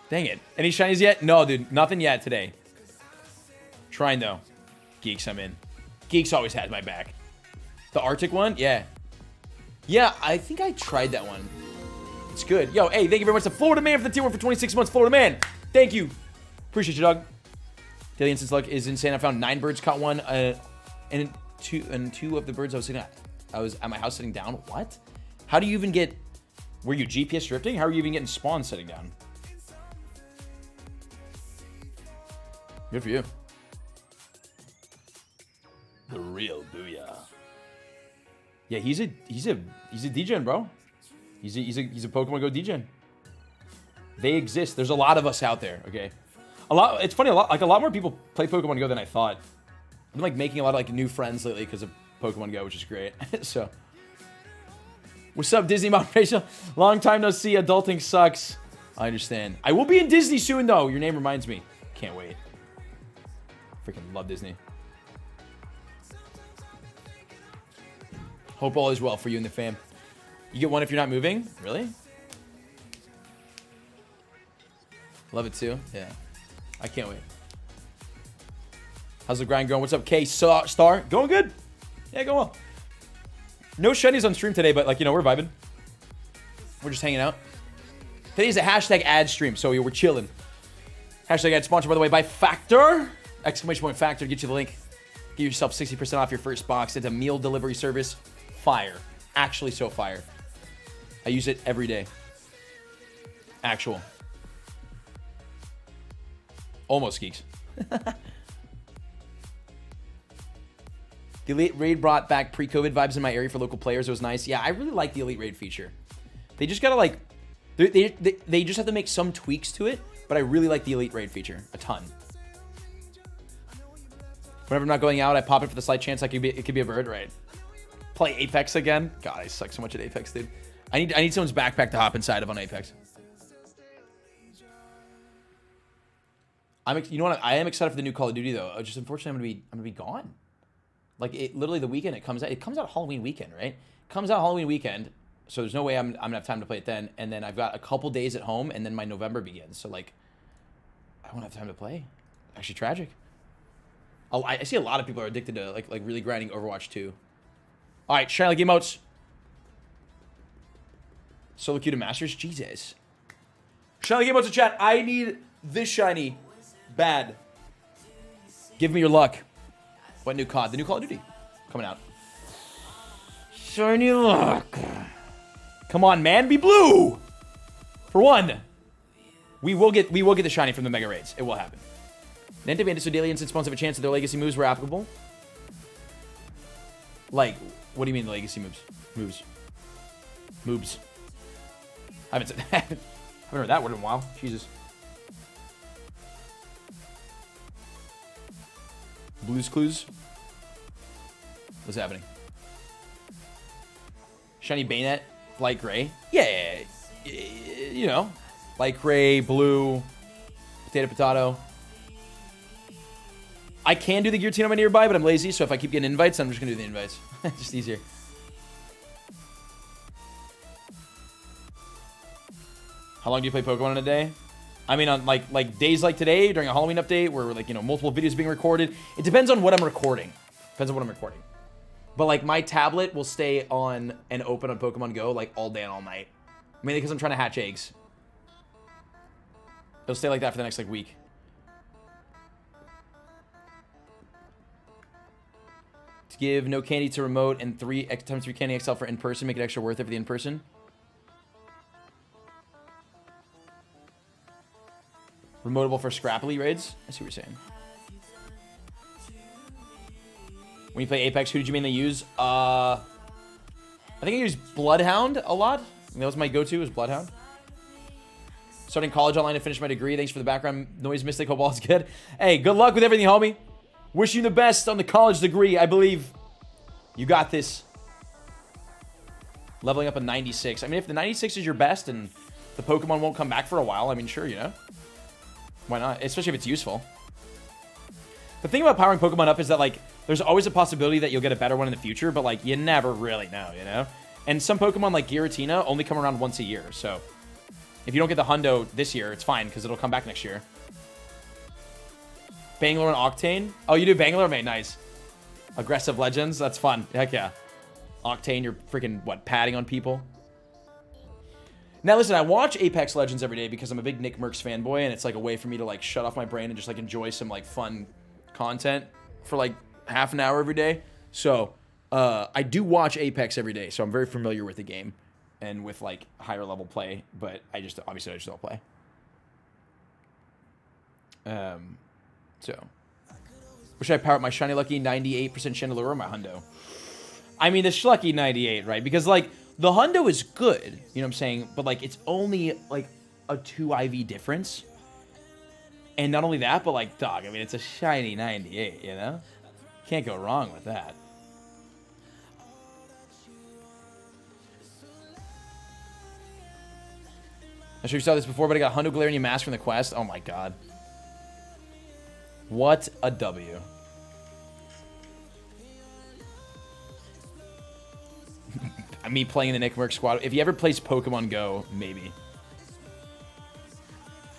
Speaker 1: Dang it. Any shinies yet? No, dude. Nothing yet today. Trying though. Geeks, I'm in. Geeks always has my back. The Arctic one? Yeah. Yeah, I think I tried that one. It's good. Yo, hey, thank you very much to Florida Man for the tier 1 for 26 months. Florida Man. Thank you. Appreciate you, dog. Daily instance luck is insane. I found 9 birds, caught 1, and two of the birds I was at my house sitting down. What? How do you even get... Were you GPS drifting? How are you even getting spawn sitting down? Good for you. The real Booyah. Yeah, he's a DGen, bro. He's a Pokemon Go DGen. They exist. There's a lot of us out there. Okay, it's funny. A lot more people play Pokemon Go than I thought. I've been like making a lot of like new friends lately because of Pokemon Go, which is great. So, what's up, Disney Mom Rachel? Long time no see. Adulting sucks. I understand. I will be in Disney soon though. Your name reminds me. Can't wait. Freaking love Disney. Hope all is well for you and the fam. You get one if you're not moving? Really? Love it too. Yeah. I can't wait. How's the grind going? What's up, K Star? Going good. Yeah, going well. No shinies on stream today, but like, you know, we're vibing. We're just hanging out. Today's a hashtag ad stream, so we're chilling. Hashtag ad sponsored, by the way, by Factor. Exclamation point Factor. Get you the link. Get yourself 60% off your first box. It's a meal delivery service. Fire. Actually so fire. I use it every day. Actual. Almost geeks. The Elite Raid brought back pre-COVID vibes in my area for local players. It was nice. Yeah, I really like the Elite Raid feature. They just gotta like... They just have to make some tweaks to it, but I really like the Elite Raid feature. A ton. Whenever I'm not going out, I pop it for the slight chance it could be a bird, right? Play Apex again? God, I suck so much at Apex, dude. I need someone's backpack to hop inside of on Apex. You know what? I am excited for the new Call of Duty though. Just unfortunately, I'm gonna be gone. Like literally the weekend it comes out. It comes out Halloween weekend, right? It comes out Halloween weekend. So there's no way I'm gonna have time to play it then. And then I've got a couple days at home, and then my November begins. So like, I won't have time to play. Actually, tragic. I see a lot of people are addicted to like really grinding Overwatch 2. All right, shiny like emotes. Solo queue to Masters, Jesus. Shiny like emotes in chat. I need this shiny, bad. Give me your luck. What new COD? The new Call of Duty coming out. Shiny luck. Come on, man, be blue. For one, we will get the shiny from the Mega Raids. It will happen. Niantic made it so daily instant spawns have a chance that their legacy moves were applicable. Like, what do you mean the legacy moves? Moves. I haven't said that. I haven't heard that word in a while. Jesus. Blues Clues. What's happening? Shiny Bayonet. Light gray. Yeah. You know. Light gray, blue. Potato. I can do the Giratina on my nearby, but I'm lazy, so if I keep getting invites, I'm just going to do the invites. Just easier. How long do you play Pokemon in a day? I mean, on like days like today, during a Halloween update, where like, you know, multiple videos being recorded. It depends on what I'm recording. But like my tablet will stay on and open on Pokemon Go like all day and all night. Mainly because I'm trying to hatch eggs. It'll stay like that for the next like week. To give no candy to remote and 3 times 3 candy XL for in-person, make it extra worth it for the in-person. Remotable for scrappily raids? I see what you're saying. When you play Apex, who did you mainly use? I think I used Bloodhound a lot. That was my go-to, was Bloodhound. Starting college online to finish my degree. Thanks for the background noise, Mystic. Hope all is good. Hey, good luck with everything, homie. Wish you the best on the college degree. I believe you got this. Leveling up a 96. I mean, if the 96 is your best and the Pokemon won't come back for a while, I mean, sure, you know. Why not? Especially if it's useful. The thing about powering Pokemon up is that, like, there's always a possibility that you'll get a better one in the future, but, like, you never really know, you know? And some Pokemon, like Giratina, only come around once a year, so if you don't get the Hundo this year, it's fine, because it'll come back next year. Bangalore and Octane? Oh, you do Bangalore? Mate, nice. Aggressive Legends? That's fun. Heck yeah. Octane, you're freaking, what, patting on people? Now, listen, I watch Apex Legends every day because I'm a big Nick Merckx fanboy, and it's, like, a way for me to, like, shut off my brain and just, like, enjoy some, like, fun content for, like, half an hour every day. So, I do watch Apex every day, so I'm very familiar with the game and with, like, higher level play, but obviously I just don't play. So, where should I power up my Shiny Lucky 98% Chandelure or my Hundo? I mean, the Schlucky 98, right? Because, like, the Hundo is good, you know what I'm saying? But, like, it's only, like, a 2 IV difference. And not only that, but, like, dog, I mean, it's a shiny 98, you know? Can't go wrong with that. I'm sure you saw this before, but I got Hundo Galarian Mask from the quest. Oh, my God. What a W. Me playing in the Nick Merckx squad. If he ever plays Pokemon Go, maybe.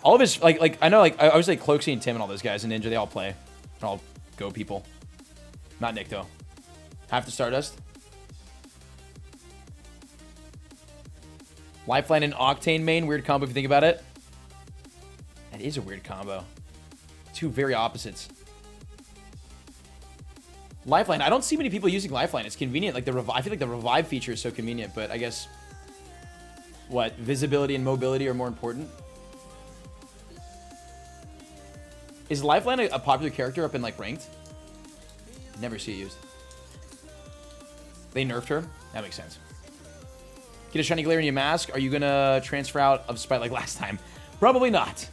Speaker 1: All of his, like I know, like, I was like Cloaksy and Tim and all those guys and Ninja, they all play. They're all Go people. Not Nick, though. Half the Stardust. Lifeline and Octane main. Weird combo if you think about it. That is a weird combo. Two very opposites. Lifeline. I don't see many people using Lifeline. It's convenient. Like I feel like the revive feature is so convenient, but I guess what, visibility and mobility are more important. Is Lifeline a popular character up in like ranked? Never see it used. They nerfed her. That makes sense. Get a shiny Galarian mask. Are you gonna transfer out of spite like last time? Probably not.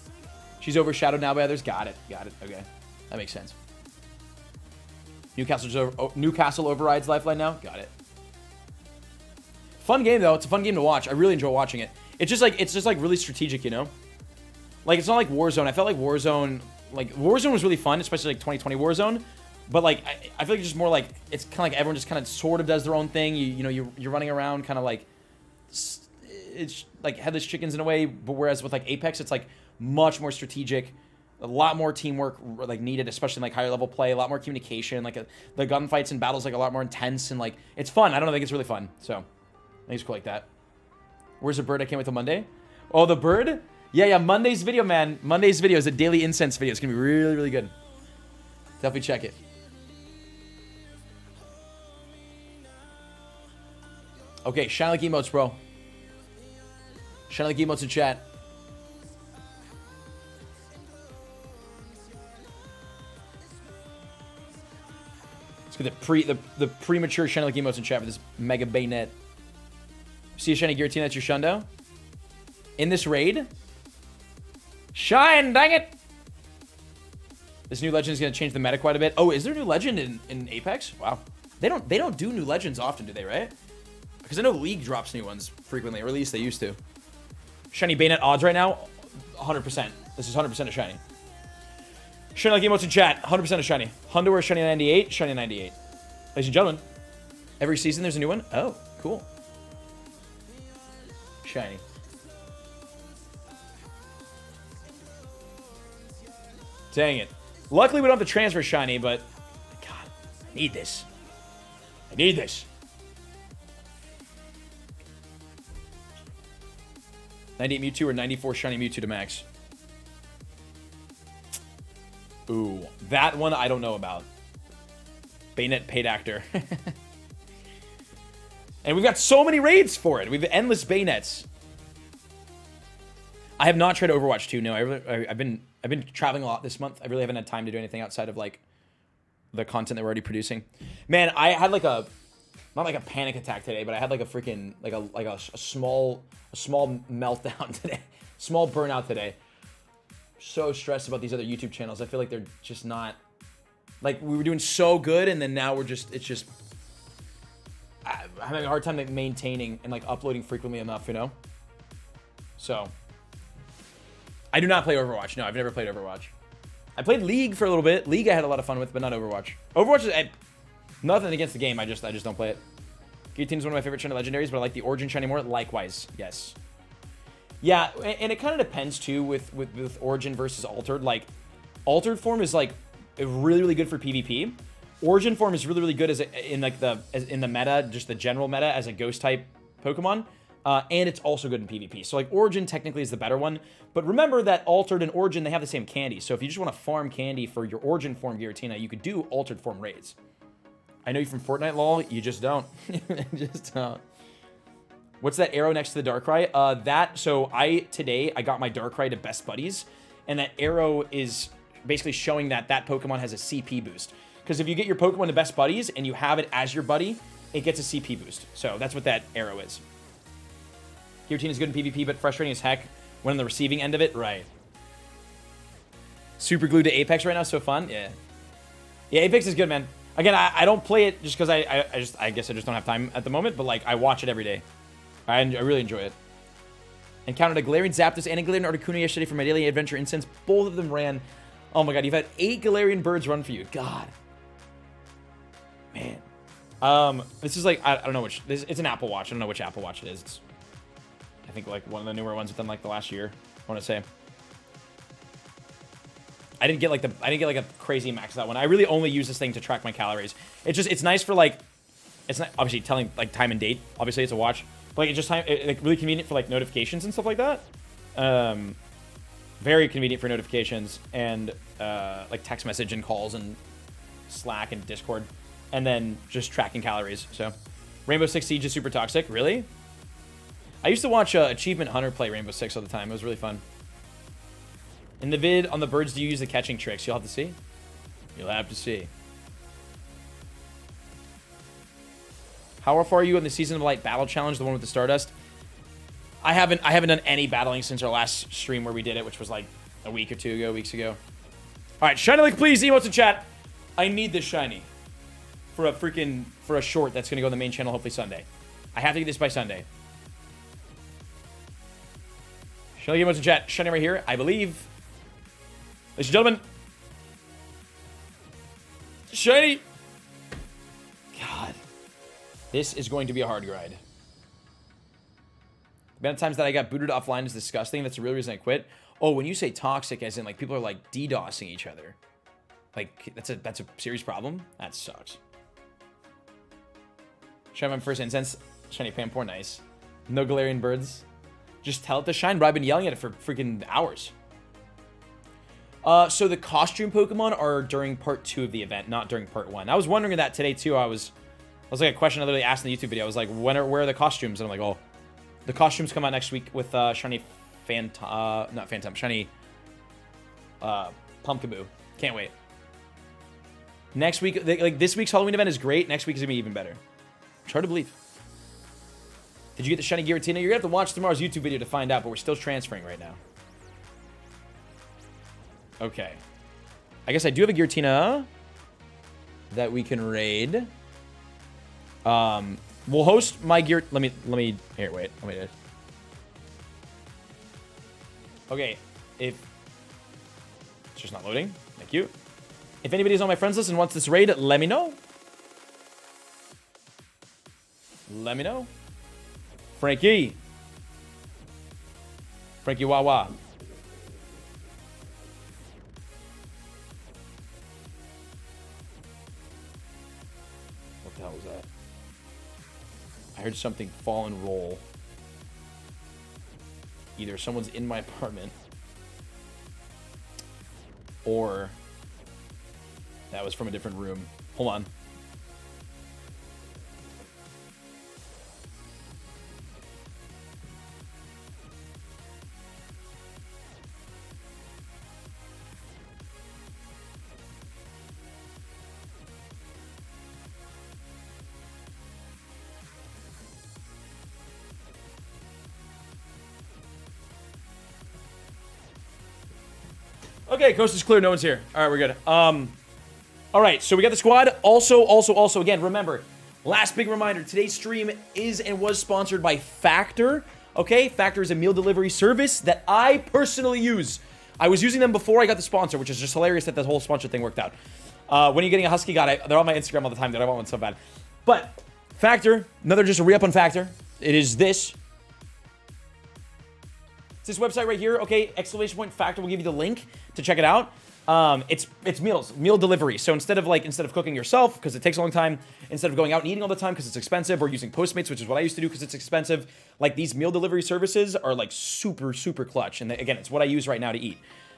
Speaker 1: She's overshadowed now by others. Got it. Got it. Okay, that makes sense. Newcastle overrides Lifeline now. Got it. Fun game though. It's a fun game to watch. I really enjoy watching it. It's just like really strategic, you know. Like it's not like Warzone. I felt like Warzone like Warzone was really fun, especially like 2020 Warzone. But like I feel like it's just more like it's kind of like everyone just kind of sort of does their own thing. You know you're running around kind of like it's like headless chickens in a way. But whereas with like Apex, it's like much more strategic, a lot more teamwork like needed, especially in like higher level play, a lot more communication. Like the gunfights and battles like a lot more intense and like it's fun. I don't know, I think it's really fun. So I think it's cool like that. Where's the bird? I can't wait till Monday. Oh, the bird? Yeah. Monday's video, man. Monday's video is a daily incense video. It's gonna be really, really good. Definitely check it. Okay, shine like emotes, bro. Shine like emotes in chat. Let's get the premature shine like emotes in chat for this mega bayonet. See a shiny Giratina at your shundo? In this raid? Shine, dang it! This new legend is gonna change the meta quite a bit. Oh, is there a new legend in Apex? Wow. They don't do new legends often, do they, right? Because I know League drops new ones frequently, or at least they used to. Shiny bayonet odds right now, 100%. This is 100% a shiny. Shiny like emotes in chat, 100% a shiny. Hundo or shiny 98, shiny 98. Ladies and gentlemen, every season there's a new one. Oh, cool. Shiny. Dang it. Luckily we don't have to transfer shiny, but God, I need this. I need this. 98 Mewtwo or 94 shiny Mewtwo to max. Ooh, that one I don't know about. Bayonet paid actor. And we've got so many raids for it. We have endless bayonets. I have not tried Overwatch 2. No, I've been traveling a lot this month. I really haven't had time to do anything outside of like the content that we're already producing. Man, I had like a not like a panic attack today, but I had like a freaking like a small meltdown today. Small burnout today. So stressed about these other YouTube channels. I feel like they're just not like we were doing so good, and then now it's just I'm having a hard time like maintaining and like uploading frequently enough, you know? So I do not play Overwatch. No, I've never played Overwatch. I played League for a little bit. League I had a lot of fun with, but not Overwatch. Overwatch is nothing against the game. I just don't play it. Guillotine is one of my favorite shiny legendaries, but I like the Origin shiny more. Likewise, yes. Yeah, and it kind of depends too with Origin versus Altered. Like, Altered form is like really, really good for PvP. Origin form is really, really good in the meta, just the general meta as a ghost type Pokemon. And it's also good in PvP. So like Origin technically is the better one. But remember that Altered and Origin, they have the same candy. So if you just want to farm candy for your Origin form Giratina, you could do Altered form raids. I know you from Fortnite, lol. You just don't. Just don't. What's that arrow next to the Darkrai? Today I got my Darkrai to best buddies. And that arrow is basically showing that Pokemon has a CP boost. Because if you get your Pokemon to best buddies and you have it as your buddy, it gets a CP boost. So that's what that arrow is. Giratina is good in PvP, but frustrating as heck when on the receiving end of it. Right. Super glued to Apex right now, so fun. Yeah. Yeah, Apex is good, man. Again, I don't play it just because I guess I just don't have time at the moment, but like I watch it every day. I really enjoy it. Encountered a Galarian Zapdos and a Galarian Articuno yesterday for my daily adventure instance. Both of them ran. Oh my god, you've had 8 Galarian birds run for you. God. Man. This is like, I don't know which, it's an Apple Watch. I don't know which Apple Watch it is. It's, I think like one of the newer ones within like the last year, I want to say. I didn't get like a crazy max that one. I really only use this thing to track my calories. It's nice for like, it's not obviously telling like time and date. Obviously it's a watch, but like it's just like really convenient for like notifications and stuff like that. Very convenient for notifications and like text message and calls and Slack and Discord, and then just tracking calories. So Rainbow Six Siege is super toxic. Really? I used to watch Achievement Hunter play Rainbow Six all the time. It was really fun. In the vid on the birds, do you use the catching tricks? You'll have to see. You'll have to see. How far are you in the Season of Light Battle Challenge, the one with the Stardust? I haven't done any battling since our last stream where we did it, which was like a week or two ago, weeks ago. All right, shiny like please, emotes in chat. I need this shiny for a short that's gonna go on the main channel hopefully Sunday. I have to get this by Sunday. Shiny emotes in chat. Shiny right here, I believe. Ladies and gentlemen, Shiny. God. This is going to be a hard grind. The amount of times that I got booted offline is disgusting. That's the real reason I quit. Oh, when you say toxic, as in, like, people are, like, DDoSing each other. Like, that's a serious problem? That sucks. Shine my first incense. Shiny Pampor, nice. No Galarian birds. Just tell it to shine, bro. I've been yelling at it for freaking hours. So the costume Pokemon are during part 2 of the event, not during part 1. I was wondering that today, too. I was like a question I literally asked in the YouTube video. I was like, where are the costumes? And I'm like, oh, the costumes come out next week with Shiny not Phantom, Shiny Pumpkaboo. Can't wait. Next week, like this week's Halloween event is great. Next week is gonna be even better. It's hard to believe. Did you get the Shiny Giratina? You're gonna have to watch tomorrow's YouTube video to find out, but we're still transferring right now. Okay. I guess I do have a Giratina that we can raid. We'll host my gear. Let me. Here, wait. Okay. If it's just not loading, thank you. If anybody's on my friends list and wants this raid, let me know. Let me know. Frankie Wawa. What the hell was that? I heard something fall and roll. Either someone's in my apartment, or that was from a different room. Hold on. Okay, coast is clear. No one's here. All right, we're good. All right, so we got the squad. Also, again, remember, last big reminder, today's stream is and was sponsored by Factor. Okay, Factor is a meal delivery service that I personally use. I was using them before I got the sponsor, which is just hilarious that the whole sponsor thing worked out. When you're getting a Husky God, they're on my Instagram all the time, dude. I want one so bad. But Factor, another just a re-up on Factor. It is this. It's this website right here, okay? Exclamation point Factor will give you the link to check it out. It's meal delivery. So instead of cooking yourself, because it takes a long time, instead of going out and eating all the time because it's expensive, or using Postmates, which is what I used to do because it's expensive, like these meal delivery services are like super, super clutch. And again, it's what I use right now to eat.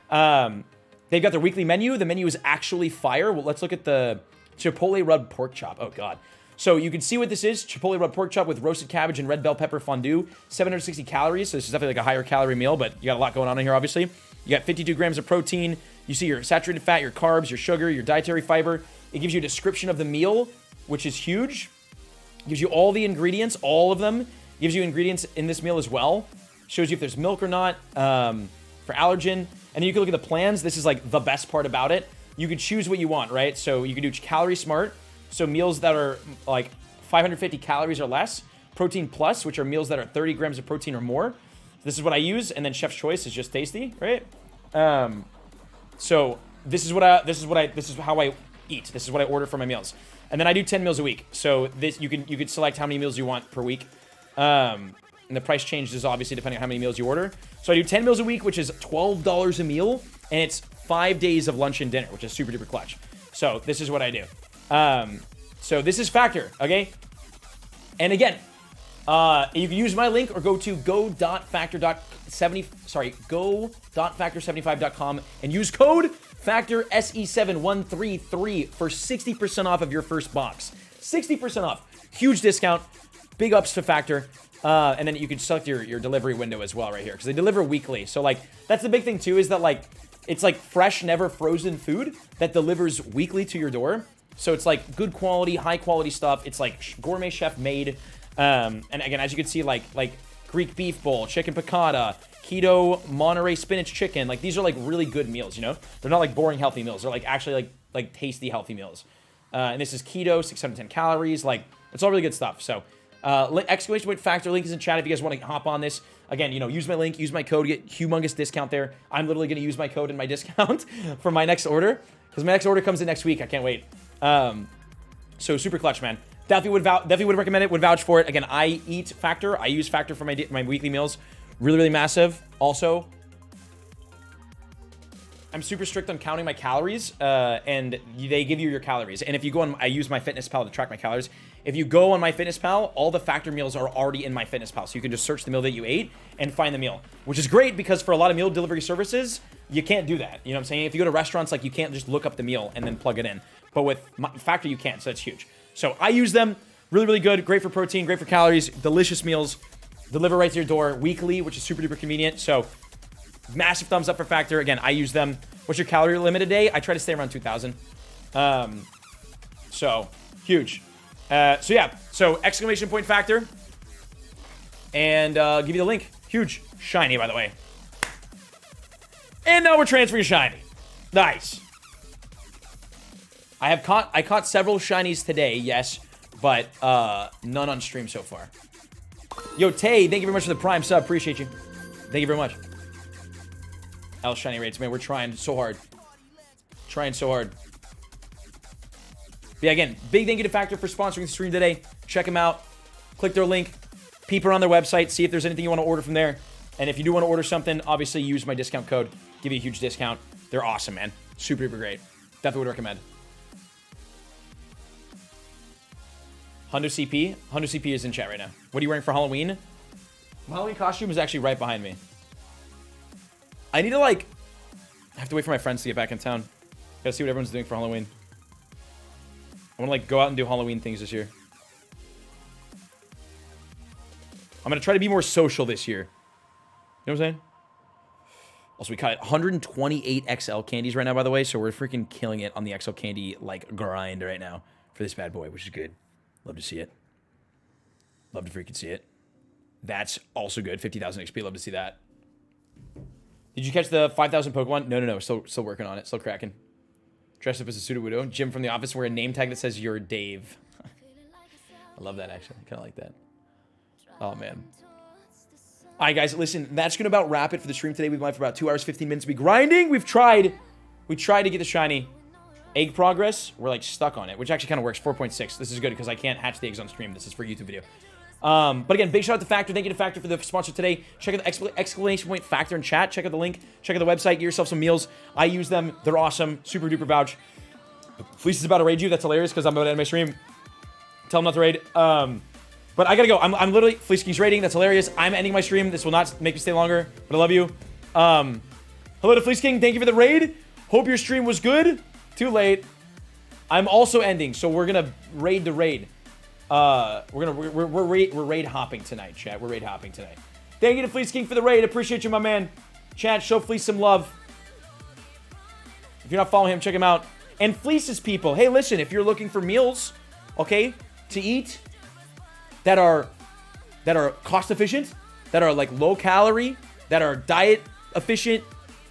Speaker 1: They've got their weekly menu. The menu is actually fire. Well, let's look at the Chipotle rubbed pork chop. Oh God. So you can see what this is. Chipotle rubbed pork chop with roasted cabbage and red bell pepper fondue. 760 calories. So this is definitely like a higher calorie meal, but you got a lot going on in here, obviously. You got 52 grams of protein. You see your saturated fat, your carbs, your sugar, your dietary fiber. It gives you a description of the meal, which is huge. It gives you all the ingredients, all of them. It gives you ingredients in this meal as well. Shows you if there's milk or not, for allergen. And then you can look at the plans. This is like the best part about it. You can choose what you want, right? So you can do calorie smart. So meals that are like 550 calories or less. Protein plus, which are meals that are 30 grams of protein or more. This is what I use. And then Chef's Choice is just tasty, right? So this is how I eat. This is what I order for my meals. And then I do 10 meals a week. So this you could select how many meals you want per week. And the price changes obviously depending on how many meals you order. So I do 10 meals a week, which is $12 a meal, and it's 5 days of lunch and dinner, which is super duper clutch. So this is what I do. So this is Factor, okay? And again, you can use my link or go to go.factor75.com and use code Factor SE7133 for 60% off of your first box. 60% off. Huge discount. Big ups to Factor. And then you can select your delivery window as well right here, because they deliver weekly. So like that's the big thing too, is that like it's like fresh, never frozen food that delivers weekly to your door. So it's like good quality, high quality stuff. It's like gourmet chef made. And again, as you can see, like Greek beef bowl, chicken piccata, keto Monterey spinach chicken. Like these are like really good meals, you know? They're not like boring healthy meals. They're like actually like tasty healthy meals. And this is keto, 610 calories. Like it's all really good stuff. So exclamation point Factor link is in chat if you guys want to hop on this. Again, you know, use my link, use my code, get humongous discount there. I'm literally going to use my code and my discount for my next order, because my next order comes in next week. I can't wait. So super clutch, man. Definitely would recommend it. Would vouch for it. Again, I eat Factor. I use Factor for my weekly meals. Really, really massive. Also, I'm super strict on counting my calories, and they give you your calories. And if you go on, I use MyFitnessPal to track my calories. If you go on MyFitnessPal, all the Factor meals are already in MyFitnessPal. So you can just search the meal that you ate and find the meal, which is great because for a lot of meal delivery services, you can't do that. You know what I'm saying? If you go to restaurants, like you can't just look up the meal and then plug it in. But with Factor, you can, so that's huge. So I use them. Really, really good. Great for protein, great for calories, delicious meals. Deliver right to your door weekly, which is super duper convenient. So massive thumbs up for Factor. Again, I use them. What's your calorie limit a day? I try to stay around 2,000. So huge. So yeah. So exclamation point Factor. And give you the link. Huge. Shiny, by the way. And now we're transferring shiny. Nice. I caught several shinies today, yes, but none on stream so far. Yo, Tay, thank you very much for the Prime sub. Appreciate you. Thank you very much. L shiny rates, man. We're trying so hard. Trying so hard. But yeah, again, big thank you to Factor for sponsoring the stream today. Check them out. Click their link. Peep around their website. See if there's anything you want to order from there. And if you do want to order something, obviously use my discount code. Give you a huge discount. They're awesome, man. Super, super great. Definitely would recommend. Hundo CP. Hundo CP is in chat right now. What are you wearing for Halloween? My Halloween costume is actually right behind me. I need to, like... I have to wait for my friends to get back in town. Gotta see what everyone's doing for Halloween. I want to, like, go out and do Halloween things this year. I'm gonna try to be more social this year. You know what I'm saying? Also, we got 128 XL candies right now, by the way, so we're freaking killing it on the XL candy, like, grind right now for this bad boy, which is good. Love to see it. Love to freaking see it. That's also good. 50,000 XP. Love to see that. Did you catch the 5,000 Pokemon? No. Still working on it. Still cracking. Dressed up as a Sudowoodo. Jim from the office wear a name tag that says you're Dave. I love that, actually. I kind of like that. Oh, man. All right, guys. Listen, that's going to about wrap it for the stream today. We've been live for about 2 hours, 15 minutes. We grinding. We tried to get the shiny. Egg progress, we're like stuck on it, which actually kind of works. 4.6. This is good because I can't hatch the eggs on stream. This is for a YouTube video. But again, big shout out to Factor. Thank you to Factor for the sponsor today. Check out the exclamation point Factor in chat. Check out the link. Check out the website. Get yourself some meals. I use them. They're awesome. Super duper vouch. Fleece is about to raid you. That's hilarious because I'm about to end my stream. Tell him not to raid. But I gotta go. I'm literally Fleece King's raiding. That's hilarious. I'm ending my stream. This will not make me stay longer, but I love you. Hello to Fleece King. Thank you for the raid. Hope your stream was good. Too late. I'm also ending, so we're gonna raid the raid. We're raid hopping tonight, chat. We're raid hopping tonight. Thank you to Fleece King for the raid. Appreciate you, my man. Chat, show Fleece some love. If you're not following him, check him out. And Fleece's people. Hey, listen, if you're looking for meals, okay, to eat that are cost efficient, that are like low calorie, that are diet efficient,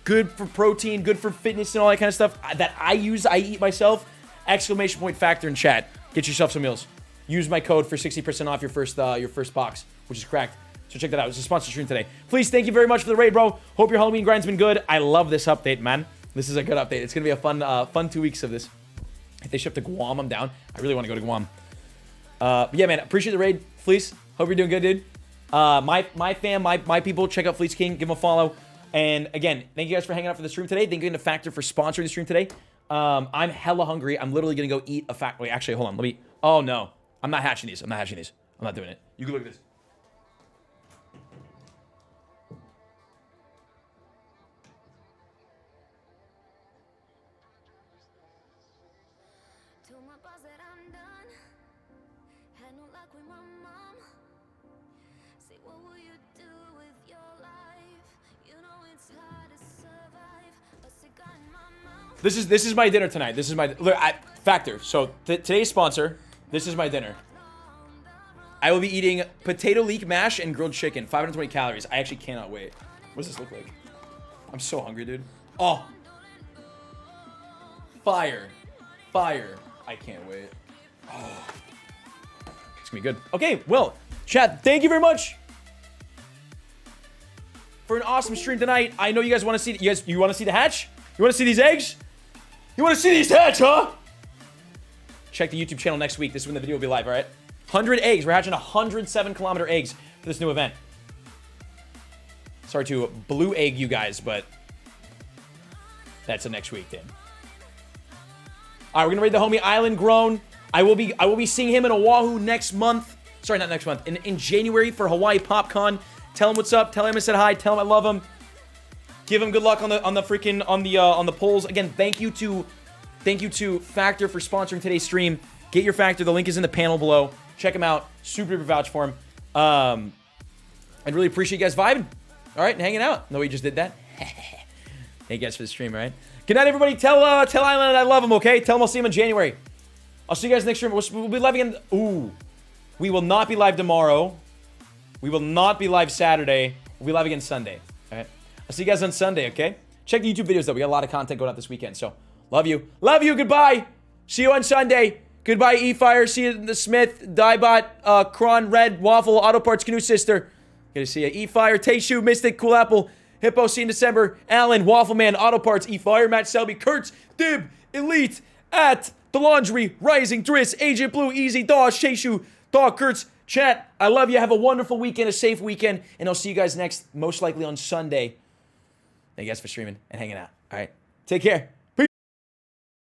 Speaker 1: good for protein, good for fitness and all that kind of stuff that I eat myself, exclamation point Factor in chat. Get yourself some meals. Use my code for 60% off your first box, which is cracked. So check that out. It's a sponsored stream today. Please, thank you very much for the raid, bro. Hope your Halloween grind's been good. I love this update, man. This is a good update. It's gonna be a fun 2 weeks of this. If they ship to Guam, I'm down. I really want to go to Guam. But yeah, man, appreciate the raid, Fleece. Hope you're doing good, dude. My fam, my people, check out Fleece King. Give him a follow. And again, thank you guys for hanging out for the stream today. Thank you to Factor for sponsoring the stream today. I'm hella hungry. I'm literally gonna go eat a Wait, actually, hold on. Oh no, I'm not hatching these. I'm not doing it. You can look at this. This is my dinner tonight. This is my Factor. So today's sponsor. This is my dinner. I will be eating potato leek mash and grilled chicken. 520 calories. I actually cannot wait. What does this look like? I'm so hungry, dude. Oh, fire. I can't wait. Oh, it's gonna be good. Okay, well, chat. Thank you very much for an awesome stream tonight. I know you guys want to see. You want to see the hatch? You want to see these eggs? You want to see these hatch, huh? Check the YouTube channel next week. This is when the video will be live, all right? 100 eggs. We're hatching 107-kilometer eggs for this new event. Sorry to blue egg you guys, but that's the next week, then. All right, we're gonna raid the homie Island Grown. I will be seeing him in Oahu next month. Sorry, not next month. In January for Hawaii PopCon. Tell him what's up. Tell him I said hi. Tell him I love him. Give him good luck on the polls. Again, thank you to Factor for sponsoring today's stream. Get your Factor. The link is in the panel below. Check him out. Super duper vouch for him. I'd really appreciate you guys vibing. All right, and hanging out. No, we just did that. Thank you guys for the stream, all right? Good night, everybody. Tell Island I love him, okay? Tell him I'll see him in January. I'll see you guys next stream. We'll be live again. Ooh. We will not be live tomorrow. We will not be live Saturday. We'll be live again Sunday, all right? I'll see you guys on Sunday, okay? Check the YouTube videos, though. We got a lot of content going out this weekend, so love you. Love you. Goodbye. See you on Sunday. Goodbye, E-Fire. See you, the Smith, Diebot, Kron, Red, Waffle, Auto Parts, Canoe Sister. Good to see you. E-Fire, Tayshu, Mystic, Cool Apple, Hippo, see you in December. Alan, Waffleman, Auto Parts, E-Fire, Matt Selby, Kurtz, Dib, Elite, at The Laundry, Rising, Driss, Agent Blue, Easy, Daw, Tayshu, Daw, Kurtz, chat. I love you. Have a wonderful weekend, a safe weekend, and I'll see you guys next, most likely on Sunday. Thank you guys for streaming and hanging out. All right. Take care.